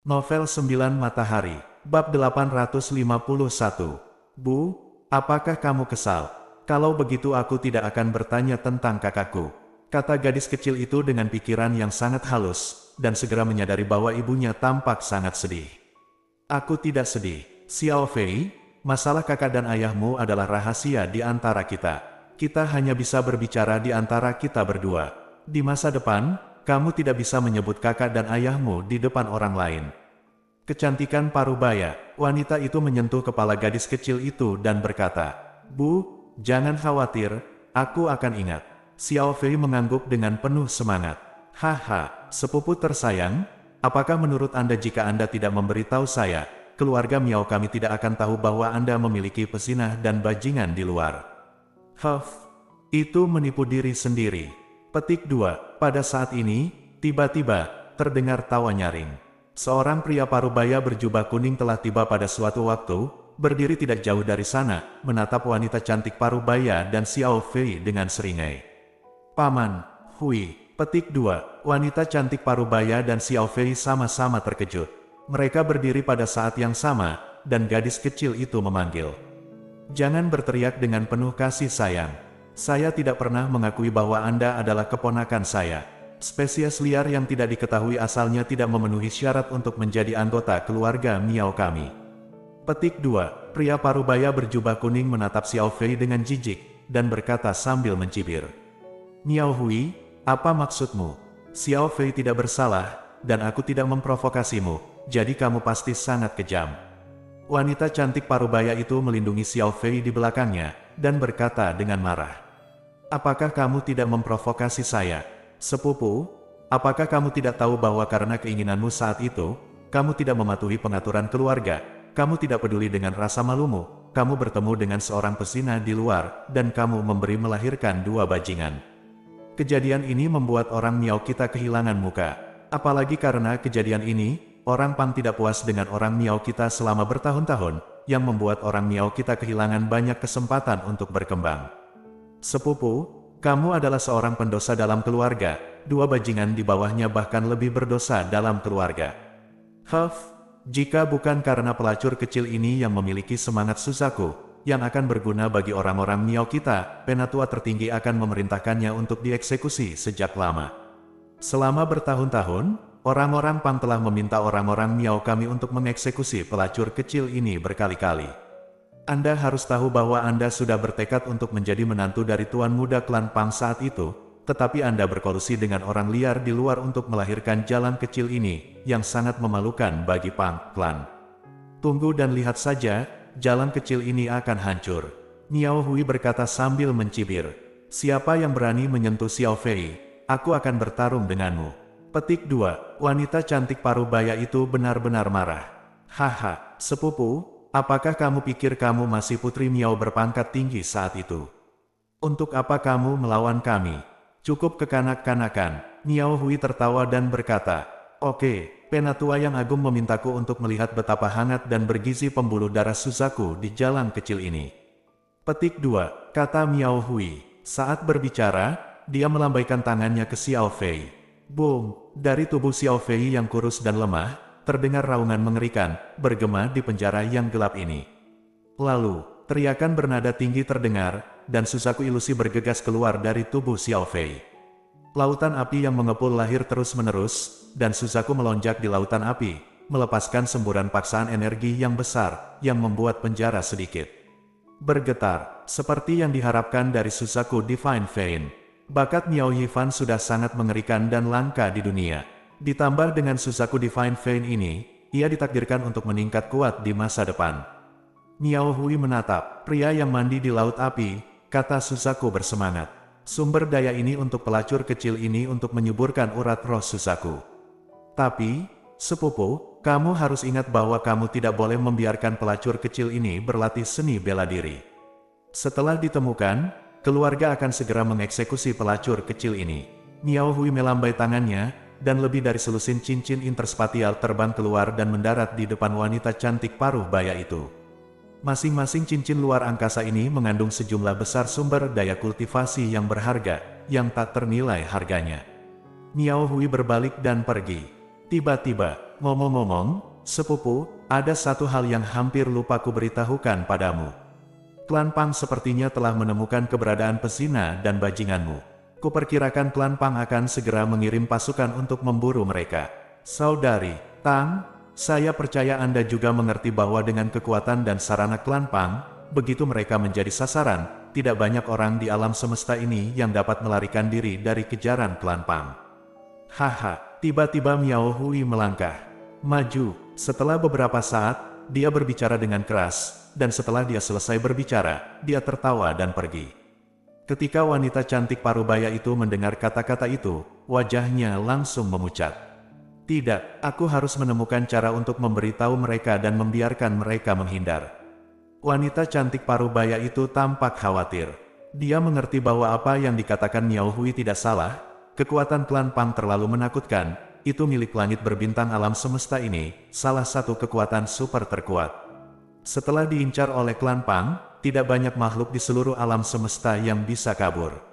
Novel 9 Matahari, bab 851. Bu, apakah kamu kesal? Kalau begitu aku tidak akan bertanya tentang kakakku, kata gadis kecil itu dengan pikiran yang sangat halus, dan segera menyadari bahwa ibunya tampak sangat sedih. Aku tidak sedih, Xiao Fei. Masalah kakak dan ayahmu adalah rahasia di antara kita. Kita hanya bisa berbicara di antara kita berdua. Di masa depan, kamu tidak bisa menyebut kakak dan ayahmu di depan orang lain. Kecantikan Parubaya, wanita itu menyentuh kepala gadis kecil itu dan berkata, Bu, jangan khawatir, aku akan ingat. Xiao Fei mengangguk dengan penuh semangat. Haha, sepupu tersayang, apakah menurut Anda jika Anda tidak memberitahu saya, keluarga Miao kami tidak akan tahu bahwa Anda memiliki pesinah dan bajingan di luar? Itu menipu diri sendiri. Petik 2. Pada saat ini, tiba-tiba, terdengar tawa nyaring. Seorang pria parubaya berjubah kuning telah tiba pada suatu waktu, berdiri tidak jauh dari sana, menatap wanita cantik parubaya dan Xiao Fei dengan seringai. Paman, Hui. Petik 2. Wanita cantik parubaya dan Xiao Fei sama-sama terkejut. Mereka berdiri pada saat yang sama, dan gadis kecil itu memanggil. Jangan berteriak dengan penuh kasih sayang. Saya tidak pernah mengakui bahwa Anda adalah keponakan saya. Spesies liar yang tidak diketahui asalnya tidak memenuhi syarat untuk menjadi anggota keluarga Miao kami. Petik 2. Pria parubaya berjubah kuning menatap Xiao Fei dengan jijik, dan berkata sambil mencibir. Miao Hui, apa maksudmu? Xiao Fei tidak bersalah, dan aku tidak memprovokasimu, jadi kamu pasti sangat kejam. Wanita cantik parubaya itu melindungi Xiao Fei di belakangnya, dan berkata dengan marah. Apakah kamu tidak memprovokasi saya? Sepupu, apakah kamu tidak tahu bahwa karena keinginanmu saat itu, kamu tidak mematuhi pengaturan keluarga, kamu tidak peduli dengan rasa malumu, kamu bertemu dengan seorang pesinah di luar, dan kamu memberi melahirkan 2 bajingan. Kejadian ini membuat orang Miao kita kehilangan muka. Apalagi karena kejadian ini, orang Pang tidak puas dengan orang Miao kita selama bertahun-tahun, yang membuat orang Miao kita kehilangan banyak kesempatan untuk berkembang. Sepupu, kamu adalah seorang pendosa dalam keluarga, 2 bajingan di bawahnya bahkan lebih berdosa dalam keluarga. Jika bukan karena pelacur kecil ini yang memiliki semangat Suzaku, yang akan berguna bagi orang-orang Miao kita, penatua tertinggi akan memerintahkannya untuk dieksekusi sejak lama. Selama bertahun-tahun, orang-orang Pang telah meminta orang-orang Miao kami untuk mengeksekusi pelacur kecil ini berkali-kali. Anda harus tahu bahwa Anda sudah bertekad untuk menjadi menantu dari Tuan Muda klan Pang saat itu, tetapi Anda berkolusi dengan orang liar di luar untuk melahirkan jalan kecil ini, yang sangat memalukan bagi Pang klan. Tunggu dan lihat saja, jalan kecil ini akan hancur. Miao Hui berkata sambil mencibir. Siapa yang berani menyentuh Xiao Fei, aku akan bertarung denganmu. Petik 2. Wanita cantik parubaya itu benar-benar marah. Haha, sepupu. Apakah kamu pikir kamu masih putri Miao berpangkat tinggi saat itu? Untuk apa kamu melawan kami? Cukup kekanak-kanakan. Miao Hui tertawa dan berkata, Oke, penatua yang agung memintaku untuk melihat betapa hangat dan bergizi pembuluh darah Suzaku di jalan kecil ini. Petik 2, kata Miao Hui. Saat berbicara, dia melambaikan tangannya ke Xiao Fei. Boom, dari tubuh Xiao Fei yang kurus dan lemah, terdengar raungan mengerikan, bergema di penjara yang gelap ini. Lalu, teriakan bernada tinggi terdengar, dan Suzaku ilusi bergegas keluar dari tubuh Xiao Fei. Lautan api yang mengepul lahir terus-menerus, dan Suzaku melonjak di lautan api, melepaskan semburan paksaan energi yang besar, yang membuat penjara sedikit bergetar, seperti yang diharapkan dari Suzaku Divine Vein. Bakat Miao Yifan sudah sangat mengerikan dan langka di dunia. Ditambah dengan Suzaku Divine Vein ini, ia ditakdirkan untuk meningkat kuat di masa depan. Miao Hui menatap, pria yang mandi di laut api, kata Suzaku bersemangat. Sumber daya ini untuk pelacur kecil ini untuk menyuburkan urat roh Suzaku. Tapi, sepupu, kamu harus ingat bahwa kamu tidak boleh membiarkan pelacur kecil ini berlatih seni bela diri. Setelah ditemukan, keluarga akan segera mengeksekusi pelacur kecil ini. Miao Hui melambai tangannya, dan lebih dari selusin cincin interspatial terbang keluar dan mendarat di depan wanita cantik parubaya itu. Masing-masing cincin luar angkasa ini mengandung sejumlah besar sumber daya kultivasi yang berharga, yang tak ternilai harganya. Miao Hui berbalik dan pergi. Tiba-tiba, ngomong-ngomong, sepupu, ada satu hal yang hampir lupa ku beritahukan padamu. Klan Pang sepertinya telah menemukan keberadaan pesina dan bajinganmu. Kuperkirakan klan Pang akan segera mengirim pasukan untuk memburu mereka. Saudari Tang, saya percaya Anda juga mengerti bahwa dengan kekuatan dan sarana klan Pang, begitu mereka menjadi sasaran, tidak banyak orang di alam semesta ini yang dapat melarikan diri dari kejaran klan Pang. Haha, tiba-tiba Miao Hui melangkah maju. Setelah beberapa saat, dia berbicara dengan keras, dan setelah dia selesai berbicara, dia tertawa dan pergi. Ketika wanita cantik parubaya itu mendengar kata-kata itu, wajahnya langsung memucat. Tidak, aku harus menemukan cara untuk memberitahu mereka dan membiarkan mereka menghindar. Wanita cantik parubaya itu tampak khawatir. Dia mengerti bahwa apa yang dikatakan Miao Hui tidak salah. Kekuatan klan Pang terlalu menakutkan. Itu milik langit berbintang alam semesta ini, salah satu kekuatan super terkuat. Setelah diincar oleh klan Pang, tidak banyak makhluk di seluruh alam semesta yang bisa kabur.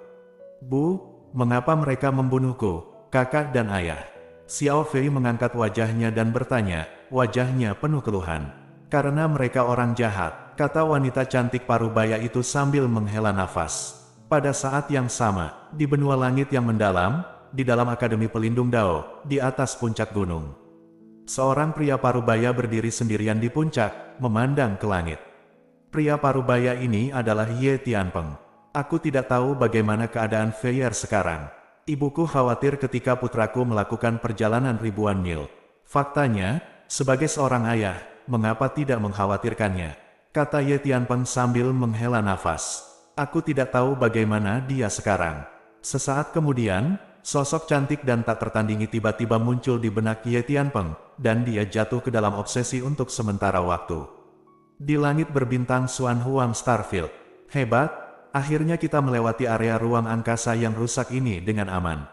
Bu, mengapa mereka membunuhku, kakak dan ayah? Xiao Fei mengangkat wajahnya dan bertanya, wajahnya penuh keluhan. Karena mereka orang jahat, kata wanita cantik parubaya itu sambil menghela nafas. Pada saat yang sama, di benua langit yang mendalam, di dalam Akademi Pelindung Dao, di atas puncak gunung. Seorang pria parubaya berdiri sendirian di puncak, memandang ke langit. Pria parubaya ini adalah Ye Tianpeng. Aku tidak tahu bagaimana keadaan Feier sekarang. Ibuku khawatir ketika putraku melakukan perjalanan ribuan mil. Faktanya, sebagai seorang ayah, mengapa tidak mengkhawatirkannya? Kata Ye Tianpeng sambil menghela nafas. Aku tidak tahu bagaimana dia sekarang. Sesaat kemudian, sosok cantik dan tak tertandingi tiba-tiba muncul di benak Ye Tianpeng, dan dia jatuh ke dalam obsesi untuk sementara waktu. Di langit berbintang Xuan Huang Starfield. Hebat, akhirnya kita melewati area ruang angkasa yang rusak ini dengan aman.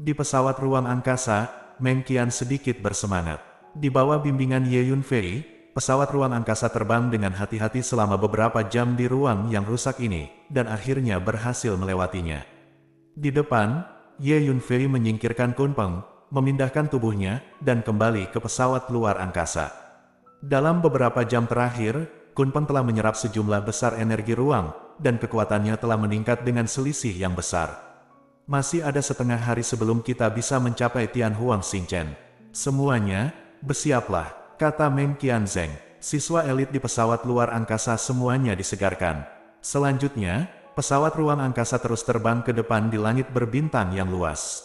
Di pesawat ruang angkasa, Meng Qian sedikit bersemangat. Di bawah bimbingan Ye Yunfei, pesawat ruang angkasa terbang dengan hati-hati selama beberapa jam di ruang yang rusak ini, dan akhirnya berhasil melewatinya. Di depan, Ye Yunfei menyingkirkan Kun Peng, memindahkan tubuhnya, dan kembali ke pesawat luar angkasa. Dalam beberapa jam terakhir, Kun Peng telah menyerap sejumlah besar energi ruang, dan kekuatannya telah meningkat dengan selisih yang besar. Masih ada setengah hari sebelum kita bisa mencapai Tian Huang Xingchen. Semuanya, bersiaplah, kata Meng Qianzheng. Siswa elit di pesawat luar angkasa semuanya disegarkan. Selanjutnya, pesawat ruang angkasa terus terbang ke depan di langit berbintang yang luas.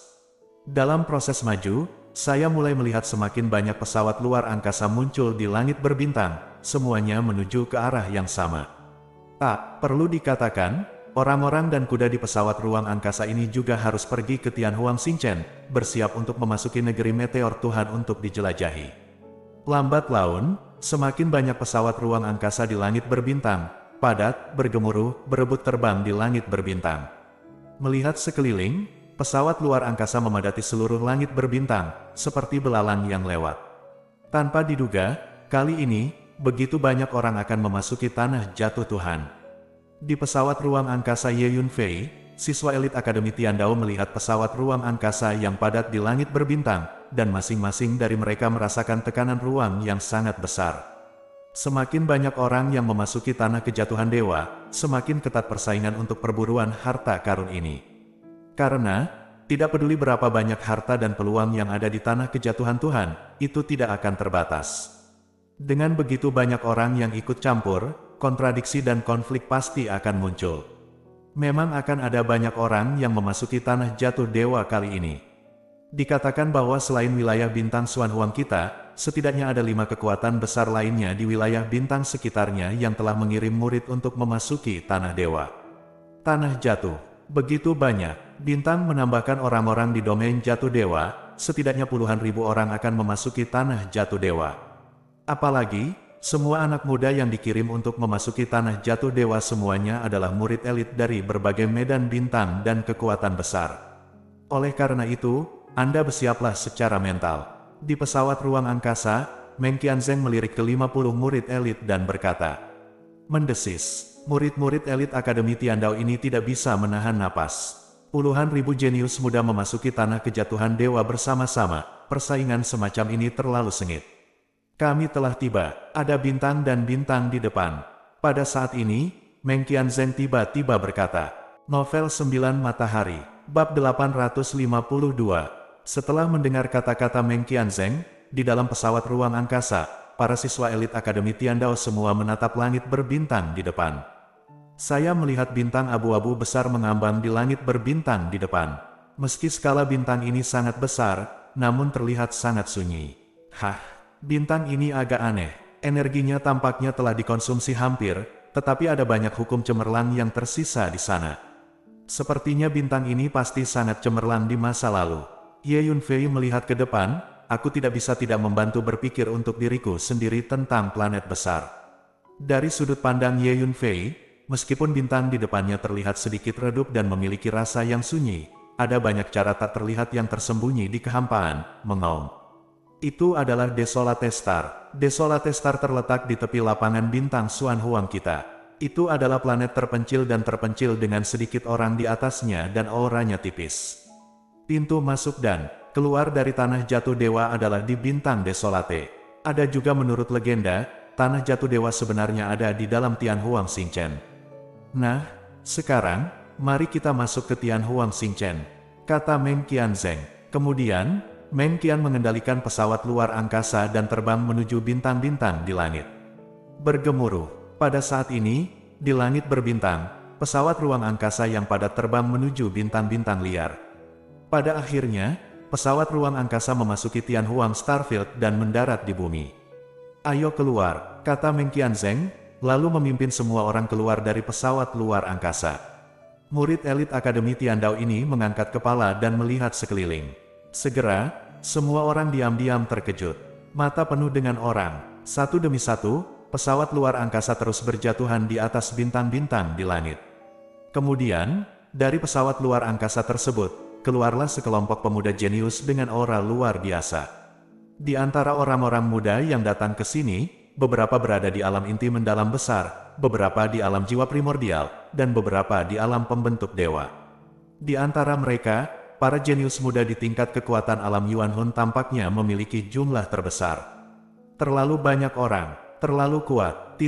Dalam proses maju, saya mulai melihat semakin banyak pesawat luar angkasa muncul di langit berbintang, semuanya menuju ke arah yang sama. Tak perlu dikatakan, orang-orang dan kuda di pesawat ruang angkasa ini juga harus pergi ke Tian Huang Xingchen, bersiap untuk memasuki negeri meteor Tuhan untuk dijelajahi. Lambat laun, semakin banyak pesawat ruang angkasa di langit berbintang, padat, bergemuruh, berebut terbang di langit berbintang. Melihat sekeliling, pesawat luar angkasa memadati seluruh langit berbintang, seperti belalang yang lewat. Tanpa diduga, kali ini, begitu banyak orang akan memasuki tanah jatuh Tuhan. Di pesawat ruang angkasa Ye Yunfei, siswa elit Akademi Tiandao melihat pesawat ruang angkasa yang padat di langit berbintang, dan masing-masing dari mereka merasakan tekanan ruang yang sangat besar. Semakin banyak orang yang memasuki tanah kejatuhan dewa, semakin ketat persaingan untuk perburuan harta karun ini. Karena, tidak peduli berapa banyak harta dan peluang yang ada di tanah kejatuhan Tuhan, itu tidak akan terbatas. Dengan begitu banyak orang yang ikut campur, kontradiksi dan konflik pasti akan muncul. Memang akan ada banyak orang yang memasuki tanah jatuh dewa kali ini. Dikatakan bahwa selain wilayah bintang Xuan Huang kita, setidaknya ada 5 kekuatan besar lainnya di wilayah bintang sekitarnya yang telah mengirim murid untuk memasuki tanah dewa. Tanah jatuh, begitu banyak. Bintang menambahkan orang-orang di domain jatuh dewa, setidaknya puluhan ribu orang akan memasuki tanah jatuh dewa. Apalagi, semua anak muda yang dikirim untuk memasuki tanah jatuh dewa semuanya adalah murid elit dari berbagai medan bintang dan kekuatan besar. Oleh karena itu, Anda bersiaplah secara mental. Di pesawat ruang angkasa, Meng Qianzheng melirik ke 50 murid elit dan berkata, mendesis, murid-murid elit Akademi Tiandao ini tidak bisa menahan napas. Puluhan ribu jenius muda memasuki tanah kejatuhan dewa bersama-sama, persaingan semacam ini terlalu sengit. Kami telah tiba, ada bintang dan bintang di depan. Pada saat ini, Meng Qianzheng tiba-tiba berkata, Novel 9 Matahari, Bab 852. Setelah mendengar kata-kata Meng Qianzheng, di dalam pesawat ruang angkasa, para siswa elit Akademi Tiandao semua menatap langit berbintang di depan. Saya melihat bintang abu-abu besar mengambang di langit berbintang di depan. Meski skala bintang ini sangat besar, namun terlihat sangat sunyi. Hah, bintang ini agak aneh. Energinya tampaknya telah dikonsumsi hampir, tetapi ada banyak hukum cemerlang yang tersisa di sana. Sepertinya bintang ini pasti sangat cemerlang di masa lalu. Ye Yunfei melihat ke depan, aku tidak bisa tidak membantu berpikir untuk diriku sendiri tentang planet besar. Dari sudut pandang Ye Yunfei, meskipun bintang di depannya terlihat sedikit redup dan memiliki rasa yang sunyi, ada banyak cara tak terlihat yang tersembunyi di kehampaan, mengaum. Itu adalah Desolate Star. Desolate Star terletak di tepi lapangan bintang Xuan Huang kita. Itu adalah planet terpencil dan terpencil dengan sedikit orang di atasnya dan auranya tipis. Pintu masuk dan keluar dari Tanah Jatuh Dewa adalah di bintang Desolate. Ada juga menurut legenda, Tanah Jatuh Dewa sebenarnya ada di dalam Tianhuang Xingchen. Nah, sekarang, mari kita masuk ke Tianhuang Xingchen, kata Meng Qianzheng. Kemudian, Meng Qian mengendalikan pesawat luar angkasa dan terbang menuju bintang-bintang di langit. Bergemuruh, pada saat ini, di langit berbintang, pesawat ruang angkasa yang padat terbang menuju bintang-bintang liar. Pada akhirnya, pesawat ruang angkasa memasuki Tianhuang Starfield dan mendarat di bumi. Ayo keluar, kata Meng Qianzheng, lalu memimpin semua orang keluar dari pesawat luar angkasa. Murid elit Akademi Tiandao ini mengangkat kepala dan melihat sekeliling. Segera, semua orang diam-diam terkejut. Mata penuh dengan orang. Satu demi satu, pesawat luar angkasa terus berjatuhan di atas bintang-bintang di langit. Kemudian, dari pesawat luar angkasa tersebut, keluarlah sekelompok pemuda jenius dengan aura luar biasa. Di antara orang-orang muda yang datang ke sini, beberapa berada di alam inti mendalam besar, beberapa di alam jiwa primordial, dan beberapa di alam pembentuk dewa. Di antara mereka, para jenius muda di tingkat kekuatan alam Yuan Hun tampaknya memiliki jumlah terbesar. Terlalu banyak orang, terlalu kuat, ...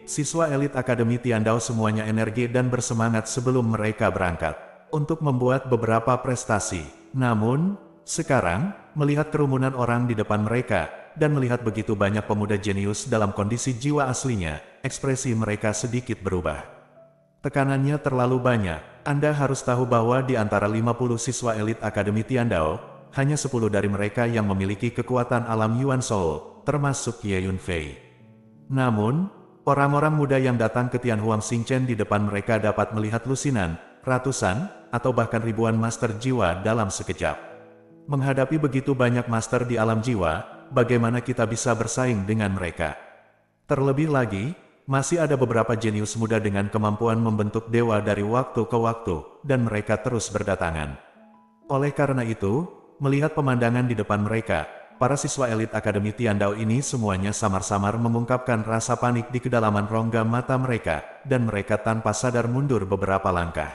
Siswa elit Akademi Tiandao semuanya energi dan bersemangat sebelum mereka berangkat untuk membuat beberapa prestasi. Namun, sekarang, melihat kerumunan orang di depan mereka, dan melihat begitu banyak pemuda jenius dalam kondisi jiwa aslinya, ekspresi mereka sedikit berubah. Tekanannya terlalu banyak. Anda harus tahu bahwa di antara 50 siswa elit Akademi Tiandao, hanya 10 dari mereka yang memiliki kekuatan alam Yuan Soul, termasuk Ye Yunfei. Namun, orang-orang muda yang datang ke Tianhuang Xingchen di depan mereka dapat melihat lusinan, ratusan, atau bahkan ribuan master jiwa dalam sekejap. Menghadapi begitu banyak master di alam jiwa, bagaimana kita bisa bersaing dengan mereka? Terlebih lagi, masih ada beberapa jenius muda dengan kemampuan membentuk dewa dari waktu ke waktu, dan mereka terus berdatangan. Oleh karena itu, melihat pemandangan di depan mereka, para siswa elit Akademi Tiandao ini semuanya samar-samar mengungkapkan rasa panik di kedalaman rongga mata mereka, dan mereka tanpa sadar mundur beberapa langkah.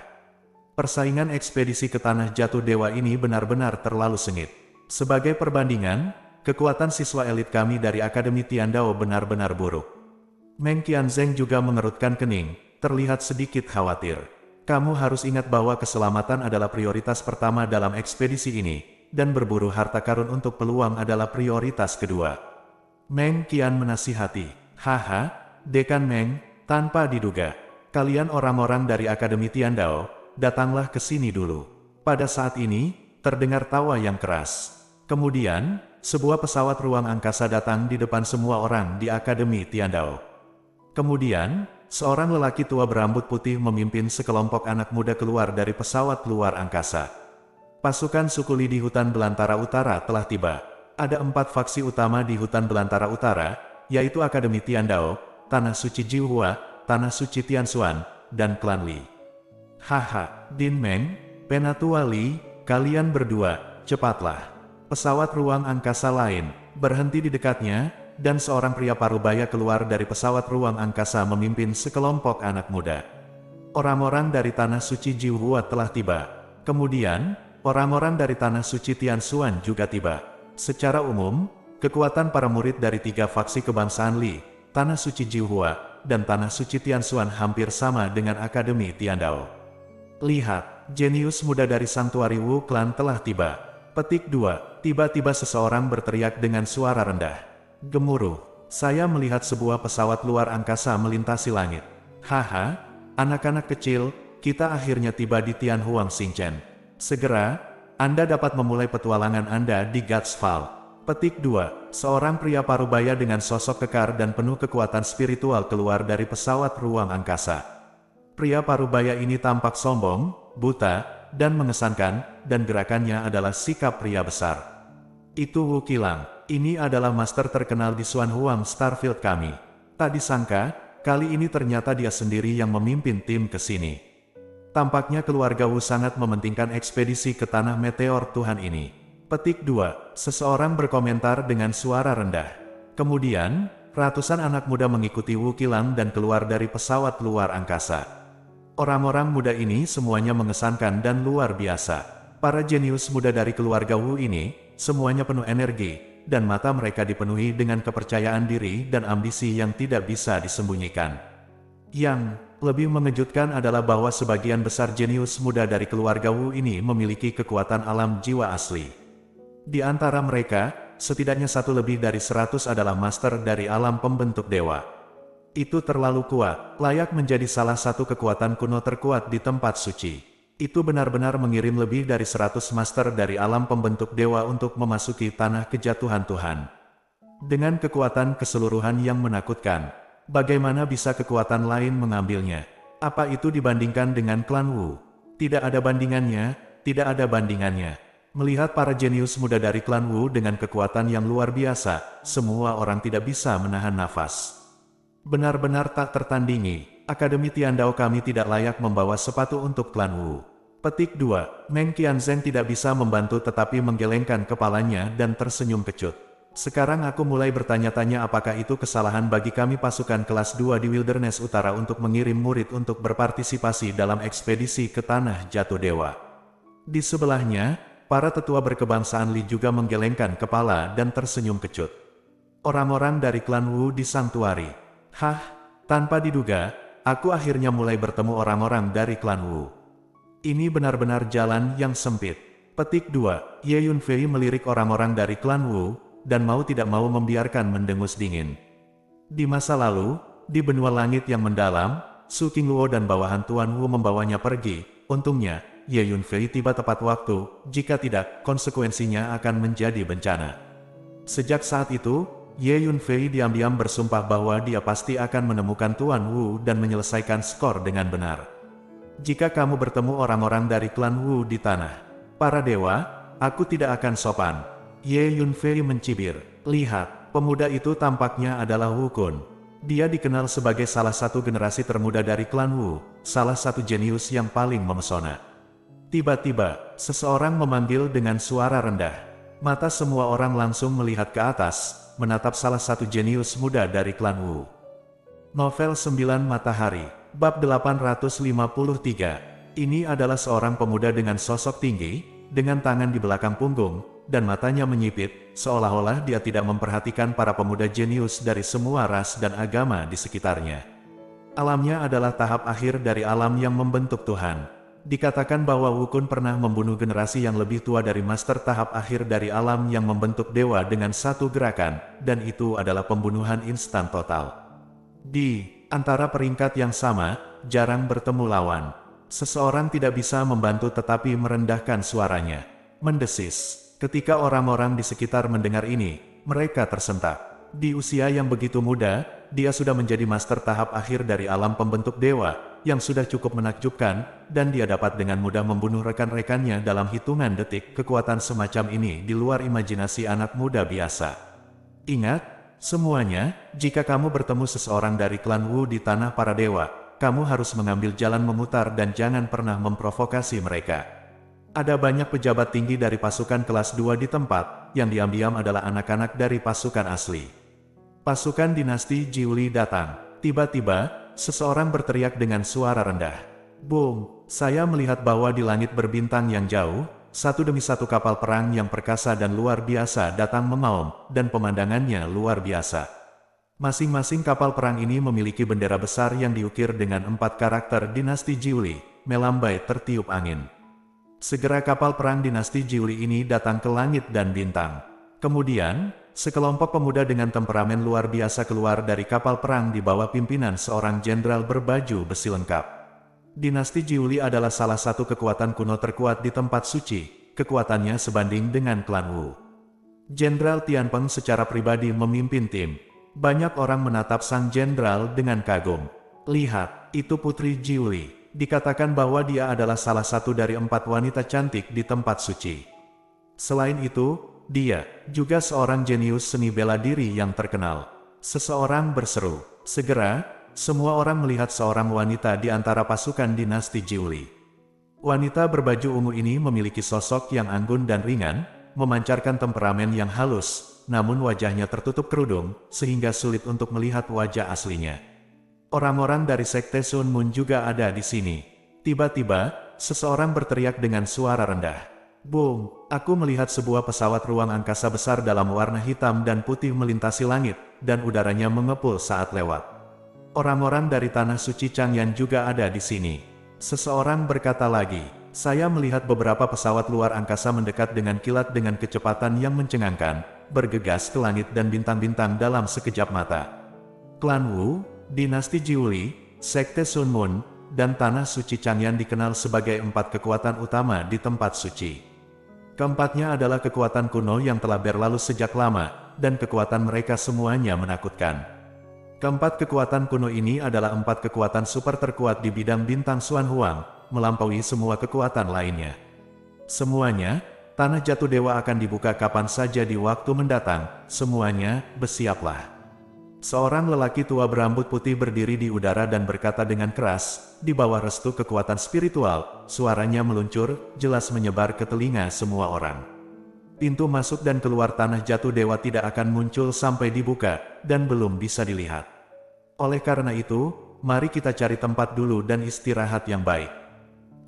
Persaingan ekspedisi ke Tanah Jatuh Dewa ini benar-benar terlalu sengit. Sebagai perbandingan, kekuatan siswa elit kami dari Akademi Tiandao benar-benar buruk. Meng Qianzheng juga mengerutkan kening, terlihat sedikit khawatir. Kamu harus ingat bahwa keselamatan adalah prioritas pertama dalam ekspedisi ini, dan berburu harta karun untuk peluang adalah prioritas kedua. Meng Qian menasihati. Haha, Dekan Meng, tanpa diduga, kalian orang-orang dari Akademi Tiandao, datanglah ke sini dulu. Pada saat ini, terdengar tawa yang keras. Kemudian, sebuah pesawat ruang angkasa datang di depan semua orang di Akademi Tiandao. Kemudian, seorang lelaki tua berambut putih memimpin sekelompok anak muda keluar dari pesawat luar angkasa. Pasukan suku Li di hutan belantara utara telah tiba. Ada 4 faksi utama di hutan belantara utara, yaitu Akademi Tiandao, Tanah Suci Jiuhua, Tanah Suci Tianxuan, dan Klan Li. Haha, Din Meng, Penatua Li, kalian berdua, cepatlah. Pesawat ruang angkasa lain berhenti di dekatnya, dan seorang pria parubaya keluar dari pesawat ruang angkasa memimpin sekelompok anak muda. Orang-orang dari Tanah Suci Jiuhua telah tiba. Kemudian, Orang-orang dari Tanah Suci Tianshuan juga tiba. Secara umum, kekuatan para murid dari 3 faksi kebangsaan Li, Tanah Suci Jiuhua, dan Tanah Suci Tianshuan hampir sama dengan Akademi Tiandao. Lihat, jenius muda dari Sanktuari Wu Clan telah tiba. Petik 2. Tiba-tiba seseorang berteriak dengan suara rendah. Gemuruh. Saya melihat sebuah pesawat luar angkasa melintasi langit. Haha, anak-anak kecil, kita akhirnya tiba di Tianhuang Xingchen. Segera, Anda dapat memulai petualangan Anda di Gatsfall. Petik 2. Seorang pria parubaya dengan sosok kekar dan penuh kekuatan spiritual keluar dari pesawat ruang angkasa. Pria parubaya ini tampak sombong, buta, dan mengesankan, dan gerakannya adalah sikap pria besar. Itu Wu Qilang. Ini adalah master terkenal di Xuanhuang Starfield kami. Tak disangka, kali ini ternyata dia sendiri yang memimpin tim ke sini. Tampaknya keluarga Wu sangat mementingkan ekspedisi ke tanah meteor Tuhan ini. Petik 2. Seseorang berkomentar dengan suara rendah. Kemudian, ratusan anak muda mengikuti Wu Qilang dan keluar dari pesawat luar angkasa. Orang-orang muda ini semuanya mengesankan dan luar biasa. Para jenius muda dari keluarga Wu ini, semuanya penuh energi, dan mata mereka dipenuhi dengan kepercayaan diri dan ambisi yang tidak bisa disembunyikan. Yang lebih mengejutkan adalah bahwa sebagian besar jenius muda dari keluarga Wu ini memiliki kekuatan alam jiwa asli. Di antara mereka, setidaknya 1 lebih dari 100 adalah master dari alam pembentuk dewa. Itu terlalu kuat, layak menjadi salah satu kekuatan kuno terkuat di tempat suci. Itu benar-benar mengirim lebih dari 100 master dari alam pembentuk dewa untuk memasuki tanah kejatuhan Tuhan. Dengan kekuatan keseluruhan yang menakutkan, bagaimana bisa kekuatan lain mengambilnya? Apa itu dibandingkan dengan klan Wu? Tidak ada bandingannya, tidak ada bandingannya. Melihat para jenius muda dari klan Wu dengan kekuatan yang luar biasa, semua orang tidak bisa menahan nafas. Benar-benar tak tertandingi, Akademi Tiandao kami tidak layak membawa sepatu untuk klan Wu. Petik 2. Meng Qianzheng tidak bisa membantu tetapi menggelengkan kepalanya dan tersenyum kecut. Sekarang aku mulai bertanya-tanya apakah itu kesalahan bagi kami pasukan kelas 2 di Wilderness Utara untuk mengirim murid untuk berpartisipasi dalam ekspedisi ke Tanah Jatuh Dewa. Di sebelahnya, para tetua berkebangsaan Li juga menggelengkan kepala dan tersenyum kecut. Orang-orang dari klan Wu di Sanktuari. Hah, tanpa diduga, aku akhirnya mulai bertemu orang-orang dari klan Wu. Ini benar-benar jalan yang sempit. Petik 2. Ye Yunfei melirik orang-orang dari klan Wu, dan mau tidak mau membiarkan mendengus dingin. Di masa lalu, di benua langit yang mendalam, Su Qingluo dan bawahan Tuan Wu membawanya pergi. Untungnya, Ye Yunfei tiba tepat waktu, jika tidak, konsekuensinya akan menjadi bencana. Sejak saat itu, Ye Yunfei diam-diam bersumpah bahwa dia pasti akan menemukan Tuan Wu dan menyelesaikan skor dengan benar. Jika kamu bertemu orang-orang dari klan Wu di tanah para dewa, aku tidak akan sopan. Ye Yunfei mencibir. Lihat, pemuda itu tampaknya adalah Wu Kun. Dia dikenal sebagai salah satu generasi termuda dari klan Wu, salah satu jenius yang paling memesona. Tiba-tiba, seseorang memanggil dengan suara rendah. Mata semua orang langsung melihat ke atas, menatap salah satu jenius muda dari klan Wu. Novel 9 Matahari, Bab 853. Ini adalah seorang pemuda dengan sosok tinggi, dengan tangan di belakang punggung, dan matanya menyipit, seolah-olah dia tidak memperhatikan para pemuda jenius dari semua ras dan agama di sekitarnya. Alamnya adalah tahap akhir dari alam yang membentuk Tuhan. Dikatakan bahwa Wu Kun pernah membunuh generasi yang lebih tua dari master tahap akhir dari alam yang membentuk dewa dengan satu gerakan, dan itu adalah pembunuhan instan total. Di antara peringkat yang sama, jarang bertemu lawan. Seseorang tidak bisa membantu tetapi merendahkan suaranya. Mendesis. Ketika orang-orang di sekitar mendengar ini, mereka tersentak. Di usia yang begitu muda, dia sudah menjadi master tahap akhir dari alam pembentuk dewa, yang sudah cukup menakjubkan, dan dia dapat dengan mudah membunuh rekan-rekannya dalam hitungan detik. Kekuatan semacam ini di luar imajinasi anak muda biasa. Ingat, semuanya, jika kamu bertemu seseorang dari klan Wu di tanah para dewa, kamu harus mengambil jalan memutar dan jangan pernah memprovokasi mereka. Ada banyak pejabat tinggi dari pasukan kelas 2 di tempat, yang diam-diam adalah anak-anak dari pasukan asli. Pasukan dinasti Jiuli datang. Tiba-tiba, seseorang berteriak dengan suara rendah. Boom! Saya melihat bahwa di langit berbintang yang jauh, satu demi satu kapal perang yang perkasa dan luar biasa datang memaum, dan pemandangannya luar biasa. Masing-masing kapal perang ini memiliki bendera besar yang diukir dengan 4 karakter dinasti Jiuli, melambai tertiup angin. Segera kapal perang dinasti Jiuli ini datang ke langit dan bintang. Kemudian, sekelompok pemuda dengan temperamen luar biasa keluar dari kapal perang di bawah pimpinan seorang jenderal berbaju besi lengkap. Dinasti Jiuli adalah salah satu kekuatan kuno terkuat di tempat suci, kekuatannya sebanding dengan klan Wu. Jenderal Tianpeng secara pribadi memimpin tim. Banyak orang menatap sang jenderal dengan kagum. Lihat, itu Putri Jiuli. Dikatakan bahwa dia adalah salah satu dari 4 wanita cantik di tempat suci. Selain itu, dia juga seorang jenius seni bela diri yang terkenal. Seseorang berseru. Segera, semua orang melihat seorang wanita di antara pasukan dinasti Jiuli. Wanita berbaju ungu ini memiliki sosok yang anggun dan ringan, memancarkan temperamen yang halus, namun wajahnya tertutup kerudung, sehingga sulit untuk melihat wajah aslinya. Orang-orang dari Sekte Sun Moon juga ada di sini. Tiba-tiba, seseorang berteriak dengan suara rendah. Boom! Aku melihat sebuah pesawat ruang angkasa besar dalam warna hitam dan putih melintasi langit, dan udaranya mengepul saat lewat. Orang-orang dari Tanah Suci Changyan juga ada di sini. Seseorang berkata lagi, saya melihat beberapa pesawat luar angkasa mendekat dengan kilat dengan kecepatan yang mencengangkan, bergegas ke langit dan bintang-bintang dalam sekejap mata. Klan Wu, dinasti Jiuli, Sekte Sun Moon, dan Tanah Suci Changyan dikenal sebagai 4 kekuatan utama di tempat suci. Keempatnya adalah kekuatan kuno yang telah berlalu sejak lama, dan kekuatan mereka semuanya menakutkan. Keempat kekuatan kuno ini adalah 4 kekuatan super terkuat di bidang bintang Xuan Huang, melampaui semua kekuatan lainnya. Semuanya, Tanah Jatuh Dewa akan dibuka kapan saja di waktu mendatang, semuanya, bersiaplah. Seorang lelaki tua berambut putih berdiri di udara dan berkata dengan keras, di bawah restu kekuatan spiritual, suaranya meluncur, jelas menyebar ke telinga semua orang. Pintu masuk dan keluar Tanah Jatuh Dewa tidak akan muncul sampai dibuka, dan belum bisa dilihat. Oleh karena itu, mari kita cari tempat dulu dan istirahat yang baik.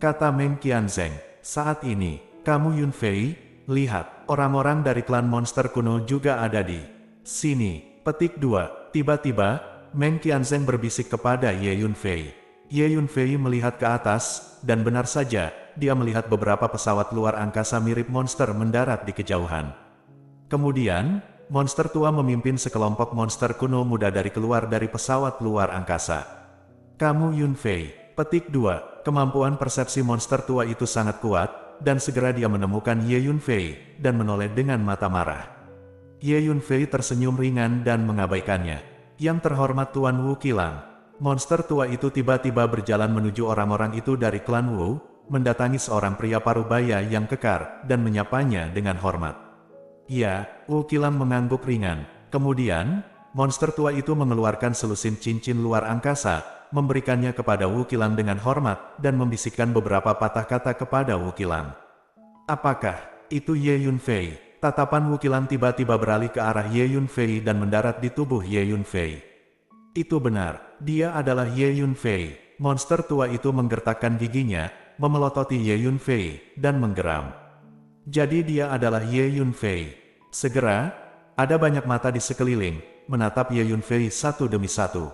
Kata Meng Qianzheng, saat ini, kamu Yun Fei, lihat, orang-orang dari klan monster kuno juga ada di sini. Petik 2. Tiba-tiba, Meng Qianzheng berbisik kepada Ye Yun Fei. Ye Yun Fei melihat ke atas, dan benar saja, dia melihat beberapa pesawat luar angkasa mirip monster mendarat di kejauhan. Kemudian, monster tua memimpin sekelompok monster kuno muda keluar dari pesawat luar angkasa. Kamu Yun Fei. Petik 2. Kemampuan persepsi monster tua itu sangat kuat, dan segera dia menemukan Ye Yun Fei, dan menoleh dengan mata marah. Ye Yun Fei tersenyum ringan dan mengabaikannya. Yang terhormat Tuan Wu Qilang. Monster tua itu tiba-tiba berjalan menuju orang-orang itu dari klan Wu, mendatangi seorang pria parubaya yang kekar, dan menyapanya dengan hormat. Ya, Wu Qilang mengangguk ringan. Kemudian, monster tua itu mengeluarkan selusin cincin luar angkasa, memberikannya kepada Wu Qilang dengan hormat, dan membisikkan beberapa patah kata kepada Wu Qilang. Apakah itu Ye Yun Fei? Tatapan Wu Qilang tiba-tiba beralih ke arah Ye Yun Fei dan mendarat di tubuh Ye Yun Fei. Itu benar, dia adalah Ye Yun Fei. Monster tua itu menggertakkan giginya, memelototi Ye Yun Fei, dan menggeram. Jadi dia adalah Ye Yun Fei. Segera, ada banyak mata di sekeliling, menatap Ye Yun Fei satu demi satu.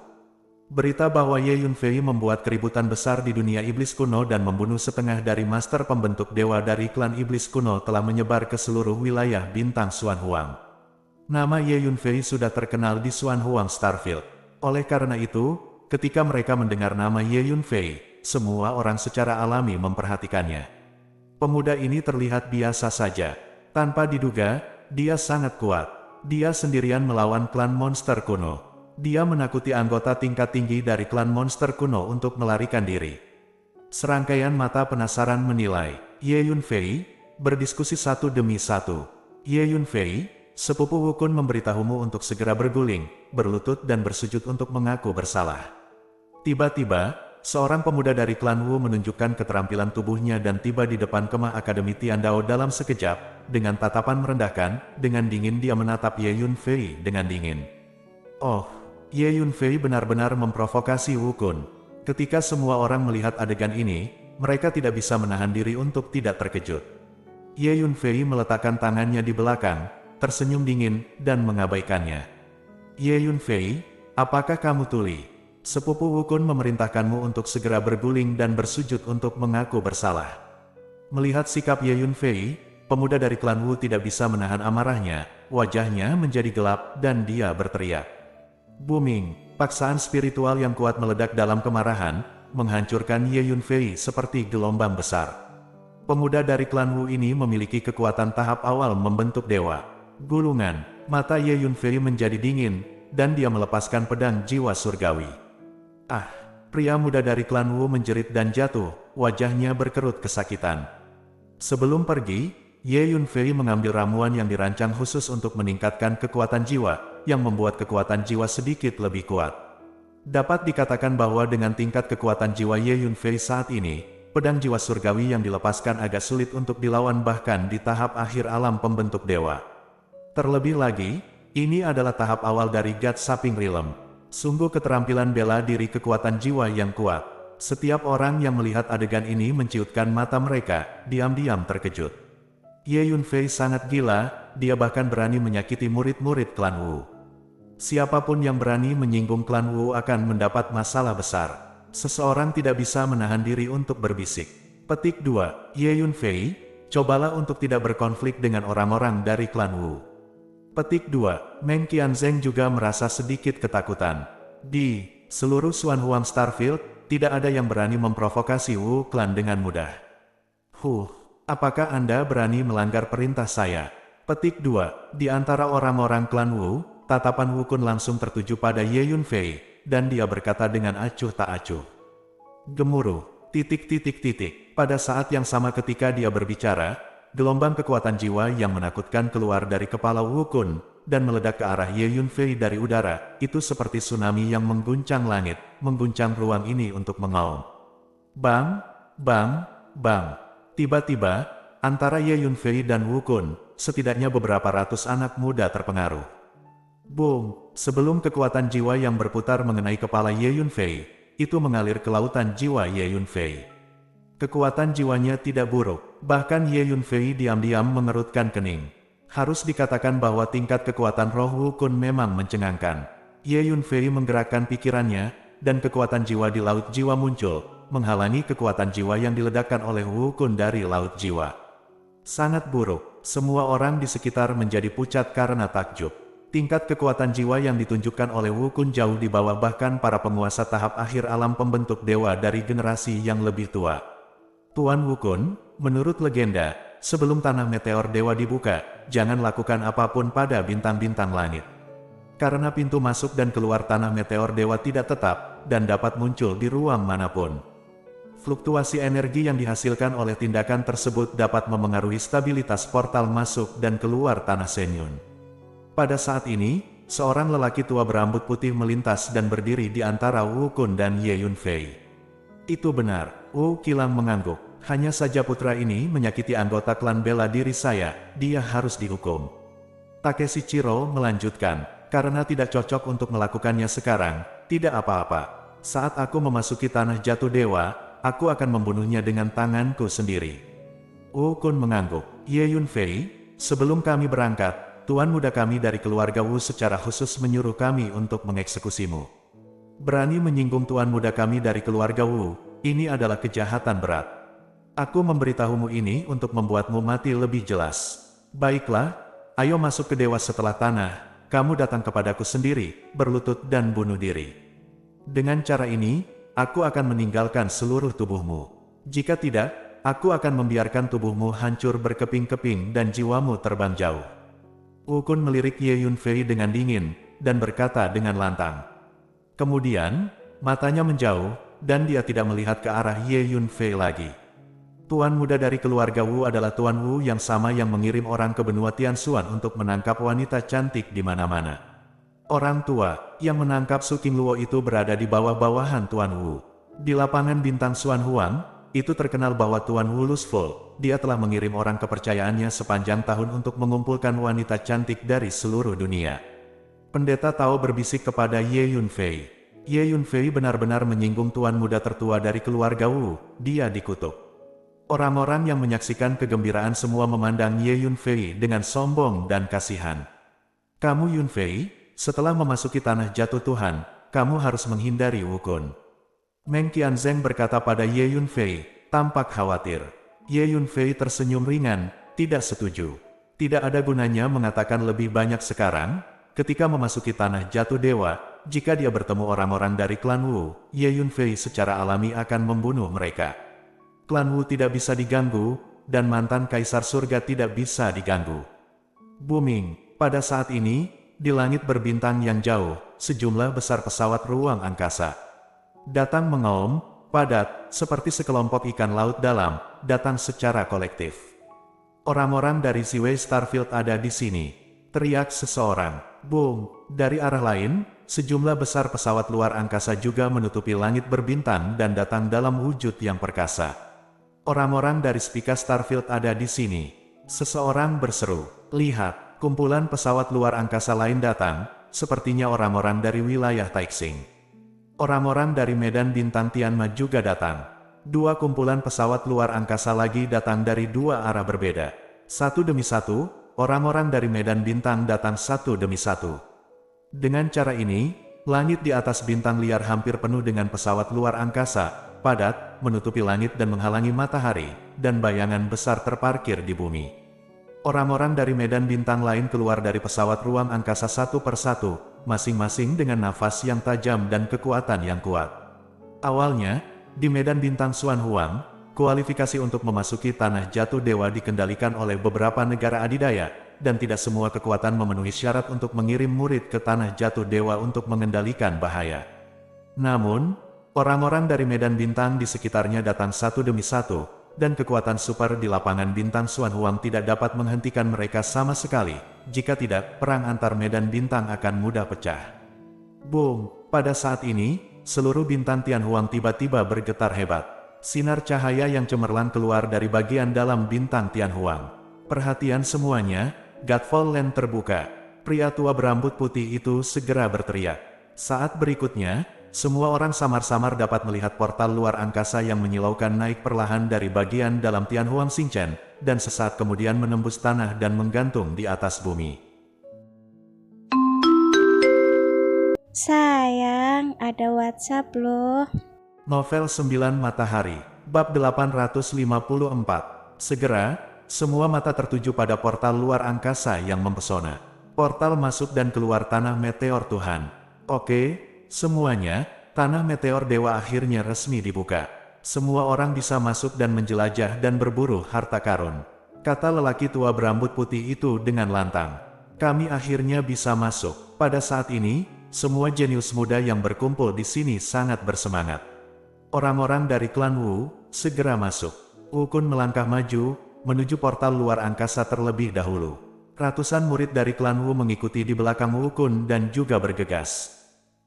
Berita bahwa Ye Yun Fei membuat keributan besar di dunia iblis kuno dan membunuh setengah dari master pembentuk dewa dari klan iblis kuno telah menyebar ke seluruh wilayah bintang Xuan Huang. Nama Ye Yun Fei sudah terkenal di Xuan Huang Starfield. Oleh karena itu, ketika mereka mendengar nama Ye Yun Fei, semua orang secara alami memperhatikannya. Pemuda ini terlihat biasa saja. Tanpa diduga, dia sangat kuat. Dia sendirian melawan klan monster kuno. Dia menakuti anggota tingkat tinggi dari klan monster kuno untuk melarikan diri. Serangkaian mata penasaran menilai. Ye Yun Fei, berdiskusi satu demi satu. Ye Yun Fei, sepupu Wu Kun memberitahumu untuk segera berguling, berlutut dan bersujud untuk mengaku bersalah. Tiba-tiba, seorang pemuda dari klan Wu menunjukkan keterampilan tubuhnya dan tiba di depan kemah Akademi Tiandao dalam sekejap, dengan tatapan merendahkan, dengan dingin dia menatap Ye Yun Fei dengan dingin. Oh, Ye Yun Fei benar-benar memprovokasi Wu Kun. Ketika semua orang melihat adegan ini, mereka tidak bisa menahan diri untuk tidak terkejut. Ye Yunfei meletakkan tangannya di belakang, tersenyum dingin, dan mengabaikannya. Ye Yunfei, apakah kamu tuli? Sepupu Wukun memerintahkanmu untuk segera berguling dan bersujud untuk mengaku bersalah. Melihat sikap Ye Yunfei, pemuda dari klan Wu tidak bisa menahan amarahnya, wajahnya menjadi gelap dan dia berteriak. Booming, paksaan spiritual yang kuat meledak dalam kemarahan, menghancurkan Ye Yunfei seperti gelombang besar. Pemuda dari klan Wu ini memiliki kekuatan tahap awal membentuk dewa. Gulungan, mata Ye Yunfei menjadi dingin, dan dia melepaskan pedang jiwa surgawi. Ah, pria muda dari klan Wu menjerit dan jatuh, wajahnya berkerut kesakitan. Sebelum pergi, Ye Yunfei mengambil ramuan yang dirancang khusus untuk meningkatkan kekuatan jiwa, yang membuat kekuatan jiwa sedikit lebih kuat. Dapat dikatakan bahwa dengan tingkat kekuatan jiwa Ye Yunfei saat ini, pedang jiwa surgawi yang dilepaskan agak sulit untuk dilawan bahkan di tahap akhir alam pembentuk dewa. Terlebih lagi, ini adalah tahap awal dari God Saping Realm. Sungguh keterampilan bela diri kekuatan jiwa yang kuat. Setiap orang yang melihat adegan ini menciutkan mata mereka, diam-diam terkejut. Ye Yunfei sangat gila, dia bahkan berani menyakiti murid-murid klan Wu. Siapapun yang berani menyinggung klan Wu akan mendapat masalah besar. Seseorang tidak bisa menahan diri untuk berbisik. Petik 2. Ye Yunfei, cobalah untuk tidak berkonflik dengan orang-orang dari klan Wu. Petik 2. Meng Qianzheng juga merasa sedikit ketakutan. Di seluruh Xuanhuang Starfield, tidak ada yang berani memprovokasi Wu klan dengan mudah. Apakah Anda berani melanggar perintah saya? Petik 2. Di antara orang-orang klan Wu, tatapan Wukun langsung tertuju pada Ye Yunfei, dan dia berkata dengan acuh tak acuh. Gemuruh, ... Pada saat yang sama ketika dia berbicara, gelombang kekuatan jiwa yang menakutkan keluar dari kepala Wukun, dan meledak ke arah Ye Yunfei dari udara, itu seperti tsunami yang mengguncang langit, mengguncang ruang ini untuk mengaum. Bang, bang, bang. Tiba-tiba, antara Ye Yunfei dan Wukun, setidaknya beberapa ratus anak muda terpengaruh. Boom! Sebelum kekuatan jiwa yang berputar mengenai kepala Ye Yunfei, itu mengalir ke lautan jiwa Ye Yunfei. Kekuatan jiwanya tidak buruk, bahkan Ye Yunfei diam-diam mengerutkan kening. Harus dikatakan bahwa tingkat kekuatan roh Wukun memang mencengangkan. Ye Yunfei menggerakkan pikirannya, dan kekuatan jiwa di laut jiwa muncul, menghalangi kekuatan jiwa yang diledakkan oleh Wukun dari laut jiwa. Sangat buruk, semua orang di sekitar menjadi pucat karena takjub. Tingkat kekuatan jiwa yang ditunjukkan oleh Wukun jauh di bawah bahkan para penguasa tahap akhir alam pembentuk dewa dari generasi yang lebih tua. Tuan Wukun, menurut legenda, sebelum tanah meteor dewa dibuka, jangan lakukan apapun pada bintang-bintang langit. Karena pintu masuk dan keluar tanah meteor dewa tidak tetap, dan dapat muncul di ruang manapun. Fluktuasi energi yang dihasilkan oleh tindakan tersebut dapat memengaruhi stabilitas portal masuk dan keluar tanah Shenyun. Pada saat ini, seorang lelaki tua berambut putih melintas dan berdiri di antara Wukun dan Ye Yunfei. Itu benar, Wu Qilang mengangguk. Hanya saja putra ini menyakiti anggota klan bela diri saya, dia harus dihukum. Takeshi Chiro melanjutkan, karena tidak cocok untuk melakukannya sekarang, tidak apa-apa. Saat aku memasuki tanah jatuh dewa, aku akan membunuhnya dengan tanganku sendiri. Wukun mengangguk. Ye Yunfei, sebelum kami berangkat, Tuan muda kami dari keluarga Wu secara khusus menyuruh kami untuk mengeksekusimu. Berani menyinggung tuan muda kami dari keluarga Wu, ini adalah kejahatan berat. Aku memberitahumu ini untuk membuatmu mati lebih jelas. Baiklah, ayo masuk ke dewa setelah tanah, kamu datang kepadaku sendiri, berlutut dan bunuh diri. Dengan cara ini, aku akan meninggalkan seluruh tubuhmu. Jika tidak, aku akan membiarkan tubuhmu hancur berkeping-keping dan jiwamu terbang jauh. Wukun melirik Ye Yunfei dengan dingin, dan berkata dengan lantang. Kemudian, matanya menjauh, dan dia tidak melihat ke arah Ye Yunfei lagi. Tuan muda dari keluarga Wu adalah Tuan Wu yang sama yang mengirim orang ke benua Tianxuan untuk menangkap wanita cantik di mana-mana. Orang tua yang menangkap Su Qingluo itu berada di bawah-bawahan Tuan Wu. Di lapangan bintang Xuanhuang, itu terkenal bahwa Tuan Wu Lustful. Dia telah mengirim orang kepercayaannya sepanjang tahun untuk mengumpulkan wanita cantik dari seluruh dunia. Pendeta Tao berbisik kepada Ye Yunfei. Ye Yunfei benar-benar menyinggung tuan muda tertua dari keluarga Wu, dia dikutuk. Orang-orang yang menyaksikan kegembiraan semua memandang Ye Yunfei dengan sombong dan kasihan. Kamu Yunfei, setelah memasuki tanah jatuh Tuhan, kamu harus menghindari Wukun. Meng Qianzheng berkata pada Ye Yunfei, tampak khawatir. Ye Yunfei tersenyum ringan, tidak setuju. Tidak ada gunanya mengatakan lebih banyak sekarang, ketika memasuki tanah jatuh dewa, jika dia bertemu orang-orang dari klan Wu, Ye Yunfei secara alami akan membunuh mereka. Klan Wu tidak bisa diganggu, dan mantan kaisar surga tidak bisa diganggu. Booming, pada saat ini, di langit berbintang yang jauh, sejumlah besar pesawat ruang angkasa datang mengaum, padat, seperti sekelompok ikan laut dalam, datang secara kolektif. Orang-orang dari Seaway Starfield ada di sini, teriak seseorang. Boom, dari arah lain, sejumlah besar pesawat luar angkasa juga menutupi langit berbintang dan datang dalam wujud yang perkasa. Orang-orang dari Spica Starfield ada di sini. Seseorang berseru, lihat, kumpulan pesawat luar angkasa lain datang, sepertinya orang-orang dari wilayah Taixing. Orang-orang dari Medan Bintang Tianma juga datang. Dua kumpulan pesawat luar angkasa lagi datang dari dua arah berbeda. Satu demi satu, orang-orang dari Medan Bintang datang satu demi satu. Dengan cara ini, langit di atas bintang liar hampir penuh dengan pesawat luar angkasa, padat, menutupi langit dan menghalangi matahari, dan bayangan besar terparkir di bumi. Orang-orang dari Medan Bintang lain keluar dari pesawat ruang angkasa satu persatu, masing-masing dengan nafas yang tajam dan kekuatan yang kuat. Awalnya, di Medan Bintang Xuan Huang, kualifikasi untuk memasuki tanah jatuh dewa dikendalikan oleh beberapa negara adidaya, dan tidak semua kekuatan memenuhi syarat untuk mengirim murid ke tanah jatuh dewa untuk mengendalikan bahaya. Namun, orang-orang dari Medan Bintang di sekitarnya datang satu demi satu, dan kekuatan super di lapangan bintang Xuan Huang tidak dapat menghentikan mereka sama sekali. Jika tidak, perang antar Medan Bintang akan mudah pecah. Boom! Pada saat ini, seluruh bintang Tianhuang tiba-tiba bergetar hebat. Sinar cahaya yang cemerlang keluar dari bagian dalam bintang Tianhuang. Perhatian semuanya, Godfall Land terbuka. Pria tua berambut putih itu segera berteriak. Saat berikutnya, semua orang samar-samar dapat melihat portal luar angkasa yang menyilaukan naik perlahan dari bagian dalam Tianhuang Xingchen, dan sesaat kemudian menembus tanah dan menggantung di atas bumi. Sayang, ada WhatsApp loh. Novel 9 Matahari, bab 854. Segera, semua mata tertuju pada portal luar angkasa yang mempesona. Portal masuk dan keluar tanah meteor Tuhan. Oke. Semuanya, tanah meteor dewa akhirnya resmi dibuka. Semua orang bisa masuk dan menjelajah dan berburu harta karun. Kata lelaki tua berambut putih itu dengan lantang. Kami akhirnya bisa masuk. Pada saat ini, semua jenius muda yang berkumpul di sini sangat bersemangat. Orang-orang dari klan Wu segera masuk. Wukun melangkah maju, menuju portal luar angkasa terlebih dahulu. Ratusan murid dari klan Wu mengikuti di belakang Wukun dan juga bergegas.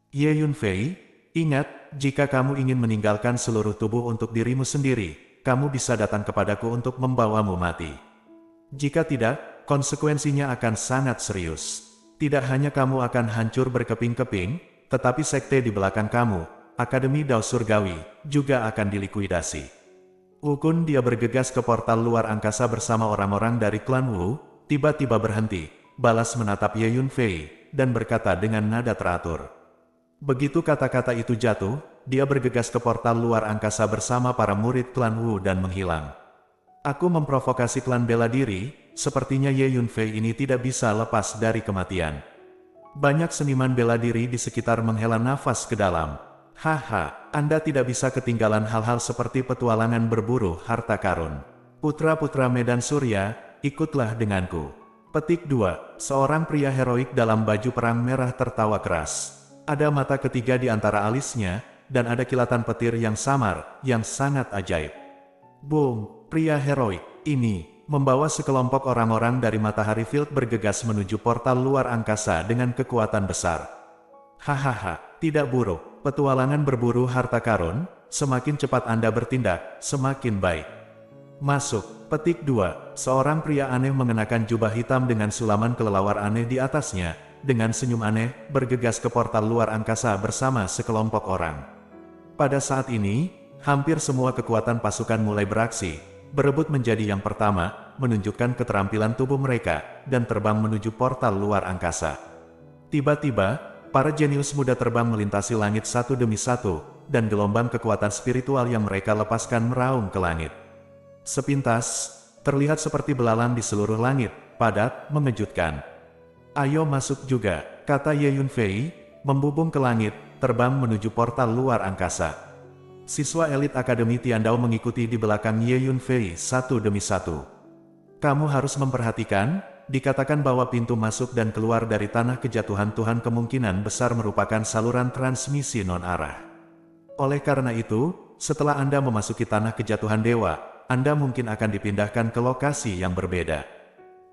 Ye Yunfei, ingat, jika kamu ingin meninggalkan seluruh tubuh untuk dirimu sendiri, kamu bisa datang kepadaku untuk membawamu mati. Jika tidak, konsekuensinya akan sangat serius. Tidak hanya kamu akan hancur berkeping-keping, tetapi sekte di belakang kamu, Akademi Dao Surgawi, juga akan dilikuidasi. Wukun dia bergegas ke portal luar angkasa bersama orang-orang dari klan Wu, tiba-tiba berhenti, balas menatap Ye Yunfei, dan berkata dengan nada teratur. Begitu kata-kata itu jatuh, dia bergegas ke portal luar angkasa bersama para murid klan Wu dan menghilang. Aku memprovokasi klan bela diri, sepertinya Ye Yunfei ini tidak bisa lepas dari kematian. Banyak seniman bela diri di sekitar menghela nafas ke dalam. Haha, Anda tidak bisa ketinggalan hal-hal seperti petualangan berburu harta karun. Putra-putra Medan Surya, ikutlah denganku. Petik 2. Seorang pria heroik dalam baju perang merah tertawa keras. Ada mata ketiga di antara alisnya, dan ada kilatan petir yang samar, yang sangat ajaib. Boom, pria heroik ini, membawa sekelompok orang-orang dari Matahari Field bergegas menuju portal luar angkasa dengan kekuatan besar. Hahaha, tidak buruk, petualangan berburu harta karun, semakin cepat Anda bertindak, semakin baik. Masuk, petik 2, seorang pria aneh mengenakan jubah hitam dengan sulaman kelelawar aneh di atasnya, dengan senyum aneh, bergegas ke portal luar angkasa bersama sekelompok orang. Pada saat ini, hampir semua kekuatan pasukan mulai beraksi, berebut menjadi yang pertama, menunjukkan keterampilan tubuh mereka, dan terbang menuju portal luar angkasa. Tiba-tiba, para jenius muda terbang melintasi langit satu demi satu, dan gelombang kekuatan spiritual yang mereka lepaskan meraung ke langit. Sepintas, terlihat seperti belalang di seluruh langit, padat, mengejutkan. "Ayo masuk juga," kata Ye Yunfei, membubung ke langit, terbang menuju portal luar angkasa. Siswa elit Akademi Tiandao mengikuti di belakang Ye Yunfei satu demi satu. "Kamu harus memperhatikan, dikatakan bahwa pintu masuk dan keluar dari tanah kejatuhan Tuhan kemungkinan besar merupakan saluran transmisi non-arah. Oleh karena itu, setelah Anda memasuki tanah kejatuhan dewa, Anda mungkin akan dipindahkan ke lokasi yang berbeda.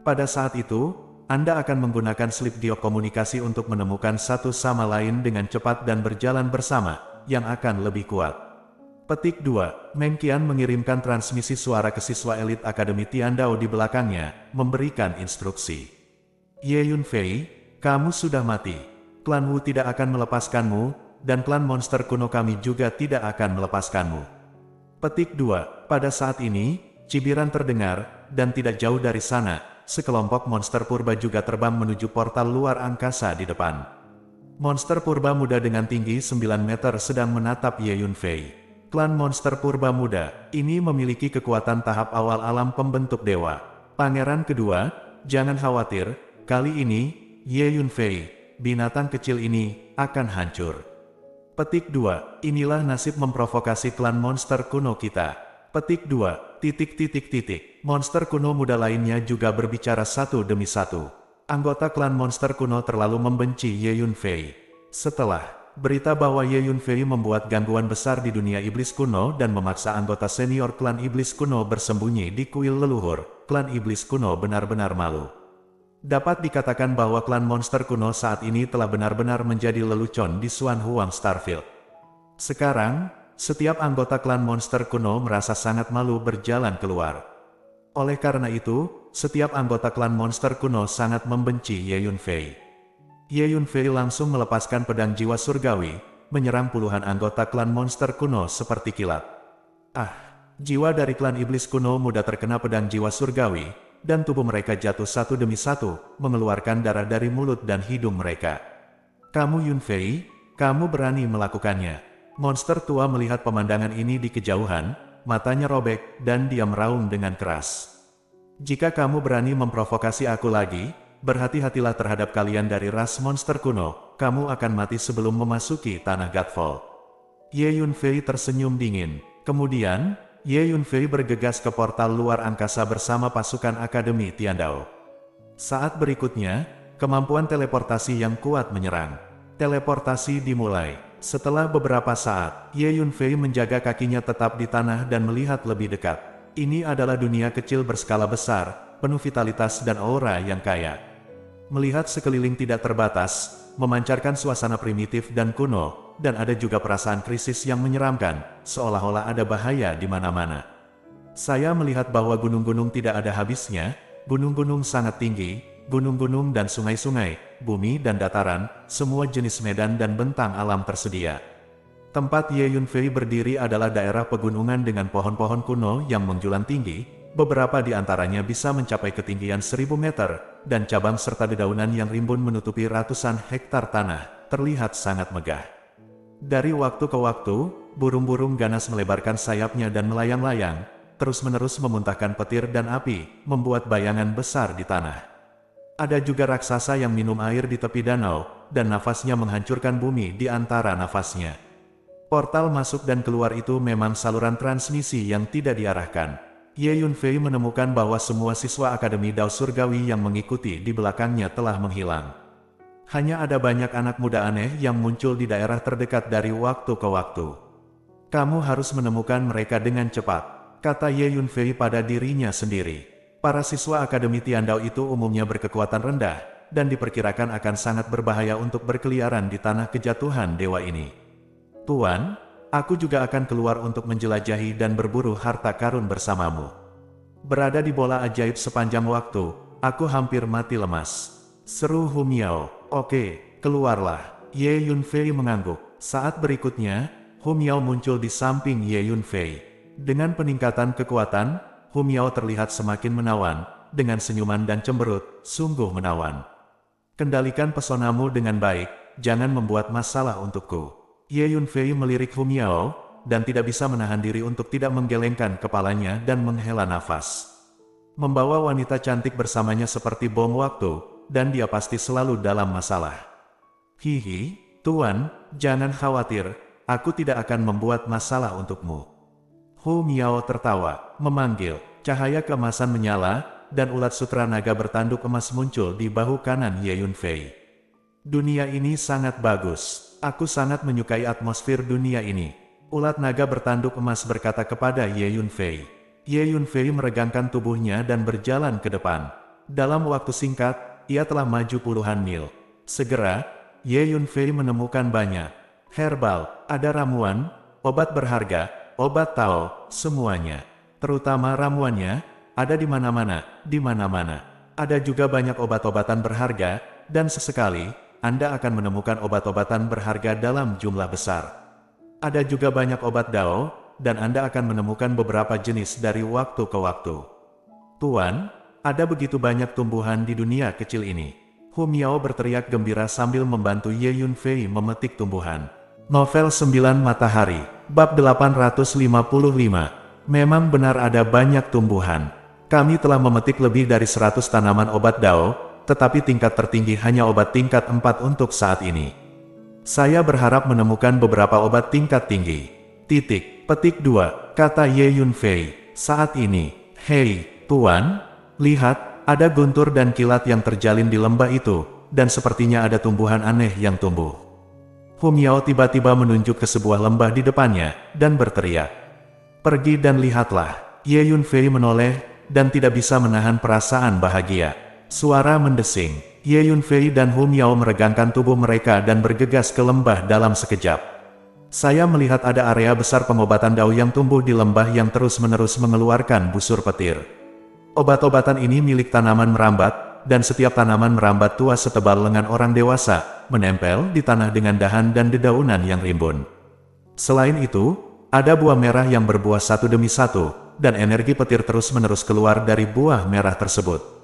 Pada saat itu, Anda akan menggunakan slip diop komunikasi untuk menemukan satu sama lain dengan cepat dan berjalan bersama, yang akan lebih kuat." Petik 2. Meng Qian mengirimkan transmisi suara ke siswa elit Akademi Tiandao di belakangnya, memberikan instruksi. "Ye Yunfei, kamu sudah mati. Klan Wu tidak akan melepaskanmu, dan klan monster kuno kami juga tidak akan melepaskanmu." Petik 2. Pada saat ini, cibiran terdengar, dan tidak jauh dari sana, sekelompok monster purba juga terbang menuju portal luar angkasa di depan. Monster purba muda dengan tinggi 9 meter sedang menatap Ye Yunfei. Klan monster purba muda ini memiliki kekuatan tahap awal alam pembentuk dewa. "Pangeran kedua, jangan khawatir, kali ini, Ye Yunfei, binatang kecil ini, akan hancur." Petik 2. Inilah nasib memprovokasi klan monster kuno kita. Petik 2. Monster kuno muda lainnya juga berbicara satu demi satu. Anggota klan monster kuno terlalu membenci Ye Yunfei. Setelah berita bahwa Ye Yunfei membuat gangguan besar di dunia iblis kuno dan memaksa anggota senior klan iblis kuno bersembunyi di kuil leluhur, klan iblis kuno benar-benar malu. Dapat dikatakan bahwa klan monster kuno saat ini telah benar-benar menjadi lelucon di Xuan Huang Starfield. Sekarang, setiap anggota klan monster kuno merasa sangat malu berjalan keluar. Oleh karena itu, setiap anggota klan monster kuno sangat membenci Ye Yunfei. Ye Yunfei langsung melepaskan pedang jiwa surgawi, menyerang puluhan anggota klan monster kuno seperti kilat. Jiwa dari klan iblis kuno muda terkena pedang jiwa surgawi, dan tubuh mereka jatuh satu demi satu, mengeluarkan darah dari mulut dan hidung mereka. "Kamu Yunfei, kamu berani melakukannya." Monster tua melihat pemandangan ini di kejauhan, matanya robek, dan dia meraung dengan keras. "Jika kamu berani memprovokasi aku lagi, berhati-hatilah terhadap kalian dari ras monster kuno, kamu akan mati sebelum memasuki tanah Godfall." Ye Yunfei tersenyum dingin. Kemudian, Ye Yunfei bergegas ke portal luar angkasa bersama pasukan Akademi Tiandao. Saat berikutnya, kemampuan teleportasi yang kuat menyerang. Teleportasi dimulai. Setelah beberapa saat, Ye Yunfei menjaga kakinya tetap di tanah dan melihat lebih dekat. Ini adalah dunia kecil berskala besar, penuh vitalitas dan aura yang kaya. Melihat sekeliling tidak terbatas, memancarkan suasana primitif dan kuno, dan ada juga perasaan krisis yang menyeramkan, seolah-olah ada bahaya di mana-mana. Saya melihat bahwa gunung-gunung tidak ada habisnya, gunung-gunung sangat tinggi, gunung-gunung dan sungai-sungai, bumi dan dataran, semua jenis medan dan bentang alam tersedia. Tempat Ye Yunfei berdiri adalah daerah pegunungan dengan pohon-pohon kuno yang menjulang tinggi. Beberapa di antaranya bisa mencapai ketinggian 1000 meter, dan cabang serta dedaunan yang rimbun menutupi ratusan hektar tanah, terlihat sangat megah. Dari waktu ke waktu, burung-burung ganas melebarkan sayapnya dan melayang-layang, terus-menerus memuntahkan petir dan api, membuat bayangan besar di tanah. Ada juga raksasa yang minum air di tepi danau, dan nafasnya menghancurkan bumi di antara nafasnya. Portal masuk dan keluar itu memang saluran transmisi yang tidak diarahkan. Ye Yunfei menemukan bahwa semua siswa Akademi Dao Surgawi yang mengikuti di belakangnya telah menghilang. Hanya ada banyak anak muda aneh yang muncul di daerah terdekat dari waktu ke waktu. "Kamu harus menemukan mereka dengan cepat," kata Ye Yunfei pada dirinya sendiri. Para siswa Akademi Tiandao itu umumnya berkekuatan rendah, dan diperkirakan akan sangat berbahaya untuk berkeliaran di tanah kejatuhan dewa ini. "Tuan, aku juga akan keluar untuk menjelajahi dan berburu harta karun bersamamu." Berada di bola ajaib sepanjang waktu, aku hampir mati lemas. Seru Hu Miao. "Oke, keluarlah." Ye Yunfei mengangguk. Saat berikutnya, Hu Miao muncul di samping Ye Yunfei. Dengan peningkatan kekuatan, Hu Miao terlihat semakin menawan, dengan senyuman dan cemberut, sungguh menawan. Kendalikan pesonamu dengan baik, jangan membuat masalah untukku. Ye Yunfei melirik Hu Miao, dan tidak bisa menahan diri untuk tidak menggelengkan kepalanya dan menghela nafas. Membawa wanita cantik bersamanya seperti bom waktu, dan dia pasti selalu dalam masalah. Hihi, Tuan, jangan khawatir, aku tidak akan membuat masalah untukmu. Hu Miao tertawa, memanggil, cahaya keemasan menyala, dan ulat sutra naga bertanduk emas muncul di bahu kanan Ye Yunfei. Dunia ini sangat bagus, aku sangat menyukai atmosfer dunia ini. Ulat naga bertanduk emas berkata kepada Ye Yunfei. Ye Yunfei meregangkan tubuhnya dan berjalan ke depan. Dalam waktu singkat, ia telah maju puluhan mil. Segera, Ye Yunfei menemukan banyak herbal, ada ramuan, obat berharga, obat Tao, semuanya. Terutama ramuannya, ada di mana-mana, di mana-mana. Ada juga banyak obat-obatan berharga, dan sesekali, Anda akan menemukan obat-obatan berharga dalam jumlah besar. Ada juga banyak obat Dao, dan Anda akan menemukan beberapa jenis dari waktu ke waktu. Tuan, ada begitu banyak tumbuhan di dunia kecil ini. Hu Miao berteriak gembira sambil membantu Ye Yunfei memetik tumbuhan. Novel 9 Matahari, Bab 855. Memang benar ada banyak tumbuhan. Kami telah memetik lebih dari 100 tanaman obat Dao, tetapi tingkat tertinggi hanya obat tingkat 4 untuk saat ini. Saya berharap menemukan beberapa obat tingkat tinggi. Petik 2, kata Ye Yunfei. Saat ini, hei, Tuan, lihat, ada guntur dan kilat yang terjalin di lembah itu, dan sepertinya ada tumbuhan aneh yang tumbuh. Hu Miao tiba-tiba menunjuk ke sebuah lembah di depannya, dan berteriak. Pergi dan lihatlah. Ye Yunfei menoleh, dan tidak bisa menahan perasaan bahagia. Suara mendesing. Ye Yunfei dan Hu Miao meregangkan tubuh mereka dan bergegas ke lembah dalam sekejap. Saya melihat ada area besar pengobatan Dao yang tumbuh di lembah yang terus-menerus mengeluarkan busur petir. Obat-obatan ini milik tanaman merambat, dan setiap tanaman merambat tua setebal lengan orang dewasa, menempel di tanah dengan dahan dan dedaunan yang rimbun. Selain itu, ada buah merah yang berbuah satu demi satu, dan energi petir terus-menerus keluar dari buah merah tersebut.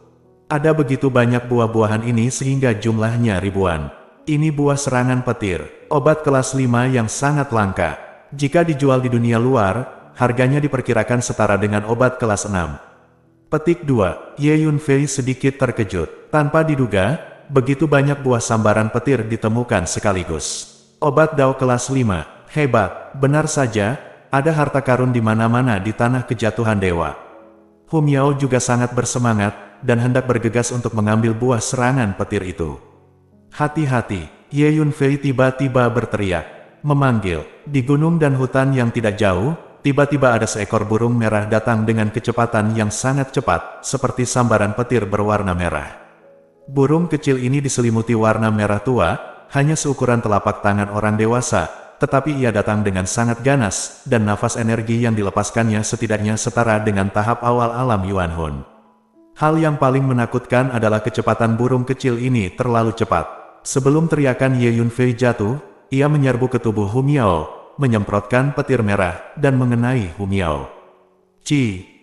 Ada begitu banyak buah-buahan ini sehingga jumlahnya ribuan. Ini buah serangan petir, obat kelas 5 yang sangat langka. Jika dijual di dunia luar, harganya diperkirakan setara dengan obat kelas 6. Petik 2, Ye Yunfei sedikit terkejut. Tanpa diduga, begitu banyak buah sambaran petir ditemukan sekaligus. Obat Dao kelas 5, hebat, benar saja, ada harta karun di mana-mana di tanah kejatuhan dewa. Hu Miao juga sangat bersemangat, dan hendak bergegas untuk mengambil buah serangan petir itu. Hati-hati, Ye Yunfei tiba-tiba berteriak, memanggil. Di gunung dan hutan yang tidak jauh, tiba-tiba ada seekor burung merah datang dengan kecepatan yang sangat cepat, seperti sambaran petir berwarna merah. Burung kecil ini diselimuti warna merah tua, hanya seukuran telapak tangan orang dewasa, tetapi ia datang dengan sangat ganas, dan nafas energi yang dilepaskannya setidaknya setara dengan tahap awal alam Yuan Hun. Hal yang paling menakutkan adalah kecepatan burung kecil ini terlalu cepat. Sebelum teriakan Ye Yunfei jatuh, ia menyerbu ke tubuh Hu Miao, menyemprotkan petir merah, dan mengenai Hu Miao.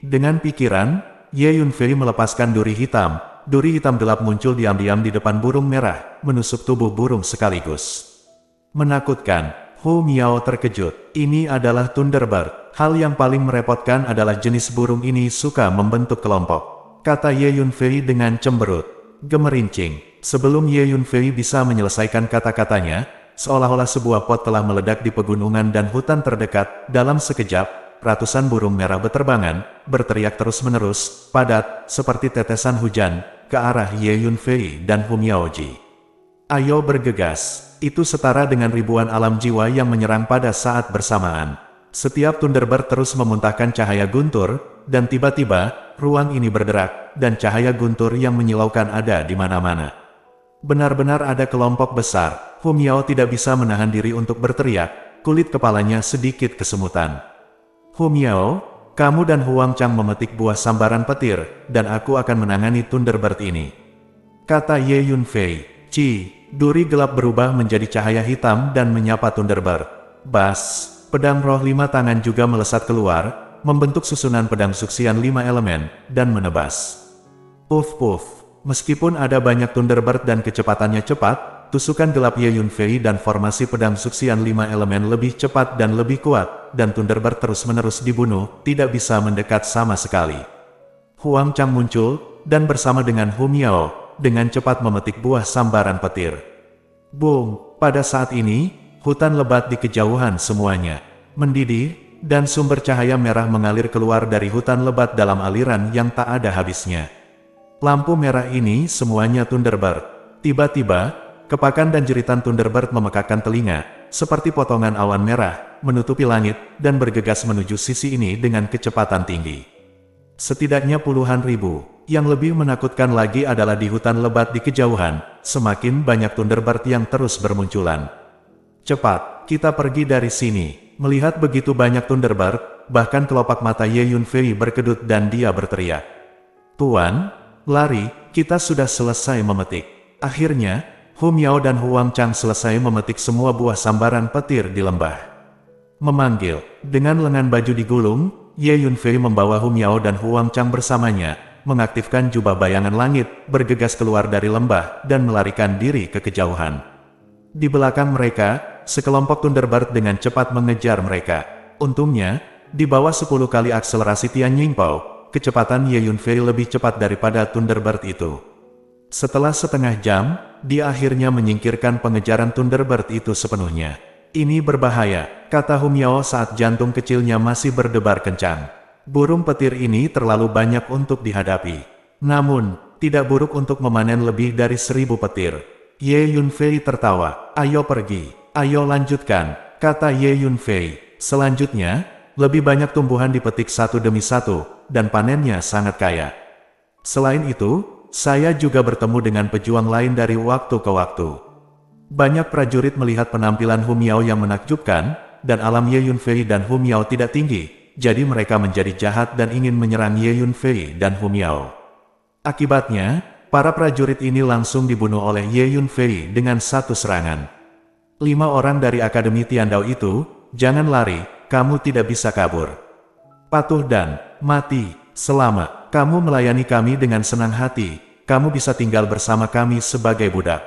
Dengan pikiran, Ye Yunfei melepaskan duri hitam. Duri hitam gelap muncul diam-diam di depan burung merah, menusuk tubuh burung sekaligus. Menakutkan, Hu Miao terkejut. Ini adalah Thunderbird. Hal yang paling merepotkan adalah jenis burung ini suka membentuk kelompok, kata Ye Yunfei dengan cemberut. Gemerincing. Sebelum Ye Yunfei bisa menyelesaikan kata-katanya, seolah-olah sebuah pot telah meledak di pegunungan dan hutan terdekat. Dalam sekejap, ratusan burung merah beterbangan, berteriak terus-menerus, padat, seperti tetesan hujan, ke arah Ye Yunfei dan Hu Miaoji. Ayo bergegas. Itu setara dengan ribuan alam jiwa yang menyerang pada saat bersamaan. Setiap Thunderbird terus memuntahkan cahaya guntur, dan tiba-tiba, ruang ini berderak, dan cahaya guntur yang menyilaukan ada di mana-mana. Benar-benar ada kelompok besar. Hu Miao tidak bisa menahan diri untuk berteriak, kulit kepalanya sedikit kesemutan. Hu Miao, kamu dan Huang Chang memetik buah sambaran petir, dan aku akan menangani Thunderbird ini, kata Ye Yunfei. Duri gelap berubah menjadi cahaya hitam dan menyapa Thunderbird. Bas, pedang roh 5 tangan juga melesat keluar, membentuk susunan pedang suksian 5 elemen, dan menebas. Puff. Meskipun ada banyak Thunderbird dan kecepatannya cepat, tusukan gelap Ye Yunfei dan formasi pedang suksian 5 elemen lebih cepat dan lebih kuat, dan Thunderbird terus-menerus dibunuh, tidak bisa mendekat sama sekali. Huang Chang muncul, dan bersama dengan Hu Miao, dengan cepat memetik buah sambaran petir. Boom! Pada saat ini, hutan lebat di kejauhan semuanya mendidih, dan sumber cahaya merah mengalir keluar dari hutan lebat dalam aliran yang tak ada habisnya. Lampu merah ini semuanya Thunderbird. Tiba-tiba, kepakan dan jeritan Thunderbird memekakkan telinga, seperti potongan awan merah, menutupi langit, dan bergegas menuju sisi ini dengan kecepatan tinggi. Setidaknya puluhan ribu. Yang lebih menakutkan lagi adalah di hutan lebat di kejauhan, semakin banyak Thunderbird yang terus bermunculan. Cepat, kita pergi dari sini. Melihat begitu banyak Thunderbird, bahkan kelopak mata Ye Yunfei berkedut dan dia berteriak. Tuan, lari, kita sudah selesai memetik. Akhirnya, Hu Miao dan Huang Chang selesai memetik semua buah sambaran petir di lembah. Memanggil, dengan lengan baju digulung, Ye Yunfei membawa Hu Miao dan Huang Chang bersamanya, mengaktifkan jubah bayangan langit, bergegas keluar dari lembah, dan melarikan diri ke kejauhan. Di belakang mereka, sekelompok Thunderbird dengan cepat mengejar mereka. Untungnya, di bawah 10 kali akselerasi Tian Yingpao, kecepatan Ye Yunfei lebih cepat daripada Thunderbird itu. Setelah setengah jam, dia akhirnya menyingkirkan pengejaran Thunderbird itu sepenuhnya. Ini berbahaya, kata Hu Miao saat jantung kecilnya masih berdebar kencang. Burung petir ini terlalu banyak untuk dihadapi. Namun, tidak buruk untuk memanen lebih dari 1000 petir. Ye Yunfei tertawa. Ayo pergi, ayo lanjutkan, kata Ye Yunfei. Selanjutnya, lebih banyak tumbuhan dipetik satu demi satu, dan panennya sangat kaya. Selain itu, saya juga bertemu dengan pejuang lain dari waktu ke waktu. Banyak prajurit melihat penampilan Hu Miao yang menakjubkan, dan alam Ye Yunfei dan Hu Miao tidak tinggi, jadi mereka menjadi jahat dan ingin menyerang Ye Yunfei dan Hu Miao. Akibatnya, para prajurit ini langsung dibunuh oleh Ye Yunfei dengan satu serangan. 5 orang dari Akademi Tiandao itu, jangan lari, kamu tidak bisa kabur. Patuh dan mati, selamat, kamu melayani kami dengan senang hati, kamu bisa tinggal bersama kami sebagai budak.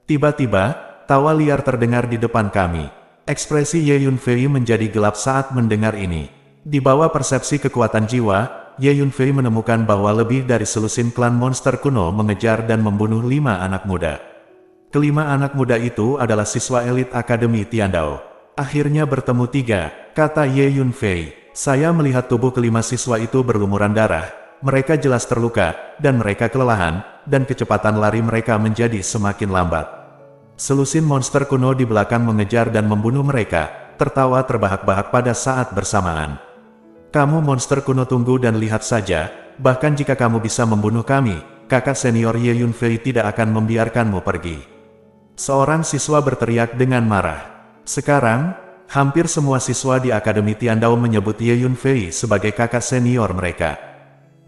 Tiba-tiba, tawa liar terdengar di depan kami. Ekspresi Ye Yunfei menjadi gelap saat mendengar ini. Di bawah persepsi kekuatan jiwa, Ye Yunfei menemukan bahwa lebih dari selusin klan monster kuno mengejar dan membunuh 5 anak muda. Kelima anak muda itu adalah siswa elit Akademi Tiandao. Akhirnya bertemu 3, kata Ye Yunfei. Saya melihat tubuh kelima siswa itu berlumuran darah. Mereka jelas terluka, dan mereka kelelahan, dan kecepatan lari mereka menjadi semakin lambat. Selusin monster kuno di belakang mengejar dan membunuh mereka, tertawa terbahak-bahak pada saat bersamaan. Kamu monster kuno, tunggu dan lihat saja, bahkan jika kamu bisa membunuh kami, kakak senior Ye Yunfei tidak akan membiarkanmu pergi. Seorang siswa berteriak dengan marah. Sekarang, hampir semua siswa di Akademi Tiandao menyebut Ye Yunfei sebagai kakak senior mereka.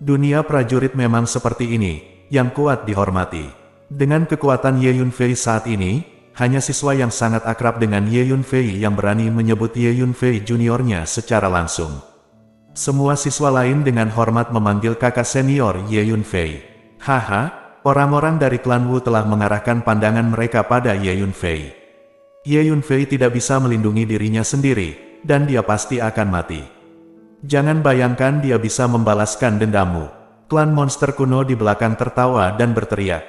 Dunia prajurit memang seperti ini, yang kuat dihormati. Dengan kekuatan Ye Yunfei saat ini, hanya siswa yang sangat akrab dengan Ye Yunfei yang berani menyebut Ye Yunfei juniornya secara langsung. Semua siswa lain dengan hormat memanggil kakak senior Ye Yunfei. Haha. Orang-orang dari klan Wu telah mengarahkan pandangan mereka pada Ye Yunfei. Ye Yunfei tidak bisa melindungi dirinya sendiri, dan dia pasti akan mati. Jangan bayangkan dia bisa membalaskan dendammu. Klan monster kuno di belakang tertawa dan berteriak.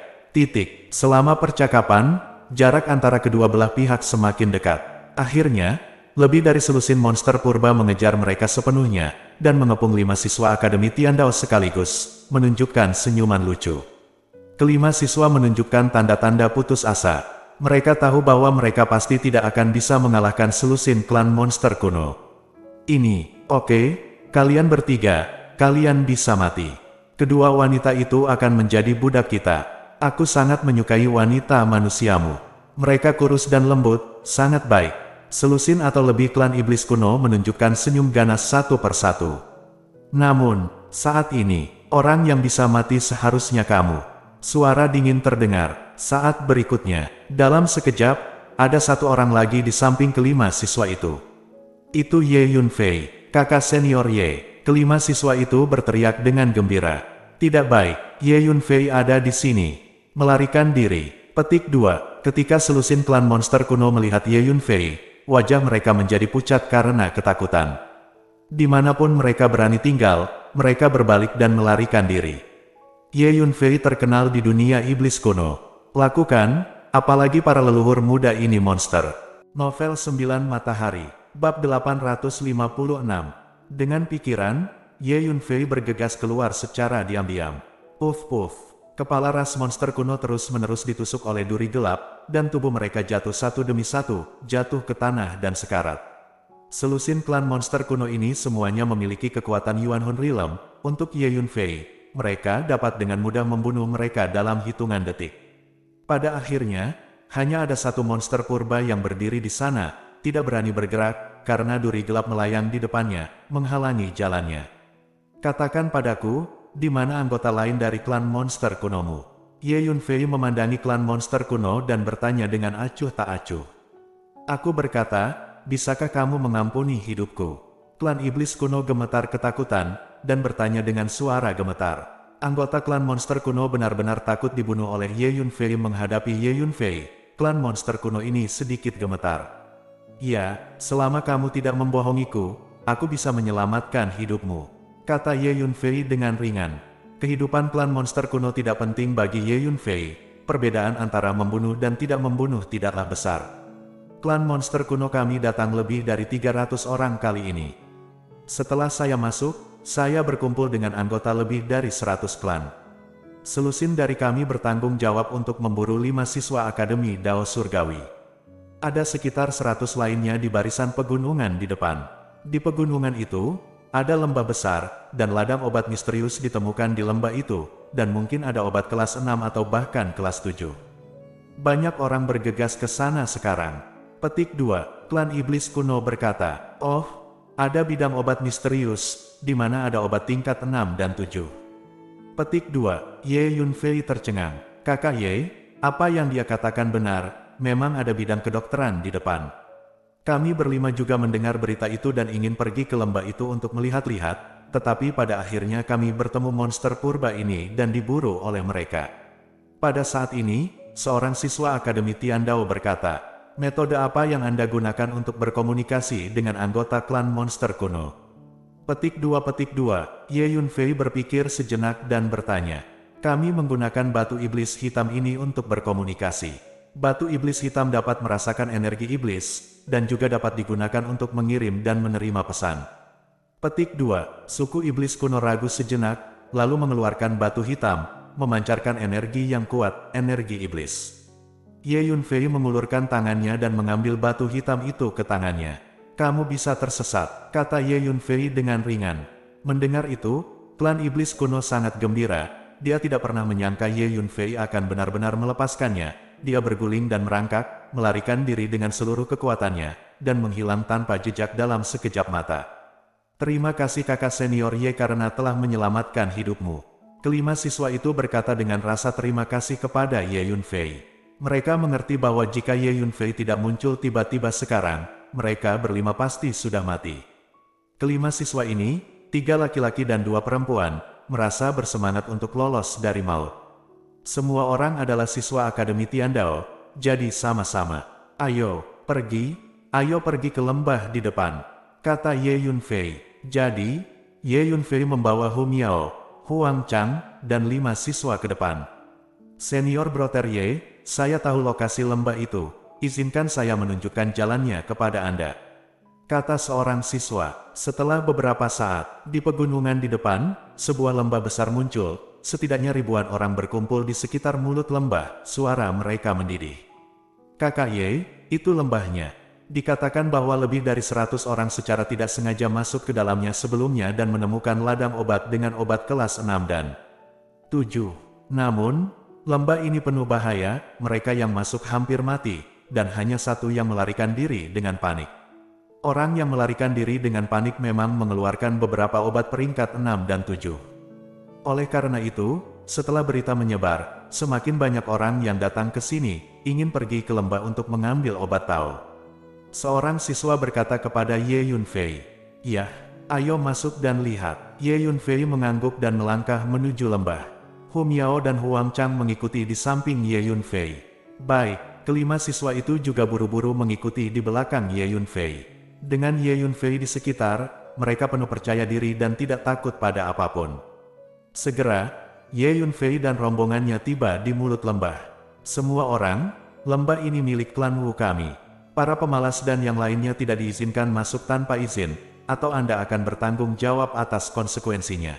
Selama percakapan, jarak antara kedua belah pihak semakin dekat. Akhirnya, lebih dari selusin monster purba mengejar mereka sepenuhnya, dan mengepung 5 siswa Akademi Tiandao sekaligus, menunjukkan senyuman lucu. Kelima siswa menunjukkan tanda-tanda putus asa. Mereka tahu bahwa mereka pasti tidak akan bisa mengalahkan selusin klan monster kuno. Ini, oke, kalian bertiga, kalian bisa mati. Kedua wanita itu akan menjadi budak kita. Aku sangat menyukai wanita manusiamu. Mereka kurus dan lembut, sangat baik. Selusin atau lebih klan iblis kuno menunjukkan senyum ganas satu persatu. Namun, saat ini, orang yang bisa mati seharusnya kamu. Suara dingin terdengar. Saat berikutnya, dalam sekejap, ada satu orang lagi di samping kelima siswa itu. Itu Ye Yunfei. kakak senior Ye. Kelima siswa itu berteriak dengan gembira. Tidak baik, Ye Yunfei ada di sini. Melarikan diri. Petik 2. Ketika selusin klan monster kuno melihat Ye Yunfei, wajah mereka menjadi pucat karena ketakutan. Dimanapun mereka berani tinggal, mereka berbalik dan melarikan diri. Ye Yunfei terkenal di dunia iblis kuno. Lakukan, apalagi para leluhur muda ini monster. Novel 9 Matahari, bab 856. Dengan pikiran, Ye Yunfei bergegas keluar secara diam-diam. Puff puff, kepala ras monster kuno terus-menerus ditusuk oleh duri gelap, dan tubuh mereka jatuh satu demi satu, jatuh ke tanah dan sekarat. Selusin klan monster kuno ini semuanya memiliki kekuatan Yuan Hun Realm. Untuk Ye Yunfei, mereka dapat dengan mudah membunuh mereka dalam hitungan detik. Pada akhirnya, hanya ada satu monster purba yang berdiri di sana, tidak berani bergerak, karena duri gelap melayang di depannya, menghalangi jalannya. Katakan padaku, di mana anggota lain dari klan monster kunomu? Ye Yunfei memandangi klan monster kuno dan bertanya dengan acuh tak acuh. Aku berkata, bisakah kamu mengampuni hidupku? Klan iblis kuno gemetar ketakutan, dan bertanya dengan suara gemetar. Anggota klan monster kuno benar-benar takut dibunuh oleh Ye Yunfei. Menghadapi Ye Yunfei, klan monster kuno ini sedikit gemetar. Ya, selama kamu tidak membohongiku, aku bisa menyelamatkan hidupmu, kata Ye Yunfei dengan ringan. Kehidupan klan monster kuno tidak penting bagi Ye Yunfei. Perbedaan antara membunuh dan tidak membunuh tidaklah besar. Klan monster kuno kami datang lebih dari 300 orang kali ini. Setelah saya masuk, saya berkumpul dengan anggota lebih dari 100 klan. Selusin dari kami bertanggung jawab untuk memburu 5 siswa Akademi Dao Surgawi. Ada sekitar 100 lainnya di barisan pegunungan di depan. Di pegunungan itu, ada lembah besar, dan ladang obat misterius ditemukan di lembah itu, dan mungkin ada obat kelas 6 atau bahkan kelas 7. Banyak orang bergegas ke sana sekarang. Petik 2. Klan iblis kuno berkata, oh, ada bidang obat misterius, di mana ada obat tingkat 6 dan 7. Petik 2. Ye Yunfei tercengang. Kakak Ye, apa yang dia katakan benar, memang ada bidang kedokteran di depan. Kami berlima juga mendengar berita itu dan ingin pergi ke lembah itu untuk melihat-lihat, tetapi pada akhirnya kami bertemu monster purba ini dan diburu oleh mereka. Pada saat ini, seorang siswa Akademi Tiandao berkata, metode apa yang Anda gunakan untuk berkomunikasi dengan anggota klan monster kuno? Petik 2. Ye Yunfei berpikir sejenak dan bertanya. Kami menggunakan batu iblis hitam ini untuk berkomunikasi. Batu iblis hitam dapat merasakan energi iblis, dan juga dapat digunakan untuk mengirim dan menerima pesan. Petik 2. Suku iblis kuno ragu sejenak, lalu mengeluarkan batu hitam, memancarkan energi yang kuat, energi iblis. Ye Yunfei mengulurkan tangannya dan mengambil batu hitam itu ke tangannya. Kamu bisa tersesat, kata Ye Yunfei dengan ringan. Mendengar itu, klan iblis kuno sangat gembira. Dia tidak pernah menyangka Ye Yunfei akan benar-benar melepaskannya. Dia berguling dan merangkak, melarikan diri dengan seluruh kekuatannya, dan menghilang tanpa jejak dalam sekejap mata. Terima kasih kakak senior Ye karena telah menyelamatkan hidupmu. Kelima siswa itu berkata dengan rasa terima kasih kepada Ye Yunfei. Mereka mengerti bahwa jika Ye Yunfei tidak muncul tiba-tiba sekarang, mereka berlima pasti sudah mati. Kelima siswa ini, 3 laki-laki dan 2 perempuan, merasa bersemangat untuk lolos dari maut. Semua orang adalah siswa Akademi Tiandao, jadi sama-sama. Ayo pergi ke lembah di depan, kata Ye Yunfei. Jadi, Ye Yunfei membawa Hu Miao, Huang Chang, dan 5 siswa ke depan. Senior Brother Ye, saya tahu lokasi lembah itu, izinkan saya menunjukkan jalannya kepada Anda, kata seorang siswa. Setelah beberapa saat, di pegunungan di depan, sebuah lembah besar muncul. Setidaknya ribuan orang berkumpul di sekitar mulut lembah, suara mereka mendidih. Kakak Ye, itu lembahnya. Dikatakan bahwa lebih dari 100 orang secara tidak sengaja masuk ke dalamnya sebelumnya dan menemukan ladang obat dengan obat kelas 6 dan 7. Namun, lembah ini penuh bahaya, mereka yang masuk hampir mati, dan hanya satu yang melarikan diri dengan panik. Orang yang melarikan diri dengan panik memang mengeluarkan beberapa obat peringkat 6 dan 7. Oleh karena itu, setelah berita menyebar, semakin banyak orang yang datang ke sini, ingin pergi ke lembah untuk mengambil obat Tao. Seorang siswa berkata kepada Ye Yunfei, "Ya, Ayo masuk dan lihat. Ye Yunfei mengangguk dan melangkah menuju lembah. Hu Miao dan Huang Chang mengikuti di samping Ye Yunfei. Baik, kelima siswa itu juga buru-buru mengikuti di belakang Ye Yunfei. Dengan Ye Yunfei di sekitar, mereka penuh percaya diri dan tidak takut pada apapun. Segera, Ye Yunfei dan rombongannya tiba di mulut lembah. Semua orang, lembah ini milik klan Wu kami. Para pemalas dan yang lainnya tidak diizinkan masuk tanpa izin, atau Anda akan bertanggung jawab atas konsekuensinya.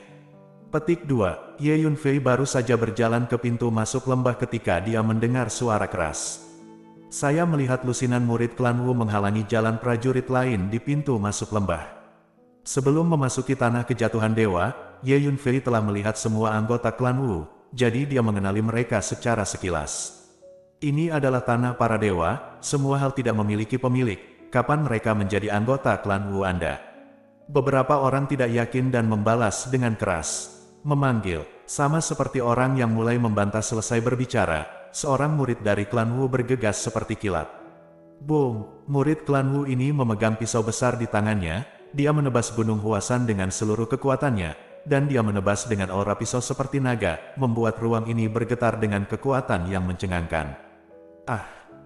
Petik 2. Ye Yunfei baru saja berjalan ke pintu masuk lembah ketika dia mendengar suara keras. Saya melihat lusinan murid klan Wu menghalangi jalan prajurit lain di pintu masuk lembah. Sebelum memasuki tanah kejatuhan dewa, Ye Yunfei telah melihat semua anggota klan Wu, jadi dia mengenali mereka secara sekilas. Ini adalah tanah para dewa, semua hal tidak memiliki pemilik. Kapan mereka menjadi anggota klan Wu Anda? Beberapa orang tidak yakin dan membalas dengan keras. Memanggil, sama seperti orang yang mulai membantah selesai berbicara, seorang murid dari klan Wu bergegas seperti kilat. Boom! Murid klan Wu ini memegang pisau besar di tangannya, dia menebas gunung Huasan dengan seluruh kekuatannya, dan dia menebas dengan aura pisau seperti naga, membuat ruang ini bergetar dengan kekuatan yang mencengangkan.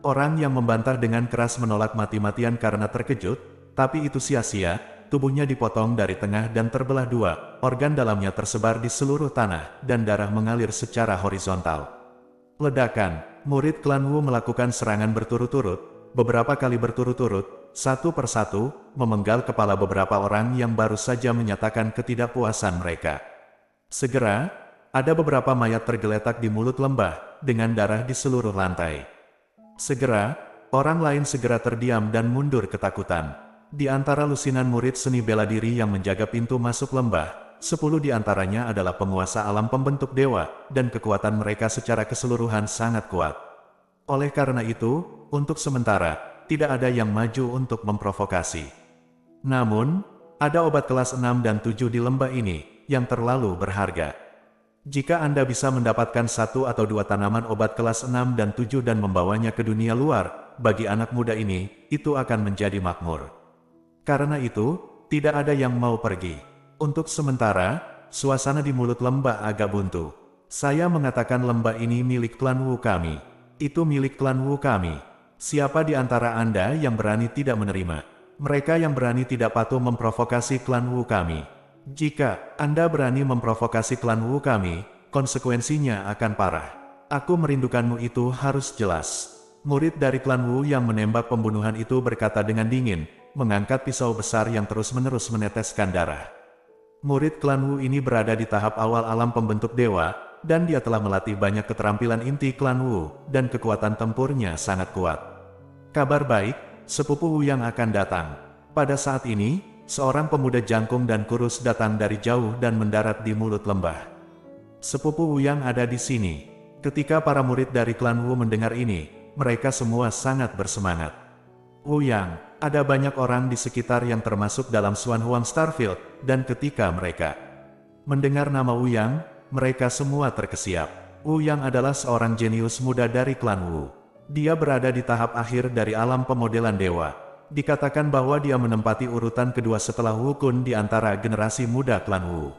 Orang yang membantah dengan keras menolak mati-matian karena terkejut, tapi itu sia-sia. Tubuhnya dipotong dari tengah dan terbelah dua, organ dalamnya tersebar di seluruh tanah, dan darah mengalir secara horizontal. Ledakan, murid klan Wu melakukan serangan berturut-turut, beberapa kali berturut-turut, satu persatu, memenggal kepala beberapa orang yang baru saja menyatakan ketidakpuasan mereka. Segera, ada beberapa mayat tergeletak di mulut lembah, dengan darah di seluruh lantai. Segera, orang lain segera terdiam dan mundur ketakutan. Di antara lusinan murid seni bela diri yang menjaga pintu masuk lembah, 10 di antaranya adalah penguasa alam pembentuk dewa, dan kekuatan mereka secara keseluruhan sangat kuat. Oleh karena itu, untuk sementara, tidak ada yang maju untuk memprovokasi. Namun, ada obat kelas 6 dan 7 di lembah ini, yang terlalu berharga. Jika Anda bisa mendapatkan 1 atau 2 tanaman obat kelas 6 dan 7 dan membawanya ke dunia luar, bagi anak muda ini, itu akan menjadi makmur. Karena itu, tidak ada yang mau pergi. Untuk sementara, suasana di mulut lembah agak buntu. Saya mengatakan lembah ini milik klan Wu kami. Itu milik klan Wu kami. Siapa di antara Anda yang berani tidak menerima? Mereka yang berani tidak patuh memprovokasi klan Wu kami. Jika Anda berani memprovokasi klan Wu kami, konsekuensinya akan parah. Aku merindukanmu itu harus jelas. Murid dari klan Wu yang menembak pembunuhan itu berkata dengan dingin, mengangkat pisau besar yang terus-menerus meneteskan darah. Murid klan Wu ini berada di tahap awal alam pembentuk dewa, dan dia telah melatih banyak keterampilan inti klan Wu, dan kekuatan tempurnya sangat kuat. Kabar baik, sepupu Wu yang akan datang. Pada saat ini, seorang pemuda jangkung dan kurus datang dari jauh dan mendarat di mulut lembah. Sepupu Wu yang ada di sini. Ketika para murid dari klan Wu mendengar ini, mereka semua sangat bersemangat. Wu Yang, ada banyak orang di sekitar yang termasuk dalam Xuan Huang Starfield, dan ketika mereka mendengar nama Wu Yang, mereka semua terkesiap. Wu Yang adalah seorang jenius muda dari klan Wu. Dia berada di tahap akhir dari alam pemodelan dewa. Dikatakan bahwa dia menempati urutan kedua setelah Wu Kun di antara generasi muda klan Wu.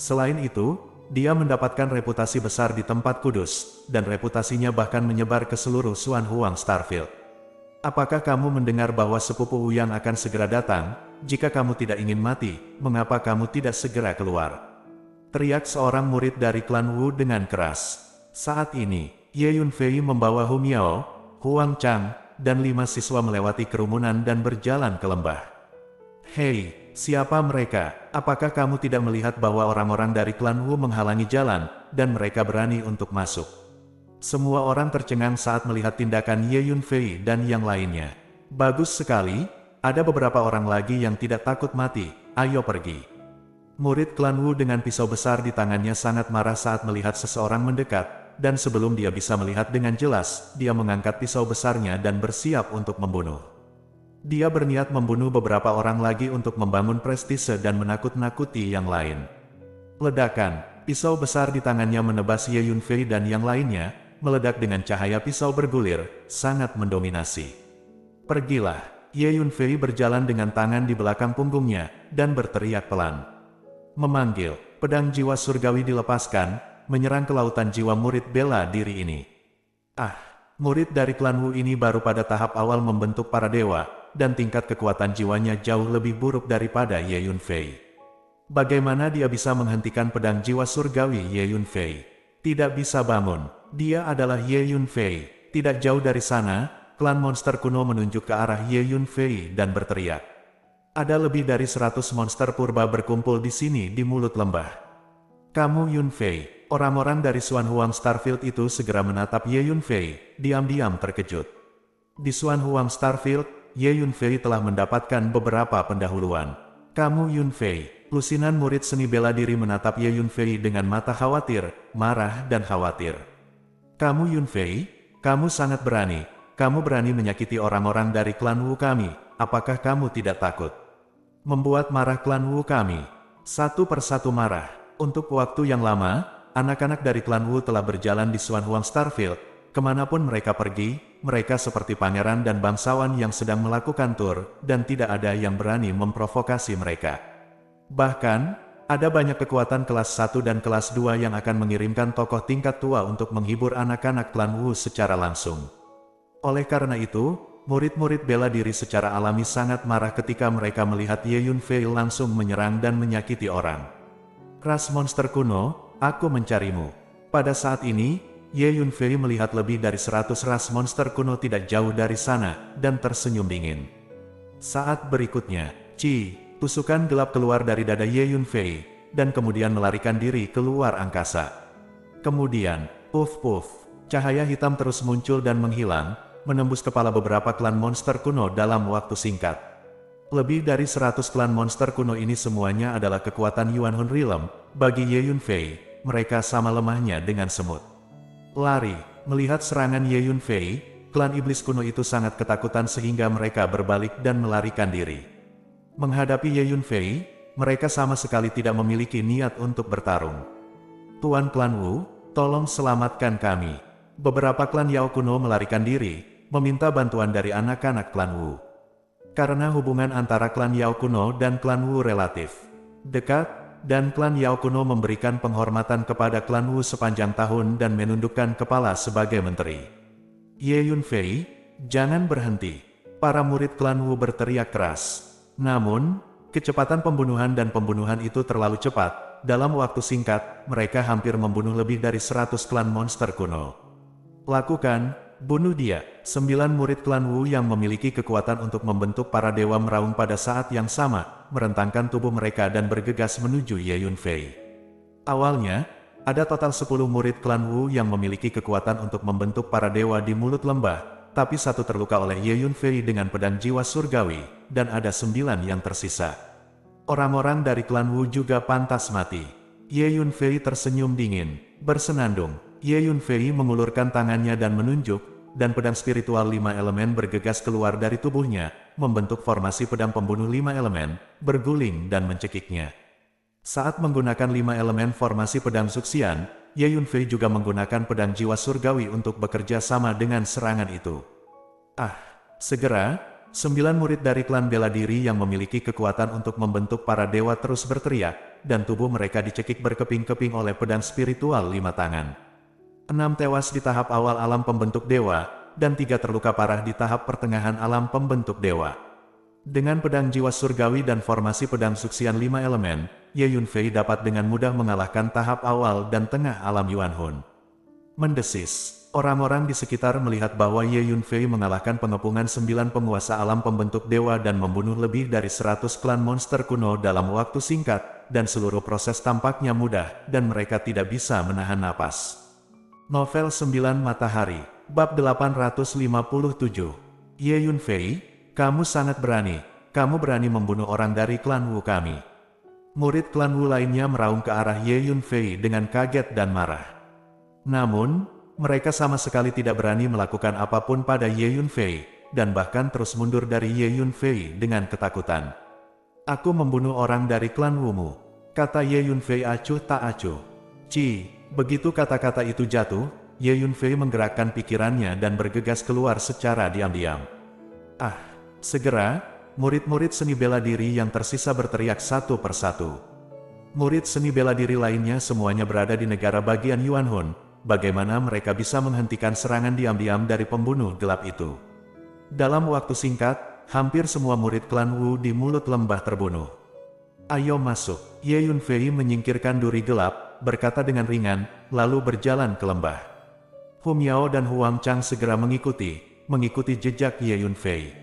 Selain itu, dia mendapatkan reputasi besar di tempat kudus, dan reputasinya bahkan menyebar ke seluruh Xuan Huang Starfield. Apakah kamu mendengar bahwa sepupu Wu Yang akan segera datang? Jika kamu tidak ingin mati, mengapa kamu tidak segera keluar? Teriak seorang murid dari klan Wu dengan keras. Saat ini, Ye Yunfei membawa Hu Miao, Huang Chang, dan 5 siswa melewati kerumunan dan berjalan ke lembah. Hei, siapa mereka? Apakah kamu tidak melihat bahwa orang-orang dari klan Wu menghalangi jalan, dan mereka berani untuk masuk? Semua orang tercengang saat melihat tindakan Ye Yunfei dan yang lainnya. Bagus sekali, ada beberapa orang lagi yang tidak takut mati, ayo pergi. Murid klan Wu dengan pisau besar di tangannya sangat marah saat melihat seseorang mendekat, dan sebelum dia bisa melihat dengan jelas, dia mengangkat pisau besarnya dan bersiap untuk membunuh. Dia berniat membunuh beberapa orang lagi untuk membangun prestise dan menakut-nakuti yang lain. Ledakan, pisau besar di tangannya menebas Ye Yunfei dan yang lainnya, meledak dengan cahaya pisau bergulir, sangat mendominasi. Pergilah, Ye Yunfei berjalan dengan tangan di belakang punggungnya, dan berteriak pelan. Memanggil, pedang jiwa surgawi dilepaskan, menyerang ke lautan jiwa murid bela diri ini. Murid dari klan Wu ini baru pada tahap awal membentuk para dewa, dan tingkat kekuatan jiwanya jauh lebih buruk daripada Ye Yunfei. Bagaimana dia bisa menghentikan pedang jiwa surgawi Ye Yunfei? Tidak bisa bangun. Dia adalah Ye Yunfei. Tidak jauh dari sana, klan monster kuno menunjuk ke arah Ye Yunfei dan berteriak. Ada lebih dari 100 monster purba berkumpul di sini di mulut lembah. Kamu Yunfei. Orang-orang dari Xuan Huang Starfield itu segera menatap Ye Yunfei, diam-diam terkejut. Di Xuan Huang Starfield, Ye Yunfei telah mendapatkan beberapa pendahuluan. Kamu Yunfei. Lusinan murid seni bela diri menatap Ye Yunfei dengan mata khawatir, marah dan khawatir. Kamu Yunfei, kamu sangat berani. Kamu berani menyakiti orang-orang dari klan Wu kami. Apakah kamu tidak takut? Membuat marah klan Wu kami. Satu persatu marah. Untuk waktu yang lama, anak-anak dari klan Wu telah berjalan di Xuan Huang Starfield. Kemanapun mereka pergi, mereka seperti pangeran dan bangsawan yang sedang melakukan tur, dan tidak ada yang berani memprovokasi mereka. Bahkan, ada banyak kekuatan kelas 1 dan kelas 2 yang akan mengirimkan tokoh tingkat tua untuk menghibur anak-anak klan Wu secara langsung. Oleh karena itu, murid-murid bela diri secara alami sangat marah ketika mereka melihat Ye Yunfei langsung menyerang dan menyakiti orang. Ras monster kuno, aku mencarimu. Pada saat ini, Ye Yunfei melihat lebih dari 100 ras monster kuno tidak jauh dari sana, dan tersenyum dingin. Saat berikutnya, tusukan gelap keluar dari dada Ye Yunfei, dan kemudian melarikan diri keluar angkasa. Kemudian, puff, cahaya hitam terus muncul dan menghilang, menembus kepala beberapa klan monster kuno dalam waktu singkat. Lebih dari 100 klan monster kuno ini semuanya adalah kekuatan Yuan Hun Realm. Bagi Ye Yunfei, mereka sama lemahnya dengan semut. Lari, melihat serangan Ye Yunfei, klan iblis kuno itu sangat ketakutan sehingga mereka berbalik dan melarikan diri. Menghadapi Ye Yunfei, mereka sama sekali tidak memiliki niat untuk bertarung. Tuan klan Wu, tolong selamatkan kami. Beberapa klan Yao kuno melarikan diri, meminta bantuan dari anak-anak klan Wu. Karena hubungan antara klan Yao kuno dan klan Wu relatif dekat, dan klan Yao kuno memberikan penghormatan kepada klan Wu sepanjang tahun dan menundukkan kepala sebagai menteri. Ye Yunfei, jangan berhenti. Para murid klan Wu berteriak keras. Namun, kecepatan pembunuhan dan pembunuhan itu terlalu cepat. Dalam waktu singkat, mereka hampir membunuh lebih dari 100 klan monster kuno. Lakukan, bunuh dia. 9 murid klan Wu yang memiliki kekuatan untuk membentuk para dewa meraung pada saat yang sama, merentangkan tubuh mereka dan bergegas menuju Ye Yunfei. Awalnya, ada total 10 murid klan Wu yang memiliki kekuatan untuk membentuk para dewa di mulut lembah, tapi satu terluka oleh Ye Yunfei dengan pedang jiwa surgawi, dan ada 9 yang tersisa. Orang-orang dari klan Wu juga pantas mati. Ye Yunfei tersenyum dingin, bersenandung. Ye Yunfei mengulurkan tangannya dan menunjuk, dan pedang spiritual 5 elemen bergegas keluar dari tubuhnya, membentuk formasi pedang pembunuh 5 elemen, berguling dan mencekiknya. Saat menggunakan 5 elemen formasi pedang suksian, Ye Yunfei juga menggunakan pedang jiwa surgawi untuk bekerja sama dengan serangan itu. Segera, 9 murid dari klan bela diri yang memiliki kekuatan untuk membentuk para dewa terus berteriak, dan tubuh mereka dicekik berkeping-keping oleh pedang spiritual 5 tangan. 6 tewas di tahap awal alam pembentuk dewa, dan 3 terluka parah di tahap pertengahan alam pembentuk dewa. Dengan pedang jiwa surgawi dan formasi pedang suksian 5 elemen, Ye Yunfei dapat dengan mudah mengalahkan tahap awal dan tengah alam Yuan Hun. Mendesis, orang-orang di sekitar melihat bahwa Ye Yunfei mengalahkan pengepungan 9 penguasa alam pembentuk dewa dan membunuh lebih dari 100 klan monster kuno dalam waktu singkat, dan seluruh proses tampaknya mudah, dan mereka tidak bisa menahan napas. Novel 9 Matahari, Bab 857. Ye Yunfei, kamu sangat berani. Kamu berani membunuh orang dari klan Wu kami. Murid klan Wu lainnya meraung ke arah Ye Yunfei dengan kaget dan marah. Namun, mereka sama sekali tidak berani melakukan apapun pada Ye Yunfei, dan bahkan terus mundur dari Ye Yunfei dengan ketakutan. Aku membunuh orang dari klan Wu-mu, kata Ye Yunfei acuh tak acuh. Begitu kata-kata itu jatuh, Ye Yunfei menggerakkan pikirannya dan bergegas keluar secara diam-diam. Segera, murid-murid seni bela diri yang tersisa berteriak satu persatu. Murid seni bela diri lainnya semuanya berada di negara bagian Yuanhun. Bagaimana mereka bisa menghentikan serangan diam-diam dari pembunuh gelap itu? Dalam waktu singkat, hampir semua murid klan Wu di mulut lembah terbunuh. Ayo masuk. Ye Yunfei menyingkirkan duri gelap, berkata dengan ringan, lalu berjalan ke lembah. Hu Miao dan Huang Chang segera mengikuti jejak Ye Yunfei.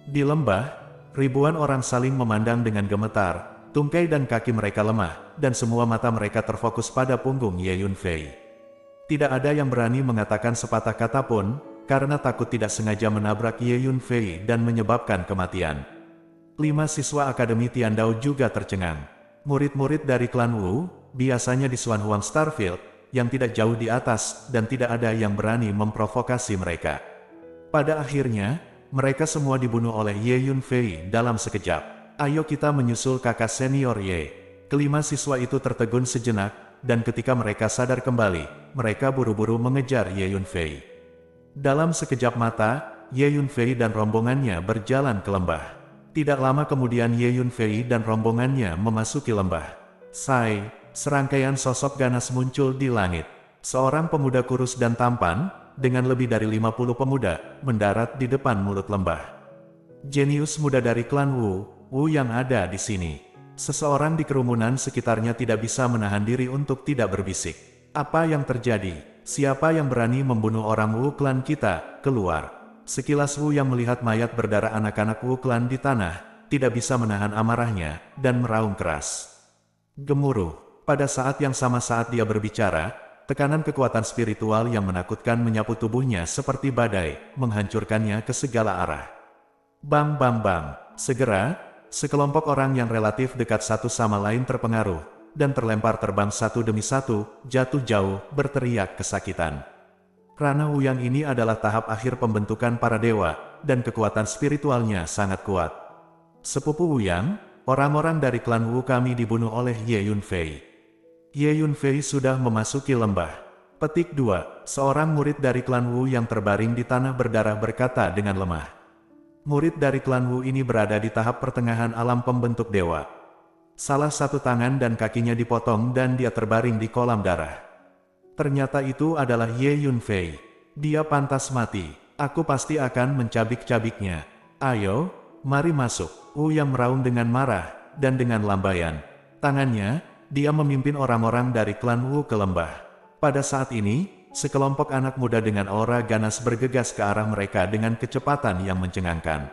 Di lembah, ribuan orang saling memandang dengan gemetar. Tungkai dan kaki mereka lemah, dan semua mata mereka terfokus pada punggung Ye Yunfei. Tidak ada yang berani mengatakan sepatah kata pun, karena takut tidak sengaja menabrak Ye Yunfei dan menyebabkan kematian. 5 siswa Akademi Tiandao juga tercengang. Murid-murid dari klan Wu, biasanya di Xuanhuang Starfield, yang tidak jauh di atas, dan tidak ada yang berani memprovokasi mereka. Pada akhirnya, mereka semua dibunuh oleh Ye Yunfei dalam sekejap. Ayo kita menyusul kakak senior Ye. Kelima siswa itu tertegun sejenak, dan ketika mereka sadar kembali, mereka buru-buru mengejar Ye Yunfei. Dalam sekejap mata, Ye Yunfei dan rombongannya berjalan ke lembah. Tidak lama kemudian Ye Yunfei dan rombongannya memasuki lembah. Serangkaian sosok ganas muncul di langit. Seorang pemuda kurus dan tampan, dengan lebih dari 50 pemuda, mendarat di depan mulut lembah. Jenius muda dari klan Wu yang ada di sini. Seseorang di kerumunan sekitarnya tidak bisa menahan diri untuk tidak berbisik. Apa yang terjadi? Siapa yang berani membunuh orang Wu klan kita? Keluar. Sekilas Wu yang melihat mayat berdarah anak-anak Wu klan di tanah, tidak bisa menahan amarahnya, dan meraung keras. Gemuruh. Pada saat yang sama saat dia berbicara, tekanan kekuatan spiritual yang menakutkan menyapu tubuhnya seperti badai, menghancurkannya ke segala arah. Bang bang bang. Segera, sekelompok orang yang relatif dekat satu sama lain terpengaruh, dan terlempar terbang satu demi satu, jatuh jauh, berteriak kesakitan. Ranah Wuyang ini adalah tahap akhir pembentukan para dewa, dan kekuatan spiritualnya sangat kuat. Sepupu Wuyang, orang-orang dari klan Wu kami dibunuh oleh Ye Yunfei. Ye Yunfei sudah memasuki lembah. Petik 2. Seorang murid dari klan Wu yang terbaring di tanah berdarah berkata dengan lemah. Murid dari klan Wu ini berada di tahap pertengahan alam pembentuk dewa. Salah satu tangan dan kakinya dipotong dan dia terbaring di kolam darah. Ternyata itu adalah Ye Yunfei. Dia pantas mati. Aku pasti akan mencabik-cabiknya. Ayo, mari masuk. Wu yang meraung dengan marah, dan dengan lambaian tangannya, dia memimpin orang-orang dari klan Wu ke lembah. Pada saat ini, sekelompok anak muda dengan aura ganas bergegas ke arah mereka dengan kecepatan yang mencengangkan.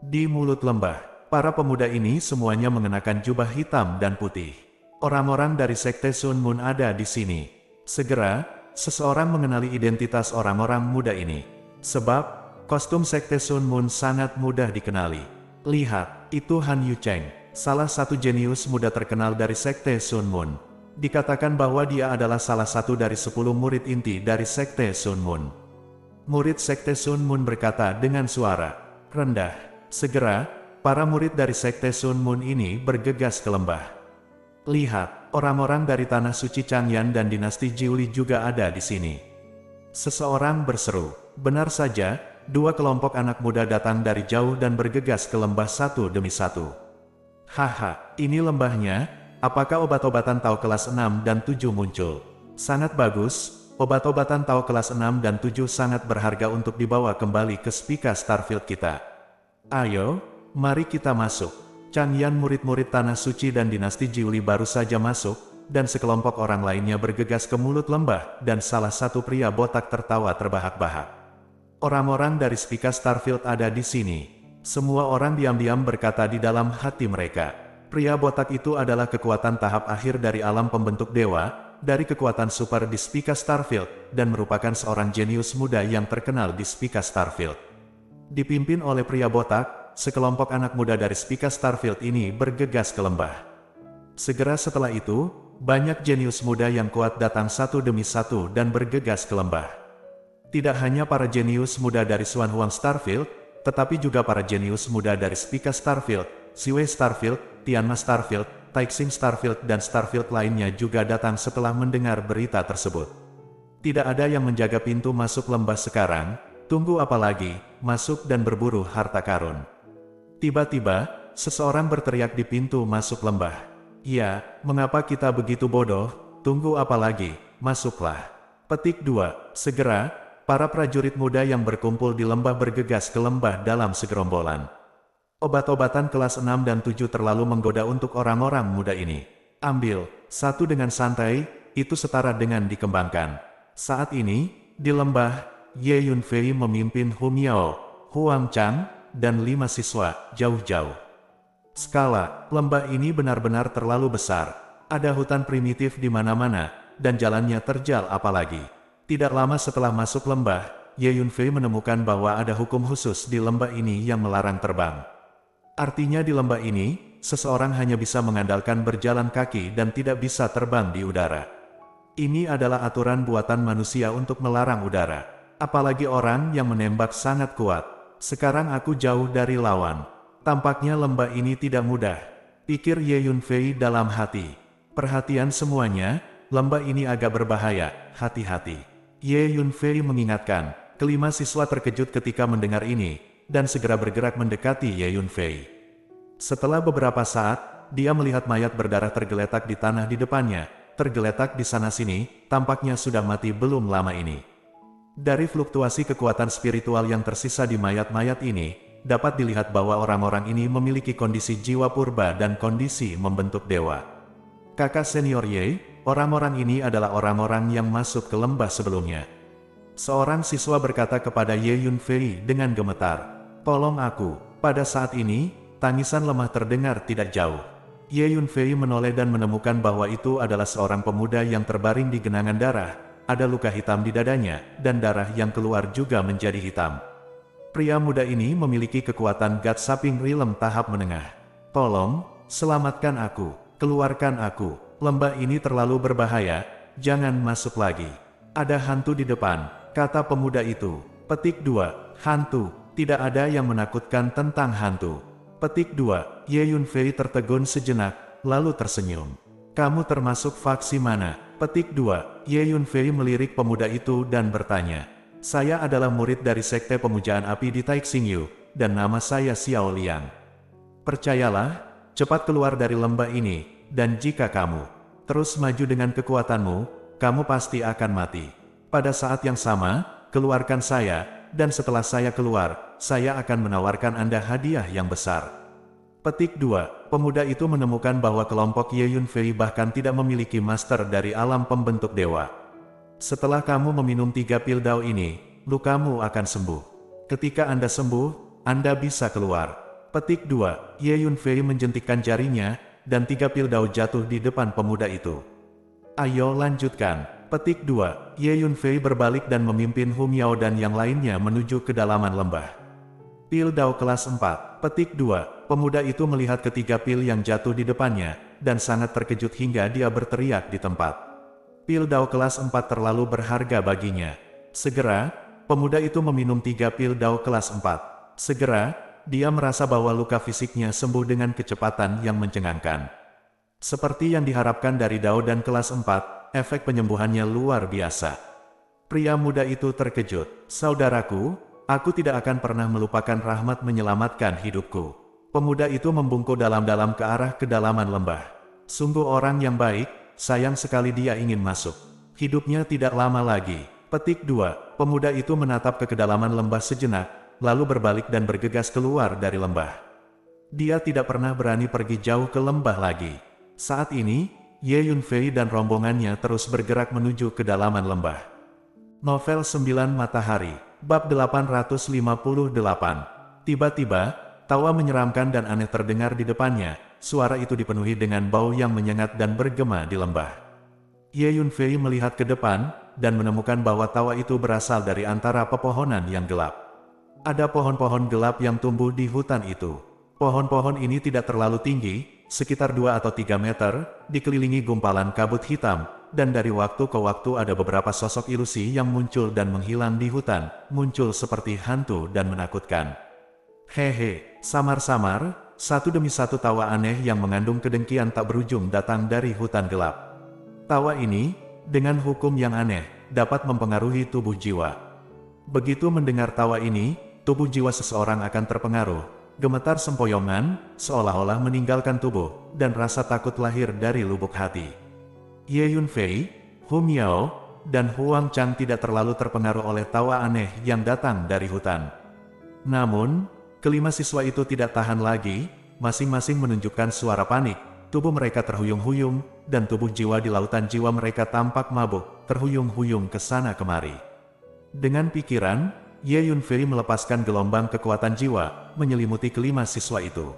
Di mulut lembah, para pemuda ini semuanya mengenakan jubah hitam dan putih. Orang-orang dari Sekte Sun Moon ada di sini. Segera, seseorang mengenali identitas orang-orang muda ini. Sebab, kostum Sekte Sun Moon sangat mudah dikenali. Lihat, itu Han Yucheng, salah satu jenius muda terkenal dari Sekte Sun Moon. Dikatakan bahwa dia adalah salah satu dari 10 murid inti dari Sekte Sun Moon. Murid Sekte Sun Moon berkata dengan suara rendah. Segera, para murid dari Sekte Sun Moon ini bergegas ke lembah. Lihat, orang-orang dari Tanah Suci Changyan dan Dinasti Jiuli juga ada di sini. Seseorang berseru, benar saja, 2 kelompok anak muda datang dari jauh dan bergegas ke lembah satu demi satu. Haha, ini lembahnya. Apakah obat-obatan Tao kelas 6 dan 7 muncul? Sangat bagus, obat-obatan Tao kelas 6 dan 7 sangat berharga untuk dibawa kembali ke Spica Starfield kita. Ayo, mari kita masuk. Changyan murid-murid Tanah Suci dan Dinasti Jiuli baru saja masuk, dan sekelompok orang lainnya bergegas ke mulut lembah, dan salah satu pria botak tertawa terbahak-bahak. Orang-orang dari Spica Starfield ada di sini. Semua orang diam-diam berkata di dalam hati mereka. Pria botak itu adalah kekuatan tahap akhir dari alam pembentuk dewa, dari kekuatan super di Spica Starfield, dan merupakan seorang jenius muda yang terkenal di Spica Starfield. Dipimpin oleh pria botak, sekelompok anak muda dari Spica Starfield ini bergegas ke lembah. Segera setelah itu, banyak jenius muda yang kuat datang satu demi satu dan bergegas ke lembah. Tidak hanya para jenius muda dari Xuanhuang Starfield, tetapi juga para jenius muda dari Spica Starfield, Siwei Starfield, Tianma Starfield, Taixing Starfield dan Starfield lainnya juga datang setelah mendengar berita tersebut. Tidak ada yang menjaga pintu masuk lembah sekarang, tunggu apa lagi, masuk dan berburu harta karun. Tiba-tiba, seseorang berteriak di pintu masuk lembah. "Ya, mengapa kita begitu bodoh? Tunggu apa lagi? Masuklah." Petik 2. Segera, para prajurit muda yang berkumpul di lembah bergegas ke lembah dalam segerombolan. Obat-obatan kelas 6 dan 7 terlalu menggoda untuk orang-orang muda ini. Ambil, satu dengan santai, itu setara dengan dikembangkan. Saat ini, di lembah, Ye Yunfei memimpin Hu Miao, Huang Chang, dan 5 siswa, jauh-jauh. Skala, lembah ini benar-benar terlalu besar. Ada hutan primitif di mana-mana, dan jalannya terjal apalagi. Tidak lama setelah masuk lembah, Ye Yunfei menemukan bahwa ada hukum khusus di lembah ini yang melarang terbang. Artinya di lembah ini, seseorang hanya bisa mengandalkan berjalan kaki dan tidak bisa terbang di udara. Ini adalah aturan buatan manusia untuk melarang udara. Apalagi orang yang menembak sangat kuat. Sekarang aku jauh dari lawan. Tampaknya lembah ini tidak mudah, pikir Ye Yunfei dalam hati. Perhatian semuanya, lembah ini agak berbahaya, hati-hati. Ye Yunfei mengingatkan. Kelima siswa terkejut ketika mendengar ini, dan segera bergerak mendekati Ye Yunfei. Setelah beberapa saat, dia melihat mayat berdarah tergeletak di tanah di depannya, tergeletak di sana-sini, tampaknya sudah mati belum lama ini. Dari fluktuasi kekuatan spiritual yang tersisa di mayat-mayat ini, dapat dilihat bahwa orang-orang ini memiliki kondisi jiwa purba dan kondisi membentuk dewa. Kakak senior Ye, orang-orang ini adalah orang-orang yang masuk ke lembah sebelumnya. Seorang siswa berkata kepada Ye Yunfei dengan gemetar, "Tolong aku." Pada saat ini, tangisan lemah terdengar tidak jauh. Ye Yunfei menoleh dan menemukan bahwa itu adalah seorang pemuda yang terbaring di genangan darah, ada luka hitam di dadanya, dan darah yang keluar juga menjadi hitam. Pria muda ini memiliki kekuatan God Saping Realm tahap menengah. "Tolong, selamatkan aku, keluarkan aku, lembah ini terlalu berbahaya, jangan masuk lagi. Ada hantu di depan," kata pemuda itu. Petik 2. Hantu. Tidak ada yang menakutkan tentang hantu. Petik 2. Ye Yunfei tertegun sejenak, lalu tersenyum. "Kamu termasuk faksi mana?" Petik 2. Ye Yunfei melirik pemuda itu dan bertanya. "Saya adalah murid dari Sekte Pemujaan Api di Taixingyu, dan nama saya Xiao Liang. Percayalah, cepat keluar dari lembah ini, dan jika kamu terus maju dengan kekuatanmu, kamu pasti akan mati. Pada saat yang sama, keluarkan saya, dan setelah saya keluar, saya akan menawarkan Anda hadiah yang besar." Petik 2. Pemuda itu menemukan bahwa kelompok Ye Yunfei bahkan tidak memiliki master dari alam pembentuk dewa. "Setelah kamu meminum 3 pil dao ini, lukamu akan sembuh. Ketika Anda sembuh, Anda bisa keluar." Petik 2. Ye Yunfei menjentikkan jarinya, dan 3 pil dao jatuh di depan pemuda itu. "Ayo lanjutkan." Petik 2. Ye Yunfei berbalik dan memimpin Hu Miao dan yang lainnya menuju kedalaman lembah. Pil dao kelas 4. Petik 2. Pemuda itu melihat ketiga pil yang jatuh di depannya, dan sangat terkejut hingga dia berteriak di tempat. Pil dao kelas 4 terlalu berharga baginya. Segera, pemuda itu meminum 3 pil dao kelas 4. Segera, dia merasa bahwa luka fisiknya sembuh dengan kecepatan yang mencengangkan. Seperti yang diharapkan dari dao dan kelas 4, efek penyembuhannya luar biasa. Pria muda itu terkejut. "Saudaraku, aku tidak akan pernah melupakan rahmat menyelamatkan hidupku." Pemuda itu membungkuk dalam-dalam ke arah kedalaman lembah. "Sungguh orang yang baik, sayang sekali dia ingin masuk. Hidupnya tidak lama lagi." Petik 2. Pemuda itu menatap ke kedalaman lembah sejenak, lalu berbalik dan bergegas keluar dari lembah. Dia tidak pernah berani pergi jauh ke lembah lagi. Saat ini, Ye Yunfei dan rombongannya terus bergerak menuju kedalaman lembah. Novel 9 Matahari, Bab 858. Tiba-tiba, tawa menyeramkan dan aneh terdengar di depannya. Suara itu dipenuhi dengan bau yang menyengat dan bergema di lembah. Ye Yunfei melihat ke depan, dan menemukan bahwa tawa itu berasal dari antara pepohonan yang gelap. Ada pohon-pohon gelap yang tumbuh di hutan itu. Pohon-pohon ini tidak terlalu tinggi, sekitar 2 atau 3 meter, dikelilingi gumpalan kabut hitam, dan dari waktu ke waktu ada beberapa sosok ilusi yang muncul dan menghilang di hutan, muncul seperti hantu dan menakutkan. Hehe, samar-samar, satu demi satu tawa aneh yang mengandung kedengkian tak berujung datang dari hutan gelap. Tawa ini, dengan hukum yang aneh, dapat mempengaruhi tubuh jiwa. Begitu mendengar tawa ini, tubuh jiwa seseorang akan terpengaruh. Gemetar sempoyongan, seolah-olah meninggalkan tubuh, dan rasa takut lahir dari lubuk hati. Ye Yunfei, Hu Miao, dan Huang Chang tidak terlalu terpengaruh oleh tawa aneh yang datang dari hutan. Namun, kelima siswa itu tidak tahan lagi, masing-masing menunjukkan suara panik. Tubuh mereka terhuyung-huyung, dan tubuh jiwa di lautan jiwa mereka tampak mabuk, terhuyung-huyung ke sana kemari. Dengan pikiran, Ye Yunfei melepaskan gelombang kekuatan jiwa, menyelimuti kelima siswa itu.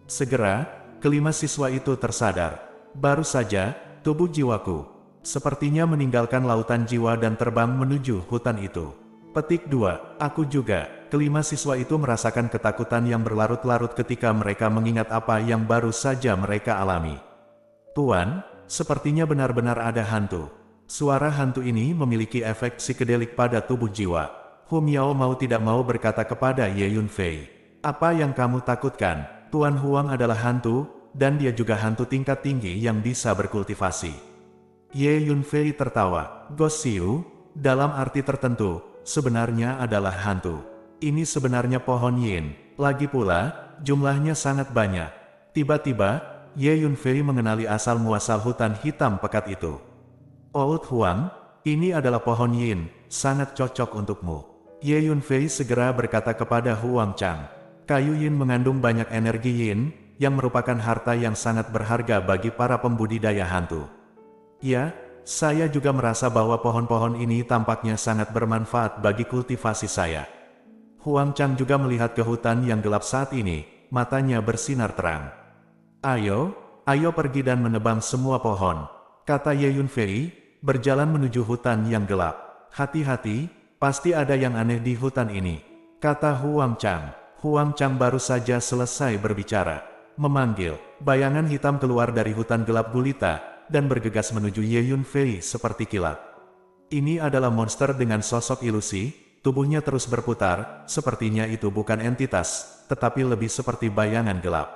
Segera, kelima siswa itu tersadar. Baru saja, tubuh jiwaku sepertinya meninggalkan lautan jiwa dan terbang menuju hutan itu. Petik 2. Aku juga. Kelima siswa itu merasakan ketakutan yang berlarut-larut ketika mereka mengingat apa yang baru saja mereka alami. Tuan, sepertinya benar-benar ada hantu. Suara hantu ini memiliki efek psikedelik pada tubuh jiwa. Hu Miao mau tidak mau berkata kepada Ye Yunfei, "Apa yang kamu takutkan? Tuan Huang adalah hantu, dan dia juga hantu tingkat tinggi yang bisa berkultivasi." Ye Yunfei tertawa. "Ghost Siu, dalam arti tertentu, sebenarnya adalah hantu. Ini sebenarnya pohon yin. Lagi pula, jumlahnya sangat banyak." Tiba-tiba, Ye Yunfei mengenali asal-muasal hutan hitam pekat itu. "Old Huang, ini adalah pohon yin, sangat cocok untukmu." Ye Yunfei segera berkata kepada Huang Chang, "Kayu yin mengandung banyak energi yin, yang merupakan harta yang sangat berharga bagi para pembudidaya hantu. Ya, saya juga merasa bahwa pohon-pohon ini tampaknya sangat bermanfaat bagi kultivasi saya." Huang Chang juga melihat ke hutan yang gelap saat ini, matanya bersinar terang. Ayo pergi dan menebang semua pohon," kata Ye Yunfei, berjalan menuju hutan yang gelap. "Hati-hati, pasti ada yang aneh di hutan ini," kata Huang Chang. Huang Chang baru saja selesai berbicara. Memanggil, bayangan hitam keluar dari hutan gelap gulita, dan bergegas menuju Ye Yunfei seperti kilat. Ini adalah monster dengan sosok ilusi, tubuhnya terus berputar, sepertinya itu bukan entitas, tetapi lebih seperti bayangan gelap.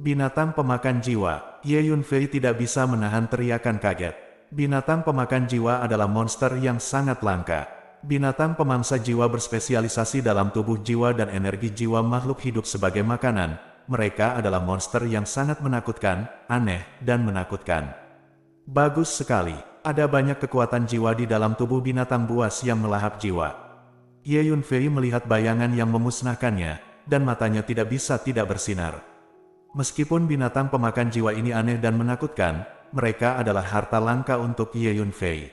Binatang pemakan jiwa. Ye Yunfei tidak bisa menahan teriakan kaget. Binatang pemakan jiwa adalah monster yang sangat langka. Binatang pemangsa jiwa berspesialisasi dalam tubuh jiwa dan energi jiwa makhluk hidup sebagai makanan. Mereka adalah monster yang sangat menakutkan, aneh, dan menakutkan. Bagus sekali. Ada banyak kekuatan jiwa di dalam tubuh binatang buas yang melahap jiwa. Ye Yunfei melihat bayangan yang memusnahkannya, dan matanya tidak bisa tidak bersinar. Meskipun binatang pemakan jiwa ini aneh dan menakutkan, mereka adalah harta langka untuk Ye Yunfei.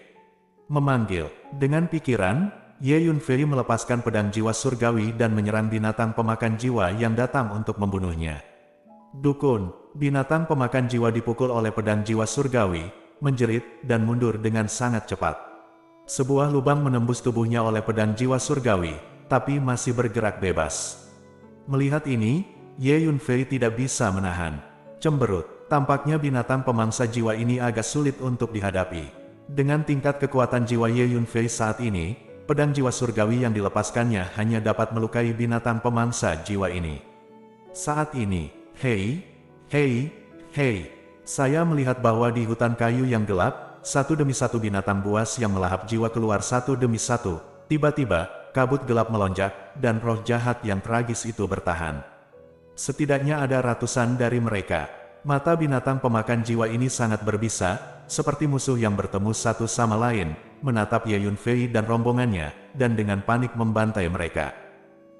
Memanggil, dengan pikiran, Ye Yunfei melepaskan pedang jiwa surgawi dan menyerang binatang pemakan jiwa yang datang untuk membunuhnya. Dukun, binatang pemakan jiwa dipukul oleh pedang jiwa surgawi, menjerit, dan mundur dengan sangat cepat. Sebuah lubang menembus tubuhnya oleh pedang jiwa surgawi, tapi masih bergerak bebas. Melihat ini, Ye Yunfei tidak bisa menahan. Cemberut, tampaknya binatang pemangsa jiwa ini agak sulit untuk dihadapi. Dengan tingkat kekuatan jiwa Ye Yunfei saat ini, pedang jiwa surgawi yang dilepaskannya hanya dapat melukai binatang pemangsa jiwa ini. Saat ini, hei, saya melihat bahwa di hutan kayu yang gelap, satu demi satu binatang buas yang melahap jiwa keluar satu demi satu. Tiba-tiba, kabut gelap melonjak, dan roh jahat yang tragis itu bertahan. Setidaknya ada ratusan dari mereka. Mata binatang pemakan jiwa ini sangat berbisa, seperti musuh yang bertemu satu sama lain, menatap Ye Yunfei dan rombongannya, dan dengan panik membantai mereka.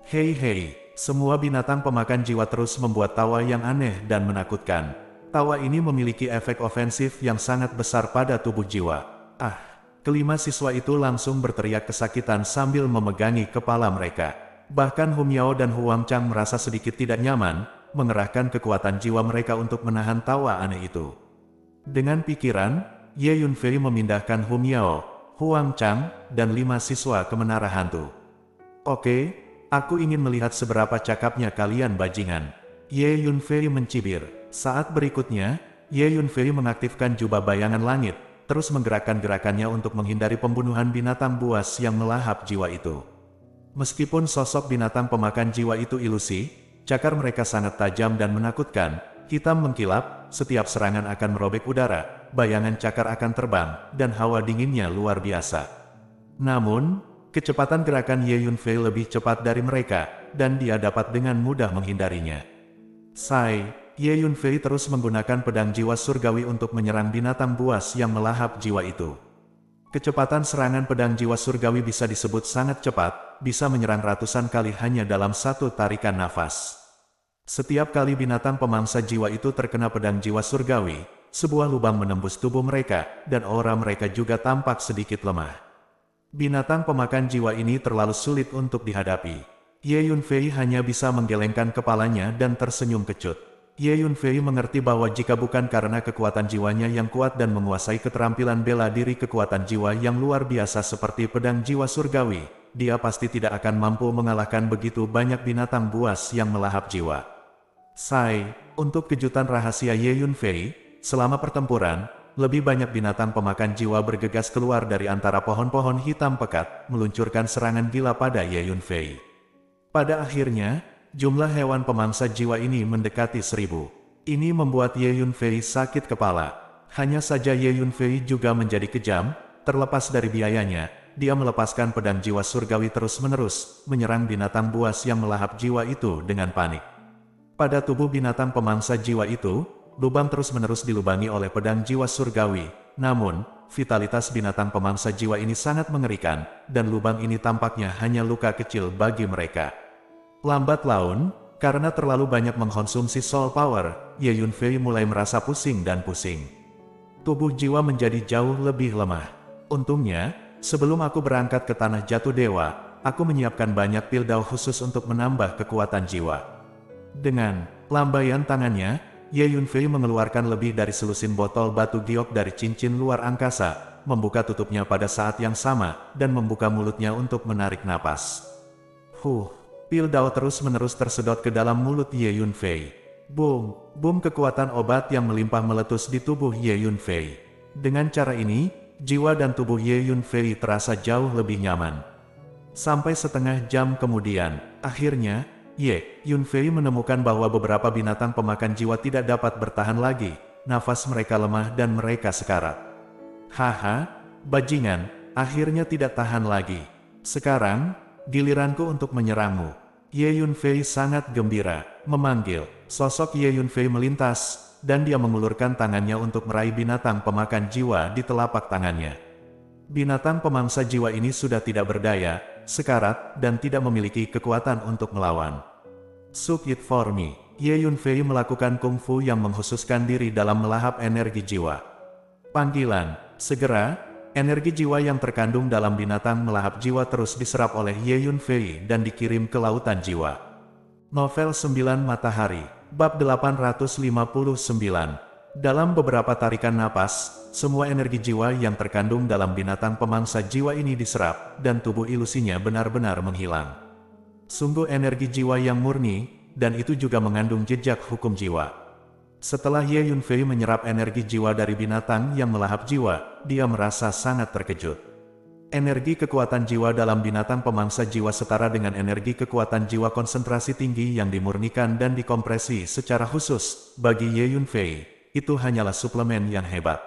Hei, semua binatang pemakan jiwa terus membuat tawa yang aneh dan menakutkan. Tawa ini memiliki efek ofensif yang sangat besar pada tubuh jiwa. Kelima siswa itu langsung berteriak kesakitan sambil memegangi kepala mereka. Bahkan Hu Miao dan Huang Chang merasa sedikit tidak nyaman, mengerahkan kekuatan jiwa mereka untuk menahan tawa aneh itu. Dengan pikiran, Ye Yunfei memindahkan Hu Miao, Huang Chang, dan 5 siswa ke menara hantu. Oke, aku ingin melihat seberapa cakapnya kalian bajingan. Ye Yunfei mencibir. Saat berikutnya, Ye Yunfei mengaktifkan jubah bayangan langit, terus menggerakkan gerakannya untuk menghindari pembunuhan binatang buas yang melahap jiwa itu. Meskipun sosok binatang pemakan jiwa itu ilusi, cakar mereka sangat tajam dan menakutkan. Hitam mengkilap, setiap serangan akan merobek udara, bayangan cakar akan terbang, dan hawa dinginnya luar biasa. Namun, kecepatan gerakan Ye Yunfei lebih cepat dari mereka, dan dia dapat dengan mudah menghindarinya. Sai, Ye Yunfei terus menggunakan pedang jiwa surgawi untuk menyerang binatang buas yang melahap jiwa itu. Kecepatan serangan pedang jiwa surgawi bisa disebut sangat cepat, bisa menyerang ratusan kali hanya dalam satu tarikan nafas. Setiap kali binatang pemangsa jiwa itu terkena pedang jiwa surgawi, sebuah lubang menembus tubuh mereka, dan aura mereka juga tampak sedikit lemah. Binatang pemakan jiwa ini terlalu sulit untuk dihadapi. Ye Yunfei hanya bisa menggelengkan kepalanya dan tersenyum kecut. Ye Yunfei mengerti bahwa jika bukan karena kekuatan jiwanya yang kuat dan menguasai keterampilan bela diri kekuatan jiwa yang luar biasa seperti pedang jiwa surgawi, dia pasti tidak akan mampu mengalahkan begitu banyak binatang buas yang melahap jiwa. Sai, untuk kejutan rahasia Ye Yunfei, selama pertempuran, lebih banyak binatang pemakan jiwa bergegas keluar dari antara pohon-pohon hitam pekat, meluncurkan serangan gila pada Ye Yunfei. Pada akhirnya, jumlah hewan pemangsa jiwa ini mendekati 1000. Ini membuat Ye Yunfei sakit kepala. Hanya saja Ye Yunfei juga menjadi kejam, terlepas dari biayanya, dia melepaskan pedang jiwa surgawi terus-menerus, menyerang binatang buas yang melahap jiwa itu dengan panik. Pada tubuh binatang pemangsa jiwa itu, lubang terus-menerus dilubangi oleh pedang jiwa surgawi. Namun, vitalitas binatang pemangsa jiwa ini sangat mengerikan, dan lubang ini tampaknya hanya luka kecil bagi mereka. Lambat laun, karena terlalu banyak mengkonsumsi soul power, Ye Yunfei mulai merasa pusing dan pusing. Tubuh jiwa menjadi jauh lebih lemah. Untungnya, sebelum aku berangkat ke Tanah Jatuh Dewa, aku menyiapkan banyak pil dao khusus untuk menambah kekuatan jiwa. Dengan lambaian tangannya, Ye Yunfei mengeluarkan lebih dari selusin botol batu giok dari cincin luar angkasa, membuka tutupnya pada saat yang sama, dan membuka mulutnya untuk menarik napas. Pil dao terus-menerus tersedot ke dalam mulut Ye Yunfei. Boom, boom, kekuatan obat yang melimpah meletus di tubuh Ye Yunfei. Dengan cara ini, jiwa dan tubuh Ye Yunfei terasa jauh lebih nyaman. Sampai setengah jam kemudian, akhirnya, Ye Yunfei menemukan bahwa beberapa binatang pemakan jiwa tidak dapat bertahan lagi. Nafas mereka lemah dan mereka sekarat. Haha, bajingan, akhirnya tidak tahan lagi. Sekarang, giliranku untuk menyerangmu. Ye Yunfei sangat gembira, memanggil. Sosok Ye Yunfei melintas, dan dia mengulurkan tangannya untuk meraih binatang pemakan jiwa di telapak tangannya. Binatang pemangsa jiwa ini sudah tidak berdaya, sekarat, dan tidak memiliki kekuatan untuk melawan. Suck it for me. Ye Yunfei melakukan kungfu yang menghususkan diri dalam melahap energi jiwa. Panggilan, segera. Energi jiwa yang terkandung dalam binatang melahap jiwa terus diserap oleh Ye Yunfei dan dikirim ke lautan jiwa. Novel 9 Matahari, Bab 859. Dalam beberapa tarikan napas, semua energi jiwa yang terkandung dalam binatang pemangsa jiwa ini diserap, dan tubuh ilusinya benar-benar menghilang. Sungguh energi jiwa yang murni, dan itu juga mengandung jejak hukum jiwa. Setelah Ye Yunfei menyerap energi jiwa dari binatang yang melahap jiwa, dia merasa sangat terkejut. Energi kekuatan jiwa dalam binatang pemangsa jiwa setara dengan energi kekuatan jiwa konsentrasi tinggi yang dimurnikan dan dikompresi secara khusus. Bagi Ye Yunfei, itu hanyalah suplemen yang hebat.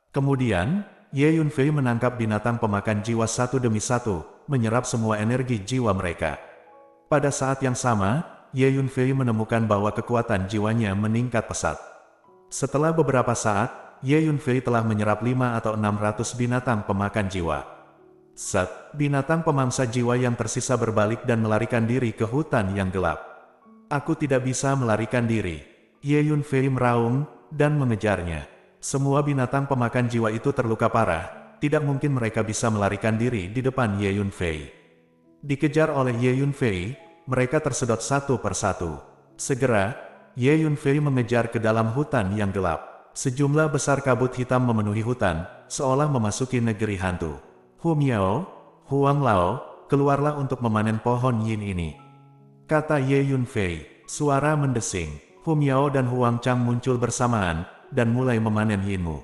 Kemudian, Ye Yunfei menangkap binatang pemakan jiwa satu demi satu, menyerap semua energi jiwa mereka. Pada saat yang sama, Ye Yunfei menemukan bahwa kekuatan jiwanya meningkat pesat. Setelah beberapa saat, Ye Yunfei telah menyerap 5 atau 600 binatang pemakan jiwa. Binatang pemangsa jiwa yang tersisa berbalik dan melarikan diri ke hutan yang gelap. Aku tidak bisa melarikan diri. Ye Yunfei meraung dan mengejarnya. Semua binatang pemakan jiwa itu terluka parah. Tidak mungkin mereka bisa melarikan diri di depan Ye Yunfei. Dikejar oleh Ye Yunfei, mereka tersedot satu persatu. Segera, Ye Yunfei mengejar ke dalam hutan yang gelap. Sejumlah besar kabut hitam memenuhi hutan, seolah memasuki negeri hantu. Hu Miao, Huang Lao, keluarlah untuk memanen pohon yin ini, kata Ye Yunfei. Suara mendesing. Hu Miao dan Huang Chang muncul bersamaan, dan mulai memanen yinmu.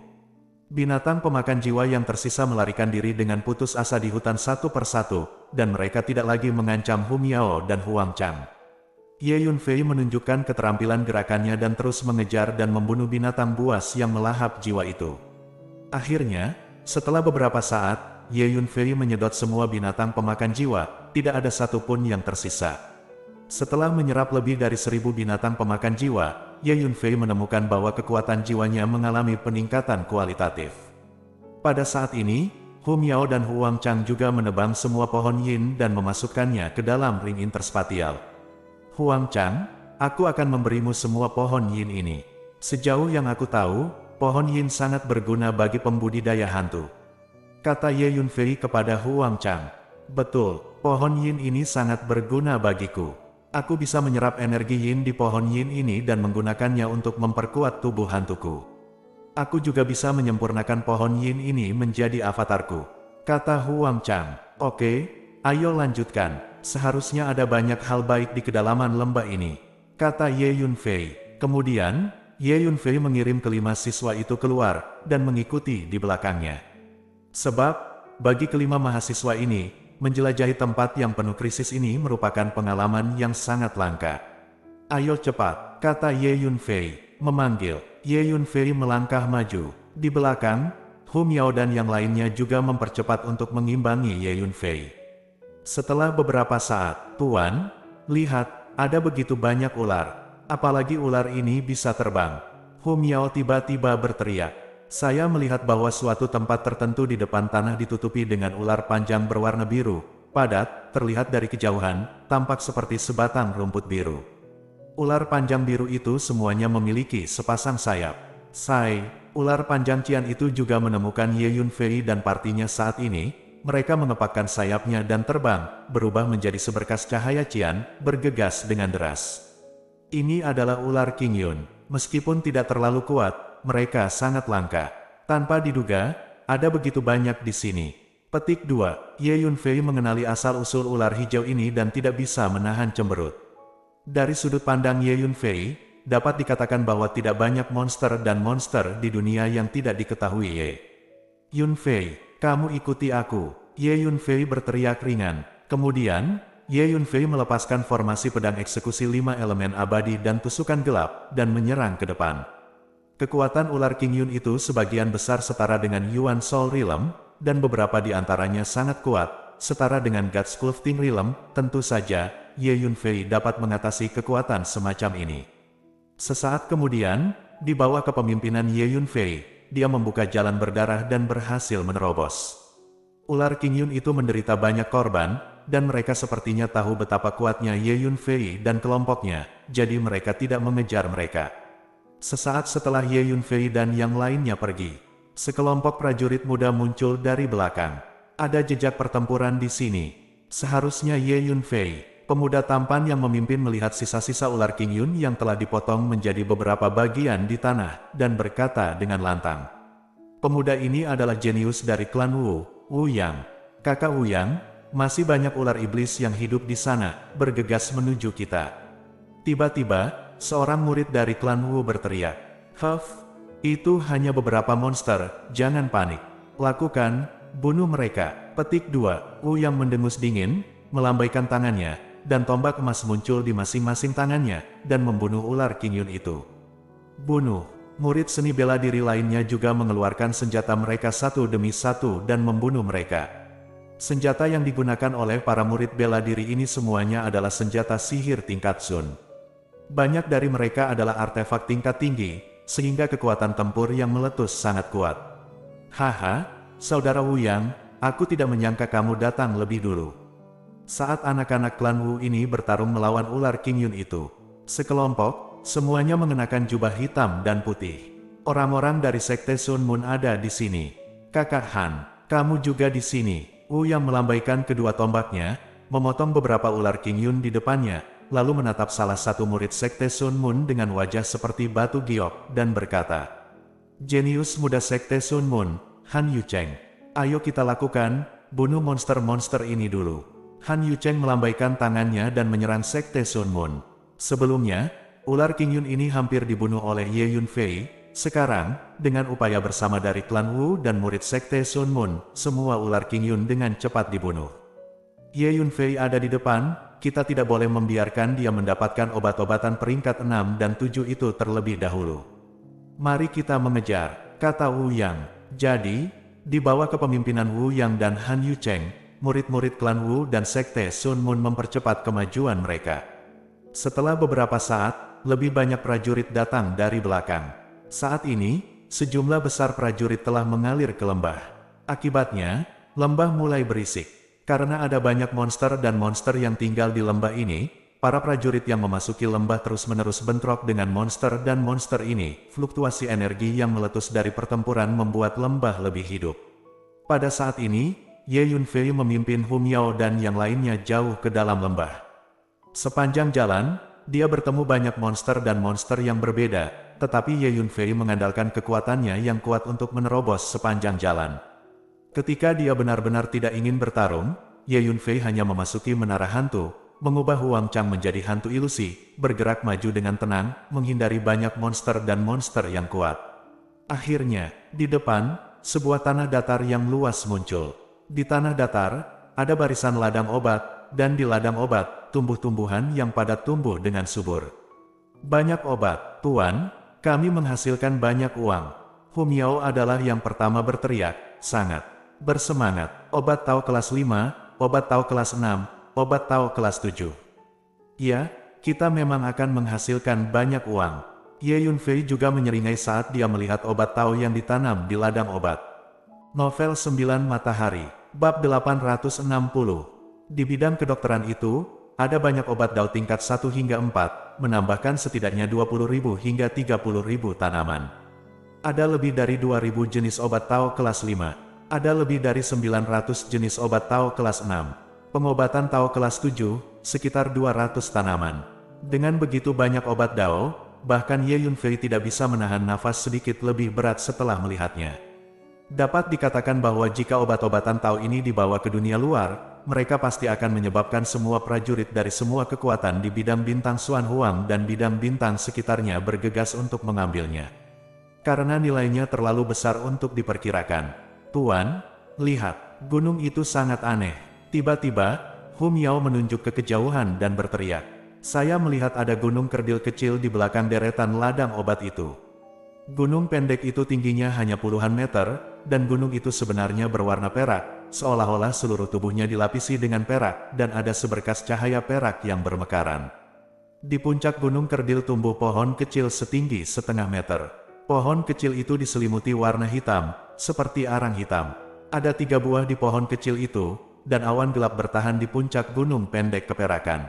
Binatang pemakan jiwa yang tersisa melarikan diri dengan putus asa di hutan satu persatu, dan mereka tidak lagi mengancam Hu Miao dan Huang Chang. Ye Yunfei menunjukkan keterampilan gerakannya dan terus mengejar dan membunuh binatang buas yang melahap jiwa itu. Akhirnya, setelah beberapa saat, Ye Yunfei menyedot semua binatang pemakan jiwa, tidak ada satupun yang tersisa. Setelah menyerap lebih dari 1000 binatang pemakan jiwa, Ye Yunfei menemukan bahwa kekuatan jiwanya mengalami peningkatan kualitatif. Pada saat ini, Hu Miao dan Huang Chang juga menebang semua pohon yin dan memasukkannya ke dalam ring interspatial. Huang Chang, aku akan memberimu semua pohon yin ini. Sejauh yang aku tahu, pohon yin sangat berguna bagi pembudidaya hantu. Kata Ye Yunfei kepada Huang Chang. Betul, pohon yin ini sangat berguna bagiku. Aku bisa menyerap energi yin di pohon yin ini dan menggunakannya untuk memperkuat tubuh hantuku. Aku juga bisa menyempurnakan pohon yin ini menjadi avatarku. Kata Huang Chang. Oke, ayo lanjutkan. Seharusnya ada banyak hal baik di kedalaman lembah ini. Kata Ye Yunfei. Kemudian, Ye Yunfei mengirim kelima siswa itu keluar dan mengikuti di belakangnya. Sebab, bagi kelima mahasiswa ini, menjelajahi tempat yang penuh krisis ini merupakan pengalaman yang sangat langka. Ayo cepat, kata Ye Yunfei, memanggil. Ye Yunfei melangkah maju. Di belakang, Hu Miao dan yang lainnya juga mempercepat untuk mengimbangi Ye Yunfei. Setelah beberapa saat, Tuan, lihat, ada begitu banyak ular. Apalagi ular ini bisa terbang. Hu Miao tiba-tiba berteriak. Saya melihat bahwa suatu tempat tertentu di depan tanah ditutupi dengan ular panjang berwarna biru, padat, terlihat dari kejauhan, tampak seperti sebatang rumput biru. Ular panjang biru itu semuanya memiliki sepasang sayap. Ular panjang Cian itu juga menemukan Ye Yunfei dan partinya saat ini. Mereka mengepakkan sayapnya dan terbang, berubah menjadi seberkas cahaya Cian, bergegas dengan deras. Ini adalah ular King Yun. Meskipun tidak terlalu kuat, mereka sangat langka. Tanpa diduga, ada begitu banyak di sini. Petik 2. Ye Yunfei mengenali asal-usul ular hijau ini dan tidak bisa menahan cemberut. Dari sudut pandang Ye Yunfei, dapat dikatakan bahwa tidak banyak monster dan monster di dunia yang tidak diketahui Ye Yunfei. Kamu ikuti aku. Ye Yunfei berteriak ringan. Kemudian, Ye Yunfei melepaskan formasi pedang eksekusi 5 elemen abadi dan tusukan gelap, dan menyerang ke depan. Kekuatan ular King Yun itu sebagian besar setara dengan Yuan Soul Realm, dan beberapa di antaranya sangat kuat, setara dengan God Sculpting Realm. Tentu saja, Ye Yunfei dapat mengatasi kekuatan semacam ini. Sesaat kemudian, di bawah kepemimpinan Ye Yunfei, dia membuka jalan berdarah dan berhasil menerobos. Ular King Yun itu menderita banyak korban, dan mereka sepertinya tahu betapa kuatnya Ye Yunfei dan kelompoknya, jadi mereka tidak mengejar mereka. Sesaat setelah Ye Yunfei dan yang lainnya pergi, sekelompok prajurit muda muncul dari belakang. Ada jejak pertempuran di sini. Seharusnya Ye Yunfei, pemuda tampan yang memimpin, melihat sisa-sisa ular King Yun yang telah dipotong menjadi beberapa bagian di tanah, dan berkata dengan lantang. Pemuda ini adalah jenius dari klan Wu Yang. Kakak Wu Yang, masih banyak ular iblis yang hidup di sana, bergegas menuju kita. Tiba-tiba, seorang murid dari klan Wu berteriak. Itu hanya beberapa monster, jangan panik. Lakukan, bunuh mereka. Petik 2. Wu Yang mendengus dingin, melambaikan tangannya, dan tombak emas muncul di masing-masing tangannya, dan membunuh ular King Yun itu. Bunuh. Murid seni bela diri lainnya juga mengeluarkan senjata mereka satu demi satu dan membunuh mereka. Senjata yang digunakan oleh para murid bela diri ini semuanya adalah senjata sihir tingkat Sun. Banyak dari mereka adalah artefak tingkat tinggi, sehingga kekuatan tempur yang meletus sangat kuat. Haha, saudara Wu Yang, aku tidak menyangka kamu datang lebih dulu. Saat anak-anak klan Wu ini bertarung melawan ular King Yun itu, sekelompok, semuanya mengenakan jubah hitam dan putih. Orang-orang dari Sekte Sun Moon ada di sini. Kakak Han, kamu juga di sini. Wu Yang melambaikan kedua tombaknya, memotong beberapa ular King Yun di depannya, lalu menatap salah satu murid Sekte Sun Moon dengan wajah seperti batu giok, dan berkata, Jenius muda Sekte Sun Moon, Han Yucheng. Ayo kita lakukan, bunuh monster-monster ini dulu. Han Yucheng melambaikan tangannya dan menyerang Sekte Sun Moon. Sebelumnya, ular King Yun ini hampir dibunuh oleh Ye Yunfei. Sekarang, dengan upaya bersama dari klan Wu dan murid Sekte Sun Moon, semua ular King Yun dengan cepat dibunuh. Ye Yunfei ada di depan, kita tidak boleh membiarkan dia mendapatkan obat-obatan peringkat 6 dan 7 itu terlebih dahulu. Mari kita mengejar, kata Wu Yang. Jadi, di bawah kepemimpinan Wu Yang dan Han Yucheng, murid-murid klan Wu dan Sekte Sun Moon mempercepat kemajuan mereka. Setelah beberapa saat, lebih banyak prajurit datang dari belakang. Saat ini, sejumlah besar prajurit telah mengalir ke lembah. Akibatnya, lembah mulai berisik. Karena ada banyak monster dan monster yang tinggal di lembah ini, para prajurit yang memasuki lembah terus-menerus bentrok dengan monster dan monster ini. Fluktuasi energi yang meletus dari pertempuran membuat lembah lebih hidup. Pada saat ini, Ye Yunfei memimpin Hu Miao dan yang lainnya jauh ke dalam lembah. Sepanjang jalan, dia bertemu banyak monster dan monster yang berbeda, tetapi Ye Yunfei mengandalkan kekuatannya yang kuat untuk menerobos sepanjang jalan. Ketika dia benar-benar tidak ingin bertarung, Ye Yunfei hanya memasuki menara hantu, mengubah Huang Chang menjadi hantu ilusi, bergerak maju dengan tenang, menghindari banyak monster dan monster yang kuat. Akhirnya, di depan, sebuah tanah datar yang luas muncul. Di tanah datar, ada barisan ladang obat, dan di ladang obat, tumbuh-tumbuhan yang padat tumbuh dengan subur. Banyak obat, Tuan, kami menghasilkan banyak uang. Hu Miao adalah yang pertama berteriak, sangat bersemangat. Obat tahu kelas 5, obat tahu kelas 6, obat tahu kelas 7. Ya, kita memang akan menghasilkan banyak uang. Ye Yunfei juga menyeringai saat dia melihat obat tahu yang ditanam di ladang obat. Novel 9 Matahari, Bab 860. Di bidang kedokteran itu, ada banyak obat dao tingkat 1 hingga 4, menambahkan setidaknya 20.000 hingga 30.000 tanaman. Ada lebih dari 2.000 jenis obat tahu kelas 5. Ada lebih dari 900 jenis obat tahu kelas 6. Pengobatan tahu kelas 7, sekitar 200 tanaman. Dengan begitu banyak obat dao, bahkan Ye Yunfei tidak bisa menahan nafas sedikit lebih berat setelah melihatnya. Dapat dikatakan bahwa jika obat-obatan tahu ini dibawa ke dunia luar, mereka pasti akan menyebabkan semua prajurit dari semua kekuatan di bidang bintang Xuan Huang dan bidang bintang sekitarnya bergegas untuk mengambilnya. Karena nilainya terlalu besar untuk diperkirakan. Tuan, lihat, gunung itu sangat aneh. Tiba-tiba, Hu Miao menunjuk ke kejauhan dan berteriak. Saya melihat ada gunung kerdil kecil di belakang deretan ladang obat itu. Gunung pendek itu tingginya hanya puluhan meter, dan gunung itu sebenarnya berwarna perak, seolah-olah seluruh tubuhnya dilapisi dengan perak, dan ada seberkas cahaya perak yang bermekaran. Di puncak gunung kerdil tumbuh pohon kecil setinggi setengah meter. Pohon kecil itu diselimuti warna hitam, seperti arang hitam. Ada 3 buah di pohon kecil itu, dan awan gelap bertahan di puncak gunung pendek keperakan.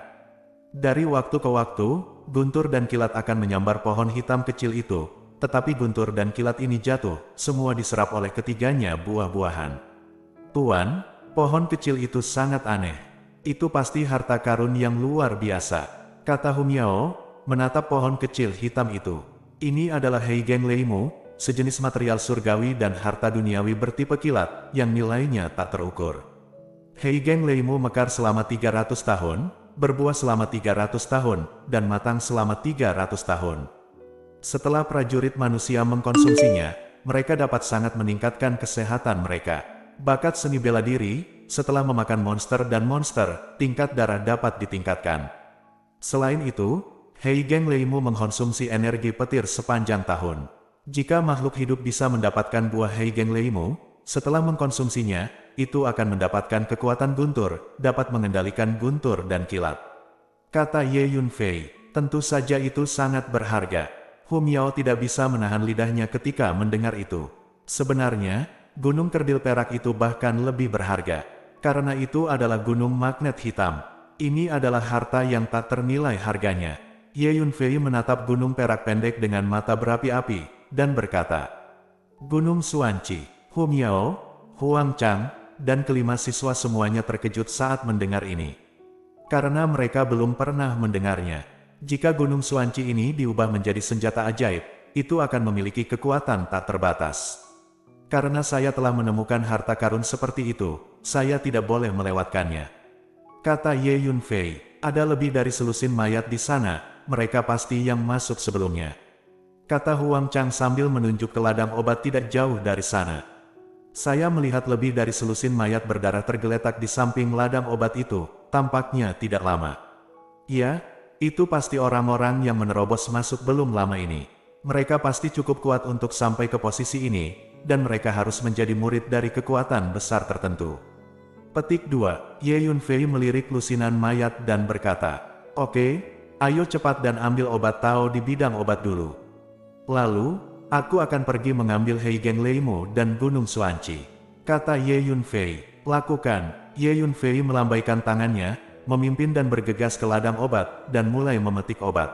Dari waktu ke waktu, guntur dan kilat akan menyambar pohon hitam kecil itu, tetapi guntur dan kilat ini jatuh, semua diserap oleh ketiganya buah-buahan. Tuan, pohon kecil itu sangat aneh. Itu pasti harta karun yang luar biasa, kata Hu Miao, menatap pohon kecil hitam itu. Ini adalah Heigeng Leimu, sejenis material surgawi dan harta duniawi bertipe kilat, yang nilainya tak terukur. Heigeng Leimu mekar selama 300 tahun, berbuah selama 300 tahun, dan matang selama 300 tahun. Setelah prajurit manusia mengkonsumsinya, mereka dapat sangat meningkatkan kesehatan mereka. Bakat seni bela diri, setelah memakan monster dan monster, tingkat darah dapat ditingkatkan. Selain itu, Heigeng Leimu mengkonsumsi energi petir sepanjang tahun. Jika makhluk hidup bisa mendapatkan buah Heigeng Leimu, setelah mengkonsumsinya, itu akan mendapatkan kekuatan guntur, dapat mengendalikan guntur dan kilat. Kata Ye Yunfei, tentu saja itu sangat berharga. Hu Miao tidak bisa menahan lidahnya ketika mendengar itu. Sebenarnya, gunung kerdil perak itu bahkan lebih berharga. Karena itu adalah gunung magnet hitam. Ini adalah harta yang tak ternilai harganya. Ye Yunfei menatap gunung perak pendek dengan mata berapi-api, dan berkata, Gunung Xuanqi, Hu Miao, Huang Chang, dan kelima siswa semuanya terkejut saat mendengar ini. Karena mereka belum pernah mendengarnya. Jika Gunung Xuanqi ini diubah menjadi senjata ajaib, itu akan memiliki kekuatan tak terbatas. Karena saya telah menemukan harta karun seperti itu, saya tidak boleh melewatkannya. Kata Ye Yunfei, ada lebih dari selusin mayat di sana. Mereka pasti yang masuk sebelumnya. Kata Huang Chang sambil menunjuk ke ladang obat tidak jauh dari sana. Saya melihat lebih dari selusin mayat berdarah tergeletak di samping ladang obat itu, tampaknya tidak lama. Ya, itu pasti orang-orang yang menerobos masuk belum lama ini. Mereka pasti cukup kuat untuk sampai ke posisi ini, dan mereka harus menjadi murid dari kekuatan besar tertentu. Petik 2, Ye Yunfei melirik lusinan mayat dan berkata, Oke, ayo cepat dan ambil obat Tao di bidang obat dulu. Lalu, aku akan pergi mengambil Heigeng Leimu dan Gunung Suanci, kata Ye Yunfei. Lakukan. Ye Yunfei melambaikan tangannya, memimpin dan bergegas ke ladang obat, dan mulai memetik obat.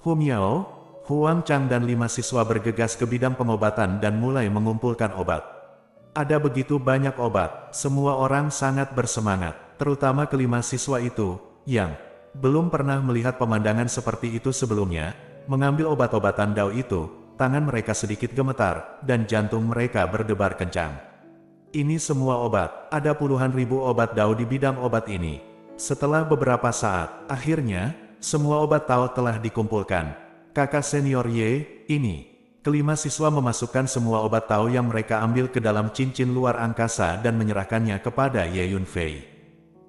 Hu Miao, Huang Chang dan 5 siswa bergegas ke bidang pengobatan dan mulai mengumpulkan obat. Ada begitu banyak obat, semua orang sangat bersemangat, terutama kelima siswa itu, yang belum pernah melihat pemandangan seperti itu sebelumnya. Mengambil obat-obatan Dao itu, tangan mereka sedikit gemetar, dan jantung mereka berdebar kencang. Ini semua obat, ada puluhan ribu obat Dao di bidang obat ini. Setelah beberapa saat, akhirnya, semua obat Tao telah dikumpulkan. Kakak senior Ye, ini. Kelima siswa memasukkan semua obat Tao yang mereka ambil ke dalam cincin luar angkasa dan menyerahkannya kepada Ye Yunfei.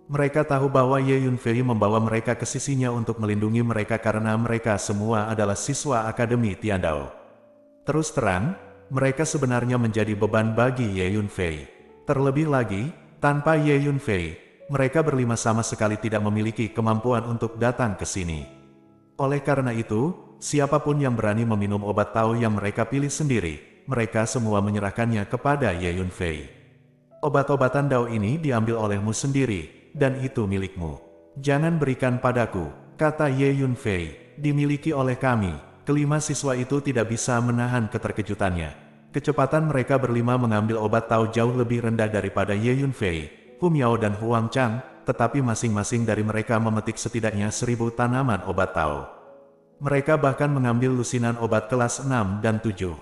Mereka tahu bahwa Ye Yunfei membawa mereka ke sisinya untuk melindungi mereka karena mereka semua adalah siswa Akademi Tiandao. Terus terang, mereka sebenarnya menjadi beban bagi Ye Yunfei. Terlebih lagi, tanpa Ye Yunfei, mereka berlima sama sekali tidak memiliki kemampuan untuk datang ke sini. Oleh karena itu, siapapun yang berani meminum obat Tao yang mereka pilih sendiri, mereka semua menyerahkannya kepada Ye Yunfei. Obat-obatan Dao ini diambil olehmu sendiri, dan itu milikmu. Jangan berikan padaku, kata Ye Yunfei. Dimiliki oleh kami. Kelima siswa itu tidak bisa menahan keterkejutannya. Kecepatan mereka berlima mengambil obat Tao jauh lebih rendah daripada Ye Yunfei, Hu Miao dan Huang Chang, tetapi masing-masing dari mereka memetik setidaknya 1000 tanaman obat Tao. Mereka bahkan mengambil lusinan obat kelas 6 dan 7.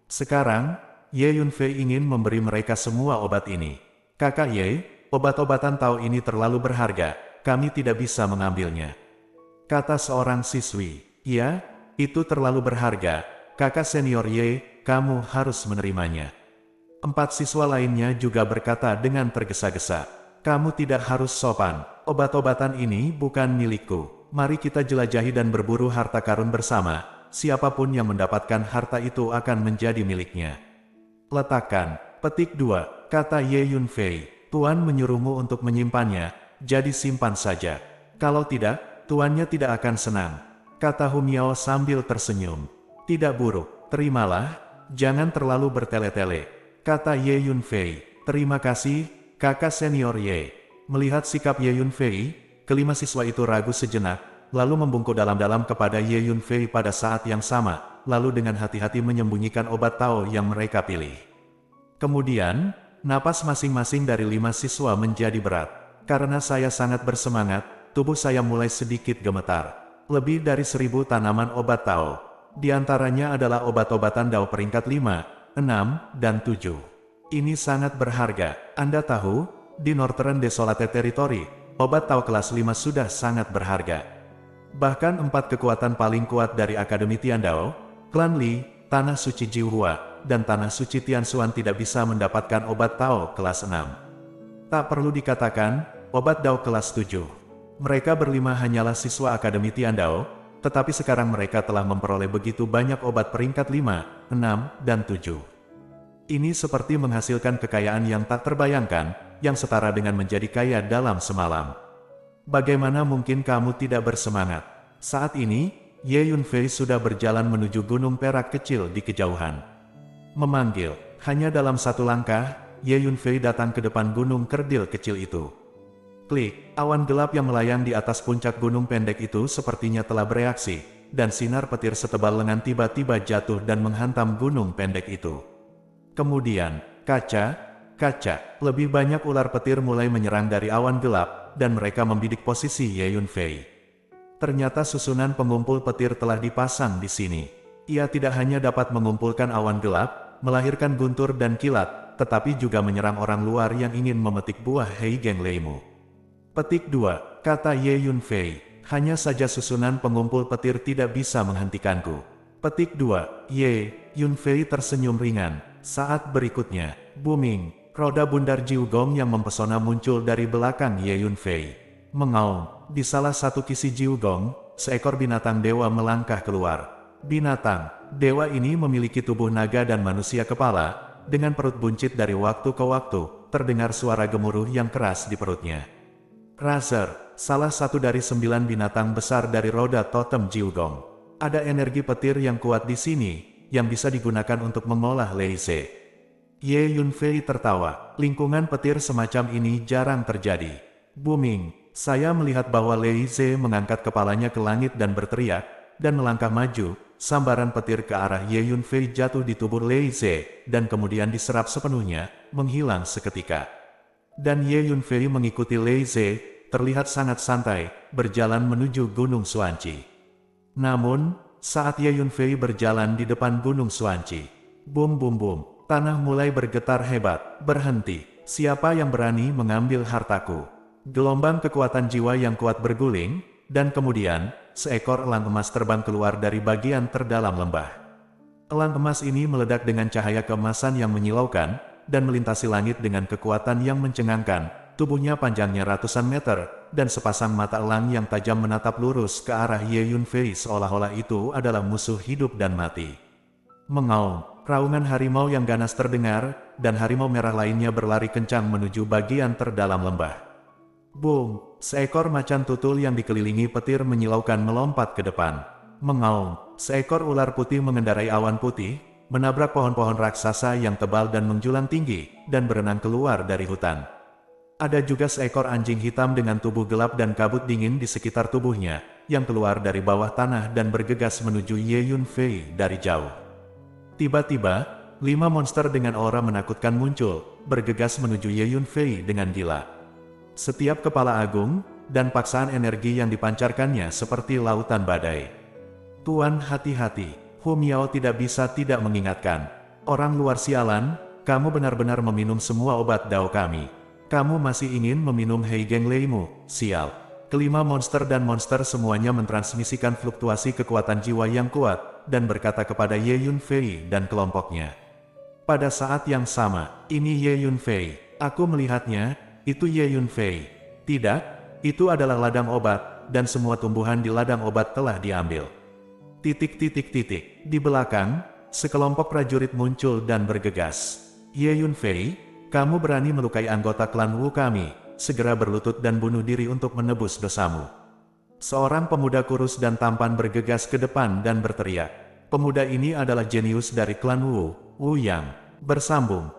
Sekarang, Ye Yunfei ingin memberi mereka semua obat ini. Kakak Ye, obat-obatan Tao ini terlalu berharga, kami tidak bisa mengambilnya, kata seorang siswi. Ya, itu terlalu berharga, kakak senior Ye, kamu harus menerimanya. 4 siswa lainnya juga berkata dengan tergesa-gesa. Kamu tidak harus sopan, obat-obatan ini bukan milikku. Mari kita jelajahi dan berburu harta karun bersama, siapapun yang mendapatkan harta itu akan menjadi miliknya. Letakkan. Petik 2, kata Ye Yunfei. Tuan menyuruhmu untuk menyimpannya, jadi simpan saja. Kalau tidak, tuannya tidak akan senang, kata Hu Miao sambil tersenyum. Tidak buruk, terimalah, jangan terlalu bertele-tele, kata Ye Yunfei. Terima kasih, kakak senior Ye. Melihat sikap Ye Yunfei, kelima siswa itu ragu sejenak, lalu membungkuk dalam-dalam kepada Ye Yunfei pada saat yang sama, lalu dengan hati-hati menyembunyikan obat Tao yang mereka pilih. Kemudian, napas masing-masing dari 5 siswa menjadi berat. Karena saya sangat bersemangat, tubuh saya mulai sedikit gemetar. Lebih dari 1000 tanaman obat Tao. Di antaranya adalah obat-obatan Dao peringkat 5, 6, dan 7. Ini sangat berharga. Anda tahu, di Northern Desolate Territory, obat Tao kelas 5 sudah sangat berharga. Bahkan 4 kekuatan paling kuat dari Akademi Tiandao, Klan Li, Tanah Suci Jiuhua, dan Tanah Suci Tianxuan tidak bisa mendapatkan obat Tao kelas 6. Tak perlu dikatakan, obat Dao kelas 7. Mereka berlima hanyalah siswa Akademi Tiandao, tetapi sekarang mereka telah memperoleh begitu banyak obat peringkat 5, 6, dan 7. Ini seperti menghasilkan kekayaan yang tak terbayangkan, yang setara dengan menjadi kaya dalam semalam. Bagaimana mungkin kamu tidak bersemangat? Saat ini, Ye Yunfei sudah berjalan menuju gunung perak kecil di kejauhan. Memanggil, hanya dalam satu langkah, Ye Yunfei datang ke depan gunung kerdil kecil itu. Klik, awan gelap yang melayang di atas puncak gunung pendek itu sepertinya telah bereaksi, dan sinar petir setebal lengan tiba-tiba jatuh dan menghantam gunung pendek itu. Kemudian, kaca, lebih banyak ular petir mulai menyerang dari awan gelap, dan mereka membidik posisi Ye Yunfei. Ternyata susunan pengumpul petir telah dipasang di sini. Ia tidak hanya dapat mengumpulkan awan gelap, melahirkan guntur dan kilat, tetapi juga menyerang orang luar yang ingin memetik buah Heigeng Leimu. Petik 2, kata Ye Yunfei. Hanya saja susunan pengumpul petir tidak bisa menghentikanku. Petik 2, Ye Yunfei tersenyum ringan. Saat berikutnya, booming, roda bundar Jiugong yang mempesona muncul dari belakang Ye Yunfei. Mengaum, di salah satu kisi Jiugong, seekor binatang dewa melangkah keluar. Binatang dewa ini memiliki tubuh naga dan manusia kepala, dengan perut buncit dari waktu ke waktu, terdengar suara gemuruh yang keras di perutnya. Razer, salah satu dari 9 binatang besar dari roda totem Jiugong. Ada energi petir yang kuat di sini, yang bisa digunakan untuk mengolah Leize. Ye Yunfei tertawa, lingkungan petir semacam ini jarang terjadi. Booming, saya melihat bahwa Leize mengangkat kepalanya ke langit dan berteriak, dan melangkah maju. Sambaran petir ke arah Ye Yunfei jatuh di tubuh Leize, dan kemudian diserap sepenuhnya, menghilang seketika. Dan Ye Yunfei mengikuti Leize, terlihat sangat santai, berjalan menuju Gunung Suanci. Namun, saat Ye Yunfei berjalan di depan Gunung Suanci, bum bum bum, tanah mulai bergetar hebat, berhenti. Siapa yang berani mengambil hartaku? Gelombang kekuatan jiwa yang kuat berguling, dan kemudian, seekor elang emas terbang keluar dari bagian terdalam lembah. Elang emas ini meledak dengan cahaya keemasan yang menyilaukan, dan melintasi langit dengan kekuatan yang mencengangkan. Tubuhnya panjangnya ratusan meter, dan sepasang mata elang yang tajam menatap lurus ke arah Ye Yunfei seolah-olah itu adalah musuh hidup dan mati. Mengaum, raungan harimau yang ganas terdengar, dan harimau merah lainnya berlari kencang menuju bagian terdalam lembah. Boom! Seekor macan tutul yang dikelilingi petir menyilaukan melompat ke depan. Mengaum, seekor ular putih mengendarai awan putih, menabrak pohon-pohon raksasa yang tebal dan menjulang tinggi, dan berenang keluar dari hutan. Ada juga seekor anjing hitam dengan tubuh gelap dan kabut dingin di sekitar tubuhnya, yang keluar dari bawah tanah dan bergegas menuju Ye Yunfei dari jauh. Tiba-tiba, 5 monster dengan aura menakutkan muncul, bergegas menuju Ye Yunfei dengan gila. Setiap kepala agung, dan paksaan energi yang dipancarkannya seperti lautan badai. Tuan hati-hati, Hu Miao tidak bisa tidak mengingatkan. Orang luar sialan, kamu benar-benar meminum semua obat dao kami. Kamu masih ingin meminum Hei Geng Leimu, sial. Kelima monster dan monster semuanya mentransmisikan fluktuasi kekuatan jiwa yang kuat, dan berkata kepada Ye Yunfei dan kelompoknya. Pada saat yang sama, ini Ye Yunfei, aku melihatnya. Itu Ye Yunfei. Tidak, itu adalah ladang obat, dan semua tumbuhan di ladang obat telah diambil. Di belakang, sekelompok prajurit muncul dan bergegas. Ye Yunfei, kamu berani melukai anggota klan Wu kami, segera berlutut dan bunuh diri untuk menebus dosamu. Seorang pemuda kurus dan tampan bergegas ke depan dan berteriak. Pemuda ini adalah jenius dari klan Wu, Wu Yang. Bersambung.